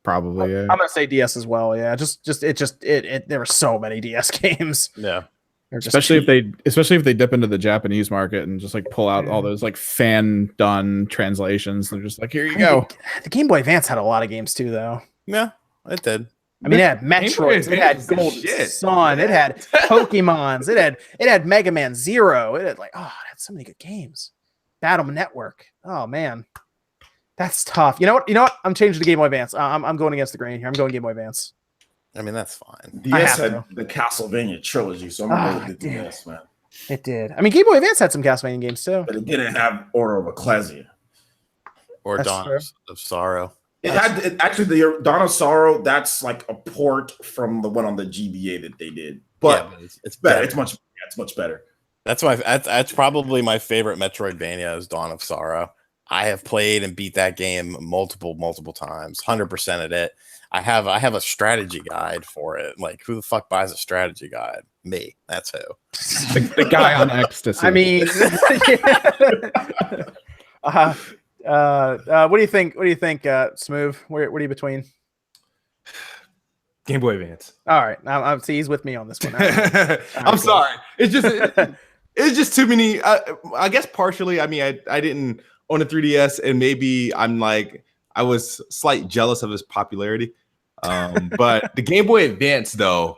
Probably, yeah. I'm gonna say DS as well. Yeah, there were so many DS games. Yeah, especially if they dip into the Japanese market and just like pull out all those like fan done translations. They're just like, here you go. The Game Boy Advance had a lot of games too, though. Yeah, it did. I mean, it had Metroid, it had Golden Sun, it had Pokemons, it had Mega Man Zero. It had it had so many good games. Battle Network. Oh man. That's tough. You know what? I'm changing to Game Boy Advance. I'm going against the grain here. I'm going Game Boy Advance. I mean, that's fine. DS had the Castlevania trilogy, so I'm going to go with the DS, man. It did. I mean, Game Boy Advance had some Castlevania games too. But it didn't have Order of Ecclesia. Or Dawn of Sorrow. It had actually the Dawn of Sorrow, that's like a port from the one on the GBA that they did. But it's better. It's much better. That's probably my favorite Metroidvania is Dawn of Sorrow. I have played and beat that game multiple times, 100%ed it. I have a strategy guide for it. Like, who the fuck buys a strategy guide? Me. That's who. The guy on ecstasy. I mean, what do you think? Smooth? What are you between? Game Boy Advance. All right, now see, he's with me on this one. I'm sorry. It's just too many. I guess partially. I mean, I didn't own a 3DS, and maybe I was slight jealous of his popularity. But the Game Boy Advance, though,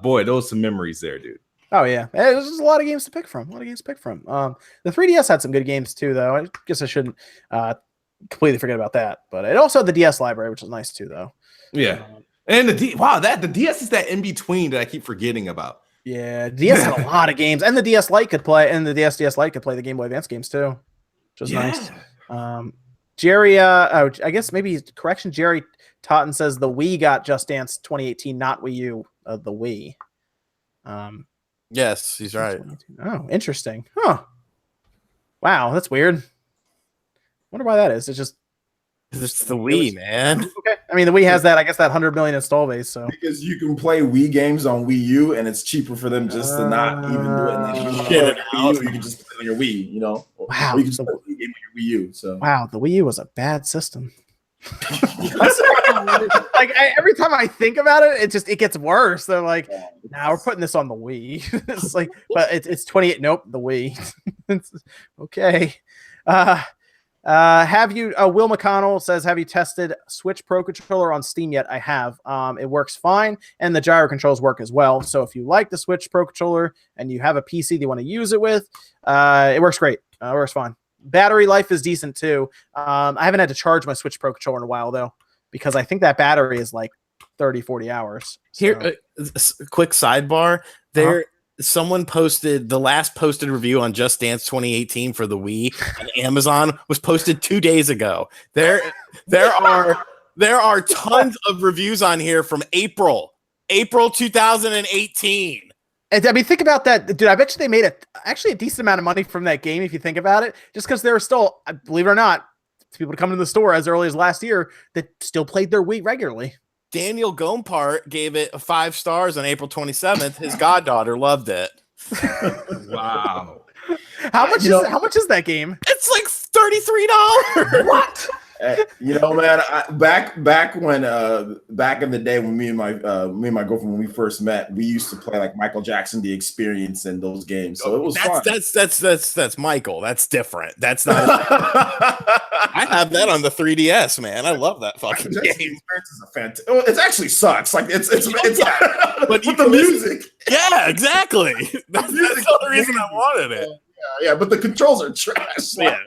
boy, those some memories there, dude. Oh yeah, there's just a lot of games to pick from. The 3DS had some good games too, though. I guess I shouldn't completely forget about that. But it also had the DS library, which is nice too, though. Yeah, and the DS is that in between that I keep forgetting about. Yeah, DS had a lot of games, and the DS Lite could play, and the DS Lite could play the Game Boy Advance games too, which was nice. Jerry, I guess maybe correction. Jerry Totten says the Wii got Just Dance 2018, not Wii U. The Wii. Yes, he's right. Oh, interesting. Huh. Wow, that's weird. Wonder why that is. It's the Wii, man. Okay. I mean, the Wii has that, I guess, that 100 million install base. So because you can play Wii games on Wii U, and it's cheaper for them just to not even do it. And then you can just play on your Wii, you know. Wow. Or you can just play the game on your Wii U. So wow, the Wii U was a bad system. Every time I think about it, it gets worse. They're like, now we're putting this on the Wii. It's like, but it's 28. Nope, the Wii. Okay. Have you? Will McConnell says, have you tested Switch Pro Controller on Steam yet? I have. It works fine, and the gyro controls work as well. So if you like the Switch Pro Controller and you have a PC that you want to use it with, it works great. It works fine. Battery life is decent too. I haven't had to charge my Switch Pro Controller in a while though, because I think that battery is like 30-40 hours. So. Here, quick sidebar. Someone posted the last posted review on Just Dance 2018 for the Wii on Amazon was posted 2 days ago. There are tons of reviews on here from April 2018. And I mean, think about that, dude. I bet you they made actually a decent amount of money from that game if you think about it. Just because there were still, believe it or not, people to come into the store as early as last year that still played their Wii regularly. Daniel Gompart gave it 5 stars on April 27th. His goddaughter loved it. Wow. How much is that game? It's like $33. What? You know, man, back in the day when me and my girlfriend, when we first met, we used to play like Michael Jackson, The Experience, and those games. So it was fun. That's Michael. That's different. That's not. I have that on the 3DS, man. I love that fucking game. Experience is a fantastic. It actually sucks. Like it's but with the music. Yeah, exactly. That's the only reason I wanted it. Yeah, but the controls are trash. Yeah.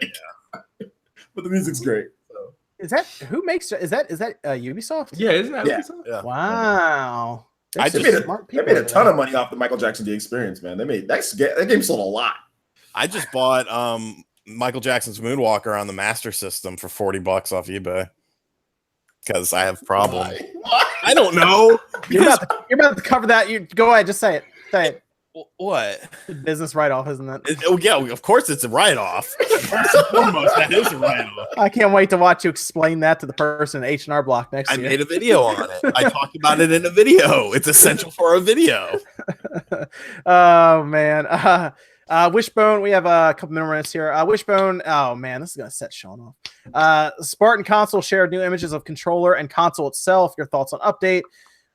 But the music's great. Is that who makes? Is that Ubisoft? Yeah, isn't that Ubisoft? Yeah. Wow. They made a ton of money off the Michael Jackson The Experience, man. They made that game sold a lot. I just bought Michael Jackson's Moonwalker on the Master System for $40 off eBay because I have problems. Why? I don't know. You're about to cover that. You go ahead. Just say it. Say it. What? Business write-off, isn't it? Yeah, of course it's a write-off. First and foremost, that is a write-off. I can't wait to watch you explain that to the person in H&R Block next year. I made a video on it. I talked about it in a video. It's essential for a video. Oh, man. Wishbone, we have a couple minutes here. Wishbone, oh, man, this is going to set Sean off. Spartan Console shared new images of controller and console itself. Your thoughts on update?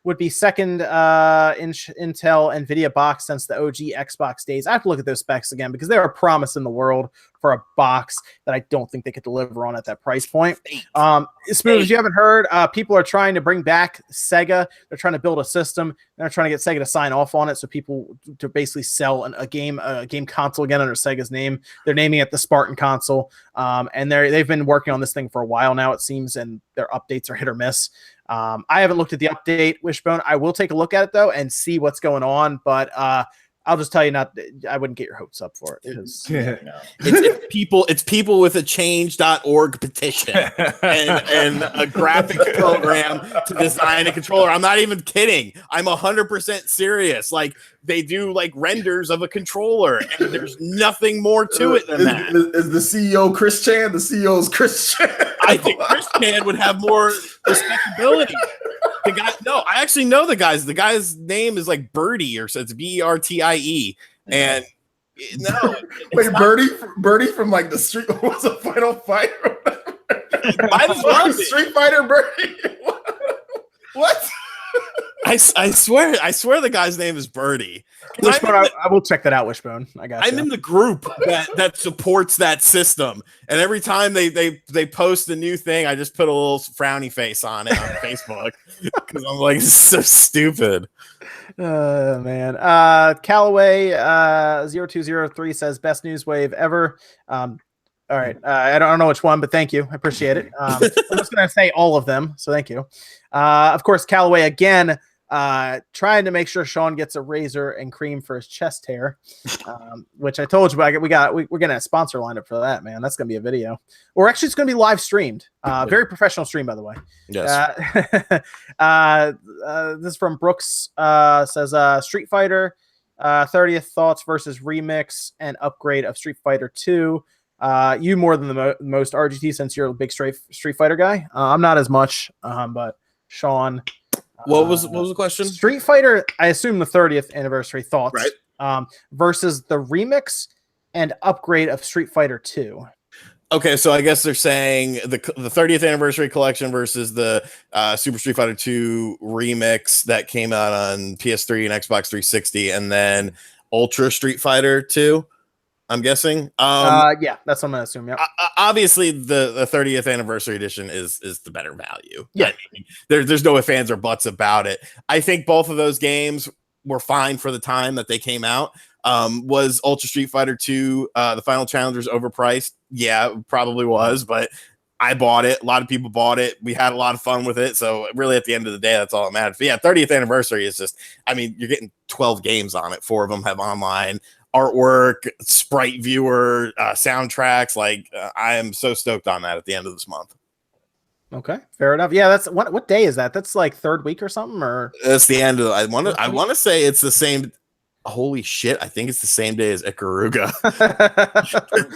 Would be second Intel NVIDIA box since the OG Xbox days. I have to look at those specs again because they're a promise in the world for a box that I don't think they could deliver on at that price point. Smooth, as you haven't heard, people are trying to bring back Sega. They're trying to build a system. They're trying to get Sega to sign off on it so people to basically sell a game console again under Sega's name. They're naming it the Spartan console. And they've been working on this thing for a while now, it seems, and their updates are hit or miss. I haven't looked at the update, Wishbone. I will take a look at it though and see what's going on. But I'll just tell you, I wouldn't get your hopes up for it. It's people with a change.org petition and a graphics program to design a controller. I'm not even kidding. I'm 100% serious. Like, they do like renders of a controller, and there's nothing more to it than that. Is the CEO Chris Chan? The CEO is Chris Chan. I think Chris Chan would have more respectability. The guy, no, I actually know the guys. The guy's name is like Birdie, or so it's Bertie, and no, wait, Birdie from like the Street was a Final Fight. Street Fighter Birdie. What? I swear the guy's name is Birdie. Wishbone, I will check that out, Wishbone. I'm in the group that supports that system, and every time they post a new thing, I just put a little frowny face on it on Facebook because I'm like, this is so stupid. Man. Callaway 0203 says best news wave ever. All right. I don't know which one, but thank you. I appreciate it. I'm just going to say all of them. So thank you. Of course, Callaway again, trying to make sure Sean gets a razor and cream for his chest hair, which I told you, we're getting a sponsor lined up for that, man. That's going to be a video, or actually it's going to be live streamed. Very professional stream, by the way. Yes. This is from Brooks, says Street Fighter 30th thoughts versus remix and upgrade of Street Fighter 2. You more than the most, RGT, since you're a big Street Fighter guy. I'm not as much, but Sean. What was the question? Street Fighter, I assume the 30th anniversary thoughts, right? Versus the remix and upgrade of Street Fighter 2. Okay, so I guess they're saying the 30th anniversary collection versus the Super Street Fighter 2 remix that came out on PS3 and Xbox 360, and then Ultra Street Fighter 2. I'm guessing. Yeah, that's what I'm gonna assume. Yeah. Obviously, the 30th anniversary edition is the better value. Yeah. I mean, there's no ifs, ands, or buts about it. I think both of those games were fine for the time that they came out. Was Ultra Street Fighter 2 the Final Challengers overpriced? Yeah, it probably was, but I bought it. A lot of people bought it. We had a lot of fun with it. So really, at the end of the day, that's all that matters. But yeah, 30th anniversary is just, I mean, you're getting 12 games on it. 4 of them have online artwork, sprite viewer, soundtracks. Like, I am so stoked on that at the end of this month. Okay, fair enough. Yeah, that's what day is that? That's like third week or something, or it's the end of. I want to say it's the same. Holy shit! I think it's the same day as Ikaruga.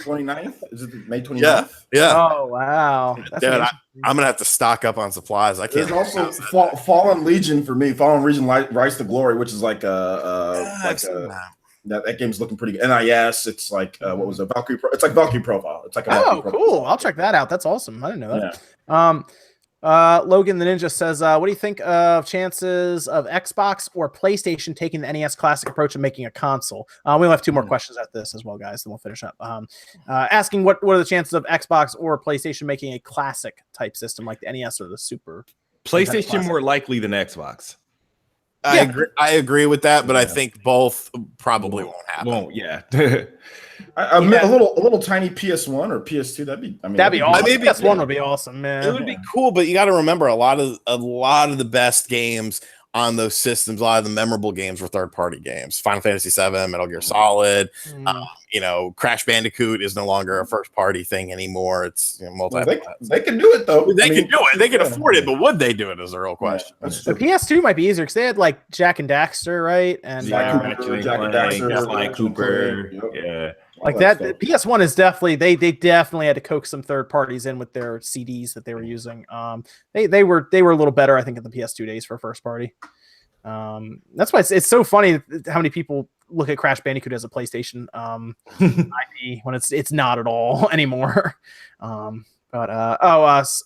29th? Is it May 29th? Yeah. Oh wow! Dude, I'm gonna have to stock up on supplies. I can't. There's also Fallen Legion for me. Fallen Legion Rise to Glory, which is like that game's looking pretty good. NIS, it's like what was it? Valkyrie? It's like Valkyrie Profile. It's like a cool. I'll check that out. That's awesome. I didn't know that. Yeah. Logan the Ninja says, what do you think of chances of Xbox or PlayStation taking the NES Classic approach and making a console? We'll have 2 more questions at this as well, guys. Then we'll finish up. Asking what are the chances of Xbox or PlayStation making a classic type system like the NES or the Super? PlayStation more likely than Xbox. I agree with that, but I think both probably won't happen. A little tiny PS1 or PS2. That'd be awesome. PS1 would be awesome, man. It would be cool, but you got to remember a lot of the best games on those systems, a lot of the memorable games were third-party games. Final Fantasy VII, Metal Gear Solid, Crash Bandicoot is no longer a first-party thing anymore. It's they can do it though. They can do it. They can afford it, but would they do it is a real question. The PS2 might be easier because they had like Jack and Daxter, right? And Jack and Daxter, Sly Cooper. Yeah. Like that, the PS1 is definitely they definitely had to coax some third parties in with their CDs that they were using. They were a little better, I think, in the PS2 days for first party. That's why it's so funny how many people look at Crash Bandicoot as a PlayStation IP when it's not at all anymore.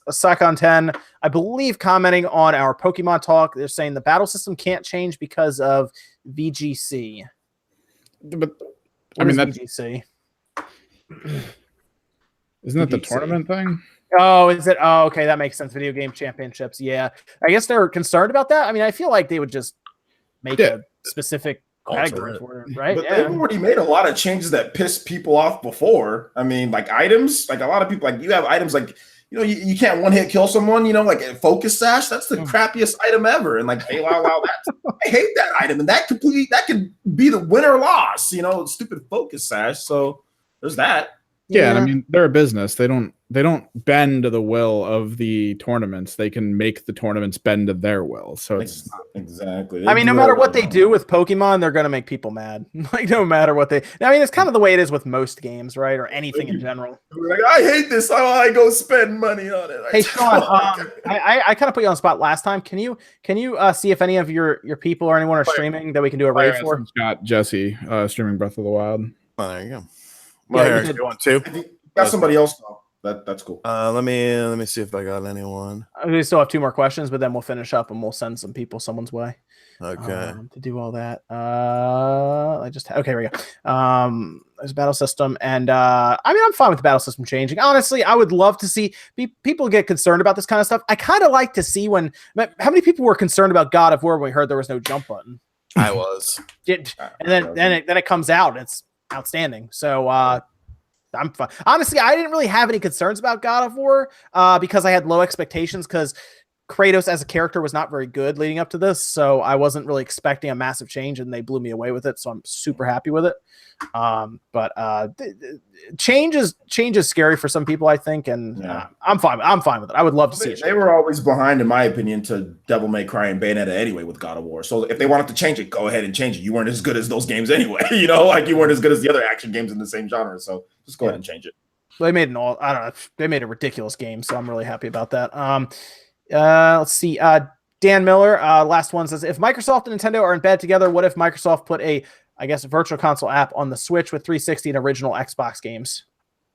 Sakon 10, I believe, commenting on our Pokemon talk, they're saying the battle system can't change because of VGC. But I mean, that's VGC. Isn't that the tournament thing? Oh, is it? Oh, okay, that makes sense. Video game championships. Yeah, I guess they're concerned about that. I mean, I feel like they would just make a specific category for it, right? But they've already made a lot of changes that piss people off before. I mean, like items, like a lot of people, like you have items like you can't one hit kill someone. Like a focus sash. That's the crappiest item ever. And like they allow that. I hate that item, and that could be the win or loss. Stupid focus sash. So there's that. Yeah, and I mean they're a business. They don't bend to the will of the tournaments. They can make the tournaments bend to their will. So it's exactly. I mean, no matter what they do with Pokemon, they're gonna make people mad. Like no matter what I mean, it's kind of the way it is with most games, right? Or anything in general. Like, I hate this. I go spend money on it. Hey Sean, I kind of put you on the spot last time. Can you see if any of your people or anyone are streaming that we can do a raid for? Got Jesse streaming Breath of the Wild. Oh, there you go. You want to? Got somebody else though. That's cool. Let me see if I got anyone. We still have 2 more questions, but then we'll finish up and we'll send some people someone's way. Okay. To do all that. Okay, here we go. There's a battle system, and I mean, I'm fine with the battle system changing. Honestly, I would love to see people get concerned about this kind of stuff. I kind of like to see how many people were concerned about God of War when we heard there was no jump button. I was. And then it comes out, and it's outstanding. So I'm fine. Honestly, I didn't really have any concerns about God of War because I had low expectations because Kratos as a character was not very good leading up to this. So I wasn't really expecting a massive change, and they blew me away with it. So I'm super happy with it. But change is scary for some people, I think, and I'm fine with it. I would love to see it. They were always behind, in my opinion, to Devil May Cry and Bayonetta anyway with God of War. So if they wanted to change it, go ahead and change it. You weren't as good as those games anyway. Like you weren't as good as the other action games in the same genre. So just go ahead and change it. They made they made a ridiculous game, so I'm really happy about that. Let's see. Dan Miller, last one, says, if Microsoft and Nintendo are in bed together, what if Microsoft put a virtual console app on the Switch with 360 and original Xbox games?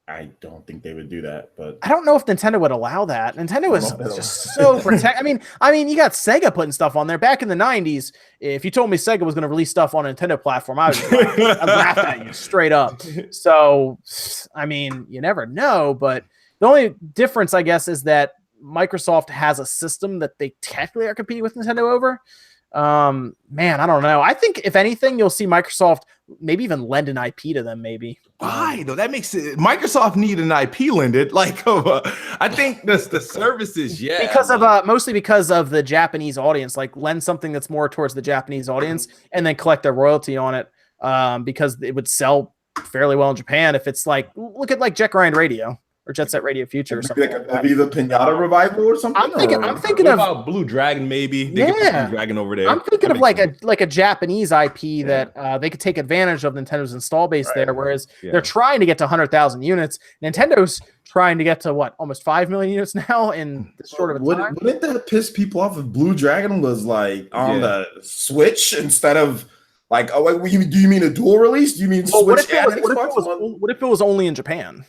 I don't think they would do that, but I don't know if Nintendo would allow that. Nintendo is just so protect. I mean, you got Sega putting stuff on there back in the 90s. If you told me Sega was going to release stuff on a Nintendo platform, I'd laugh at you straight up. So, I mean, you never know, but the only difference, I guess, is that Microsoft has a system that they technically are competing with Nintendo over. Man, I don't know. I think if anything, you'll see Microsoft maybe even lend an IP to them. Maybe. Why though? That makes it. Microsoft need an IP lended. Like, I think the services, because of mostly because of the Japanese audience. Like, lend something that's more towards the Japanese audience, and then collect a royalty on it, because it would sell fairly well in Japan. If it's like, look at like Jet Grind Radio. Or Jet Set Radio Future or something. Maybe the Pinata Revival or something. I'm thinking of Blue Dragon, maybe. They could put Blue Dragon over there. I'm thinking of like a Japanese IP that they could take advantage of Nintendo's install base there, whereas they're trying to get to 100,000 units. Nintendo's trying to get to almost 5 million units now in this short of a time. Wouldn't that piss people off if Blue Dragon was like on the Switch instead of like? Oh, do you mean a dual release? Do you mean Switch and Xbox? What if it was only in Japan?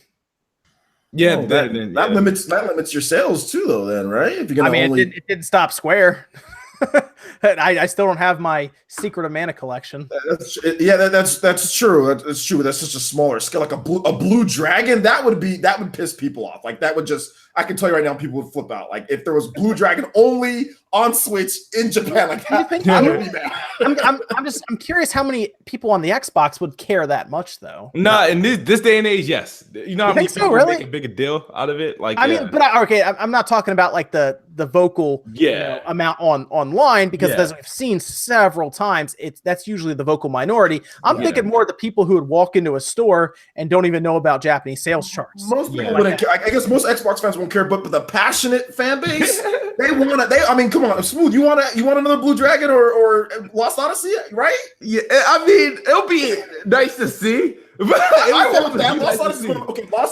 Yeah, that limits your sales too, though. Then, right? If you're gonna it didn't stop Square. I still don't have my Secret of Mana collection. That's true. That's true. That's just a smaller scale, like a blue dragon. That would piss people off. Like that would just. I can tell you right now, people would flip out. Like if there was Blue Dragon only on Switch in Japan, like that, I would be mad. I'm curious how many people on the Xbox would care that much, though. No, in this day and age, yes. You know how many people really? make a bigger deal out of it? Like, mean, but I'm not talking about like the vocal amount online, because as we've seen several times, that's usually the vocal minority. I'm thinking more of the people who would walk into a store and don't even know about Japanese sales charts. Most people wouldn't care. I guess most Xbox fans won't care, but the passionate fan base, I mean, come on, Smooth. You want another Blue Dragon or Lost Odyssey, right? Yeah, I mean, it'll be nice to see. But I want that. Lost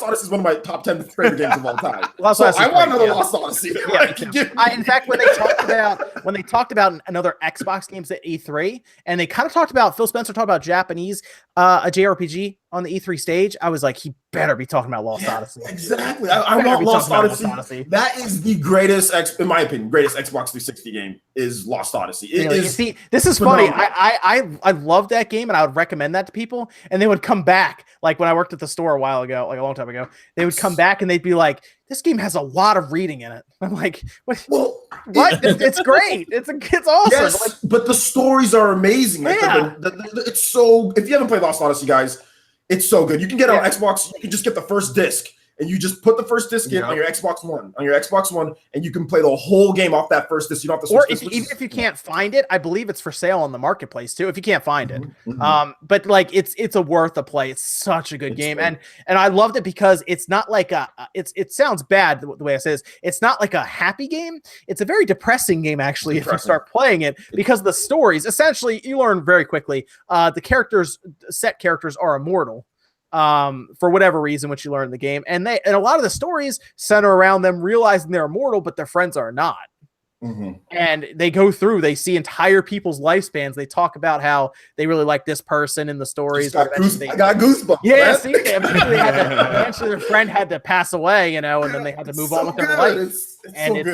Odyssey is one of my top 10 favorite games of all time. I want another Lost Odyssey. In fact, when they talked about another Xbox games at E3, and they kind of talked about Phil Spencer talked about Japanese a JRPG on the E3 stage, I was like, he better be talking about Lost Odyssey. Exactly. I want Lost Odyssey. That is the greatest, in my opinion, greatest Xbox 360 game is Lost Odyssey. You see, this is phenomenal. Funny. I love that game, and I would recommend that to people, and they would come back. Like when I worked at the store a while ago, like a long time ago, they would come back and they'd be like, this game has a lot of reading in it. I'm like, what? Well, what? It's great. It's awesome. Yes, but the stories are amazing. Like it's so. If you haven't played Lost Odyssey, guys, it's so good. You can get it on Xbox. You can just get the first disc, and you just put the first disc in on your Xbox One, and you can play the whole game off that first disc. You don't have to switch discs, even if you can't find it, I believe it's for sale on the marketplace too. If you can't find it, but like it's a worth a play. It's such a good game, and I loved it because it's not like it sounds bad the way I say this. It's not like a happy game. It's a very depressing game actually if you start playing it, because the stories essentially you learn very quickly. The set characters are immortal for whatever reason, which you learn in the game, and a lot of the stories center around them realizing they're immortal, but their friends are not. And they go through, they see entire people's lifespans. They talk about how they really like this person in the stories. I got goosebumps. Yeah, see, eventually their friend had to pass away, and then they had to move on with their life. It's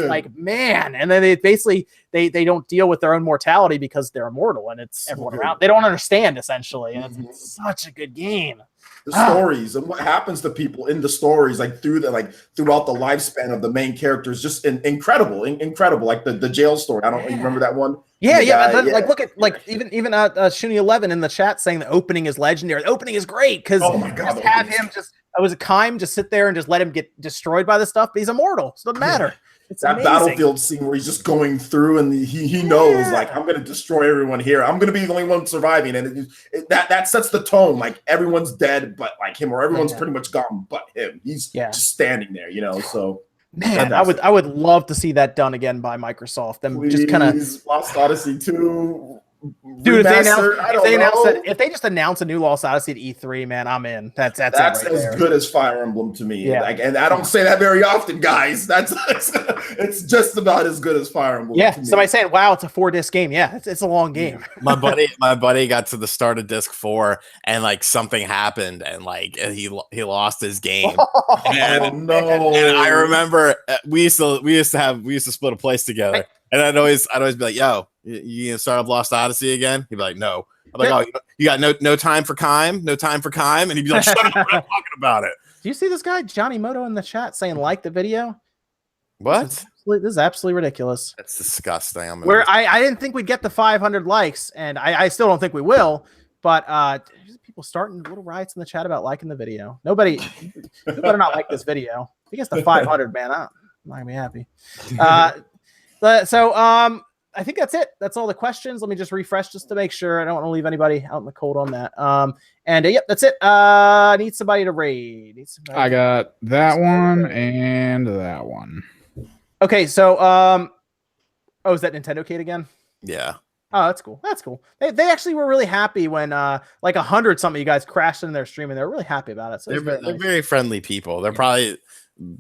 like, man, and then they basically they don't deal with their own mortality because they're immortal, and it's everyone around. They don't understand essentially, and it's such a good game. The stories and what happens to people in the stories, throughout the lifespan of the main characters, just incredible. Like the jail story. I don't know, you remember that one? Yeah. Look at even Shuni11 in the chat saying the opening is legendary. The opening is great because it was a Kime just sit there and just let him get destroyed by the stuff, but he's immortal, so it doesn't matter. It's that amazing. Battlefield scene where he's just going through and he knows I'm going to destroy everyone here. I'm going to be the only one surviving, and that sets the tone. Like everyone's dead, but like him, or everyone's pretty much gone, but him. He's just standing there, So man, I would love to see that done again by Microsoft. Them just kind of Lost Odyssey 2. Dude, if they just announce a new Lost Odyssey at E3, man, I'm in. That's as good as Fire Emblem to me. Yeah. And I don't say that very often, guys. It's just about as good as Fire Emblem. Yeah. To me. Somebody saying, "Wow, it's a 4-disc game." Yeah, it's a long game. My buddy got to the start of disc 4, and like something happened, and like he lost his game. And I remember we used to split a place together, and I'd always be like, "Yo, you gonna start up Lost Odyssey again?" He'd be like, "No." I'm like, "Oh, you got no time for Kime, no time for Kime," and he'd be like, "Shut up, we're not talking about it." Do you see this guy Johnny Moto in the chat saying like the video? What? This is absolutely ridiculous. That's disgusting. I didn't think we'd get the 500 likes, and I still don't think we will. But people starting little riots in the chat about liking the video. Nobody, you better not like this video. If it gets to 500, man, I'm not gonna be happy. I think that's it. That's all the questions. Let me just refresh just to make sure. I don't want to leave anybody out in the cold on that. Yep, that's it. Need somebody to raid. I got that one and that one. Okay, so is that Nintendo Kate again? Yeah. Oh, that's cool. That's cool. They actually were really happy when like 100 something you guys crashed in their stream, and they're really happy about it. So they're very friendly people. They're probably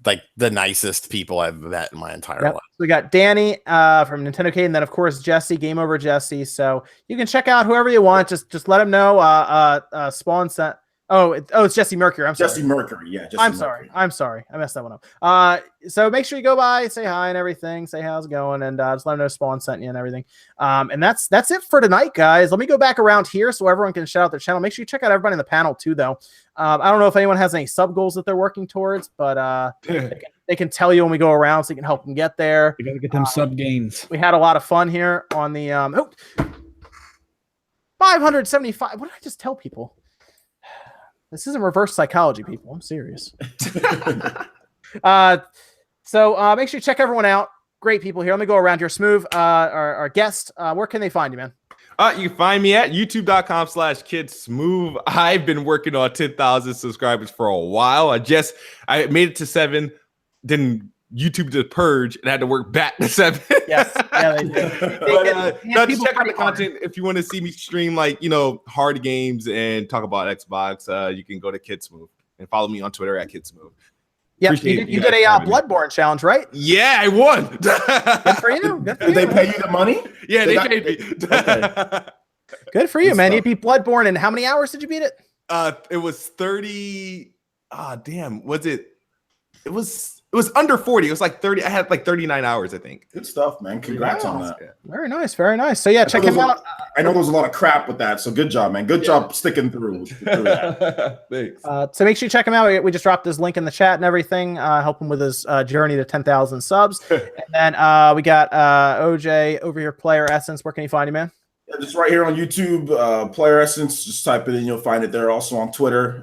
like the nicest people I've met in my entire life. We got Danny from Nintendo Kate, and then of course Jesse, Game Over Jesse. So you can check out whoever you want. Just let them know. Spawn sent. It's Jesse Mercury. I'm sorry. Jesse Mercury. Yeah. I'm sorry. I messed that one up. So make sure you go by, say hi and everything. Say how's it going, and just let them know Spawn sent you and everything. And that's it for tonight, guys. Let me go back around here so everyone can shout out their channel. Make sure you check out everybody in the panel too, though. I don't know if anyone has any sub goals that they're working towards, but they can tell you when we go around, so you can help them get there. You gotta get them sub gains. We had a lot of fun here on the 575. What did I just tell people? This isn't reverse psychology, people. I'm serious. So make sure you check everyone out. Great people here. Let me go around here. Smoove, our guest. Where can they find you, man? You can find me at youtube.com/KidSmoove. I've been working on 10,000 subscribers for a while. I made it to 7, then YouTube did purge and had to work back to 7. Yes. Yeah, they did. Just check out the content. If you want to see me stream hard games and talk about Xbox, you can go to KidSmoove and follow me on Twitter at KidSmoove. Yeah, you did a Bloodborne challenge, right? Yeah, I won. Good for you. Did they pay you the money? Yeah, they paid me. Okay. Good for you, man. You beat Bloodborne, and how many hours did you beat it? It was 30. Damn. It was under 40. It was like 30. I had like 39 hours, I think. Good stuff, man. Congrats on that. Yeah. Very nice. Very nice. So yeah, check him out. I know there was a lot of crap with that, so good job, man. Good job sticking through that. Thanks. So make sure you check him out. We just dropped his link in the chat and everything. Help him with his journey to 10,000 subs. And then we got OJ over here, PlayerEssence. Where can you find you, man? Just right here on YouTube, PlayerEssence. Just type it in, you'll find it there. Also on Twitter,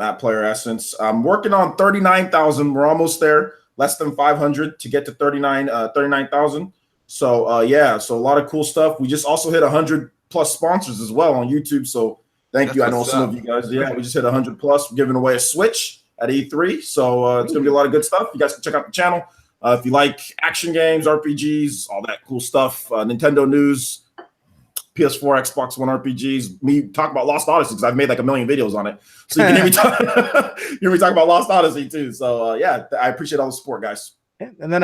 at PlayerEssence. I'm working on 39,000. We're almost there. Less than 500 to get to 39,000. So yeah, so a lot of cool stuff. We just also hit 100 plus sponsors as well on YouTube. So thank you. I know some of you guys. Yeah, we just hit 100 plus. We're giving away a Switch at E3. So it's gonna be a lot of good stuff. You guys can check out the channel. If you like action games, RPGs, all that cool stuff, Nintendo news, PS4, Xbox One RPGs, me talk about Lost Odyssey because I've made like 1 million videos on it. So you can hear me talk about Lost Odyssey too. So yeah, I appreciate all the support, guys. And then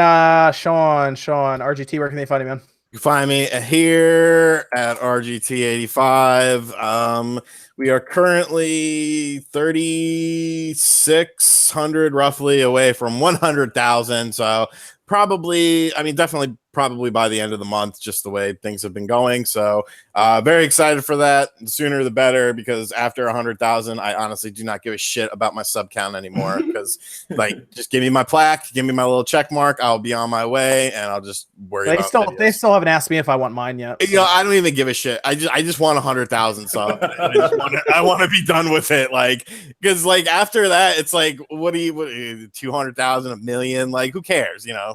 Sean, RGT, where can they find you, man? You can find me here at RGT85. We are currently 3,600 roughly away from 100,000. So probably, I mean, definitely probably by the end of the month, just the way things have been going. So very excited for that. The sooner the better, because after 100,000, I honestly do not give a shit about my sub count anymore. Because like, just give me my plaque, give me my little check mark. I'll be on my way, and I'll just worry about they still haven't asked me if I want mine yet. You know, I don't even give a shit. I just want 100,000 subs. I want to be done with it. Like, because like after that, it's like, what 200,000, 1 million? Like, who cares? You know.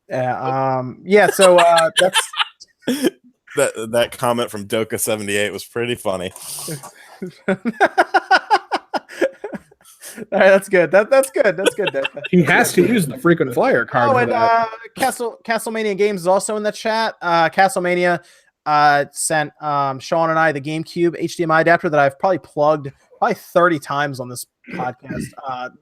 Yeah. So that's that comment from Doka78 was pretty funny. All right, that's good. That's good. That's good. He has to use the frequent flyer card. Oh, and Castlemania Games is also in the chat. Castlemania sent Sean and I the GameCube HDMI adapter that I've probably plugged 30 times on this podcast.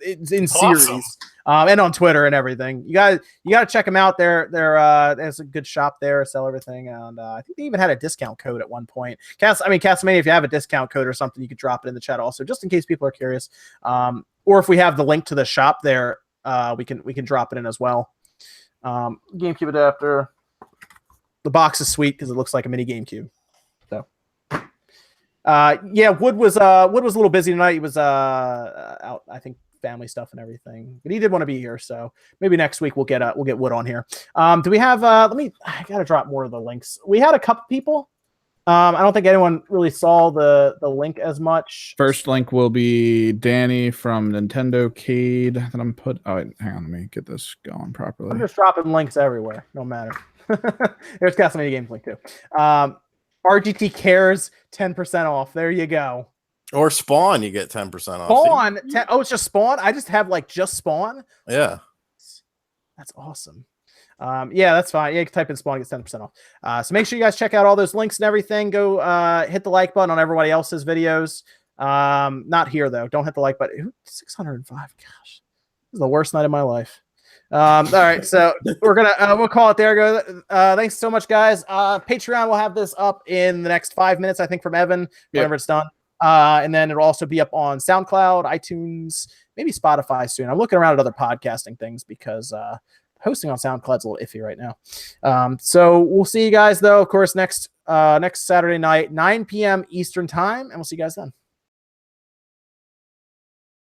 It's in series, and on Twitter and everything. You got to check them out. There's a good shop there, sell everything, and I think they even had a discount code at one point. Castlemania, if you have a discount code or something, you could drop it in the chat also, just in case people are curious. Or if we have the link to the shop there, we can drop it in as well. GameCube adapter. The box is sweet because it looks like a mini GameCube. So, yeah, Wood was a little busy tonight. He was out, I think, family stuff and everything, but he did want to be here. So maybe next week we'll get Wood on here. Do we have? I gotta drop more of the links. We had a couple people. I don't think anyone really saw the link as much. First link will be Danny from Nintendo Cade that I'm put. Oh, wait, hang on, let me get this going properly. I'm just dropping links everywhere. No matter. There's Castlemania Games link too. RGT Cares 10% off. There you go. Or Spawn, you get 10% off. Spawn. It's just Spawn. I just have just Spawn. Yeah, that's awesome. Yeah, that's fine. Yeah, you can type in Spawn, get 10% off. So make sure you guys check out all those links and everything. Go hit the like button on everybody else's videos. Not here though. Don't hit the like button. 605. Gosh, this is the worst night of my life. All right, so we'll call it there. Go. Thanks so much, guys. Patreon will have this up in the next 5 minutes, I think, from Evan, whenever it's done. And then it'll also be up on SoundCloud, iTunes, maybe Spotify soon. I'm looking around at other podcasting things because hosting on SoundCloud's a little iffy right now. So we'll see you guys, though, of course, next Saturday night, 9 p.m. Eastern time, and we'll see you guys then.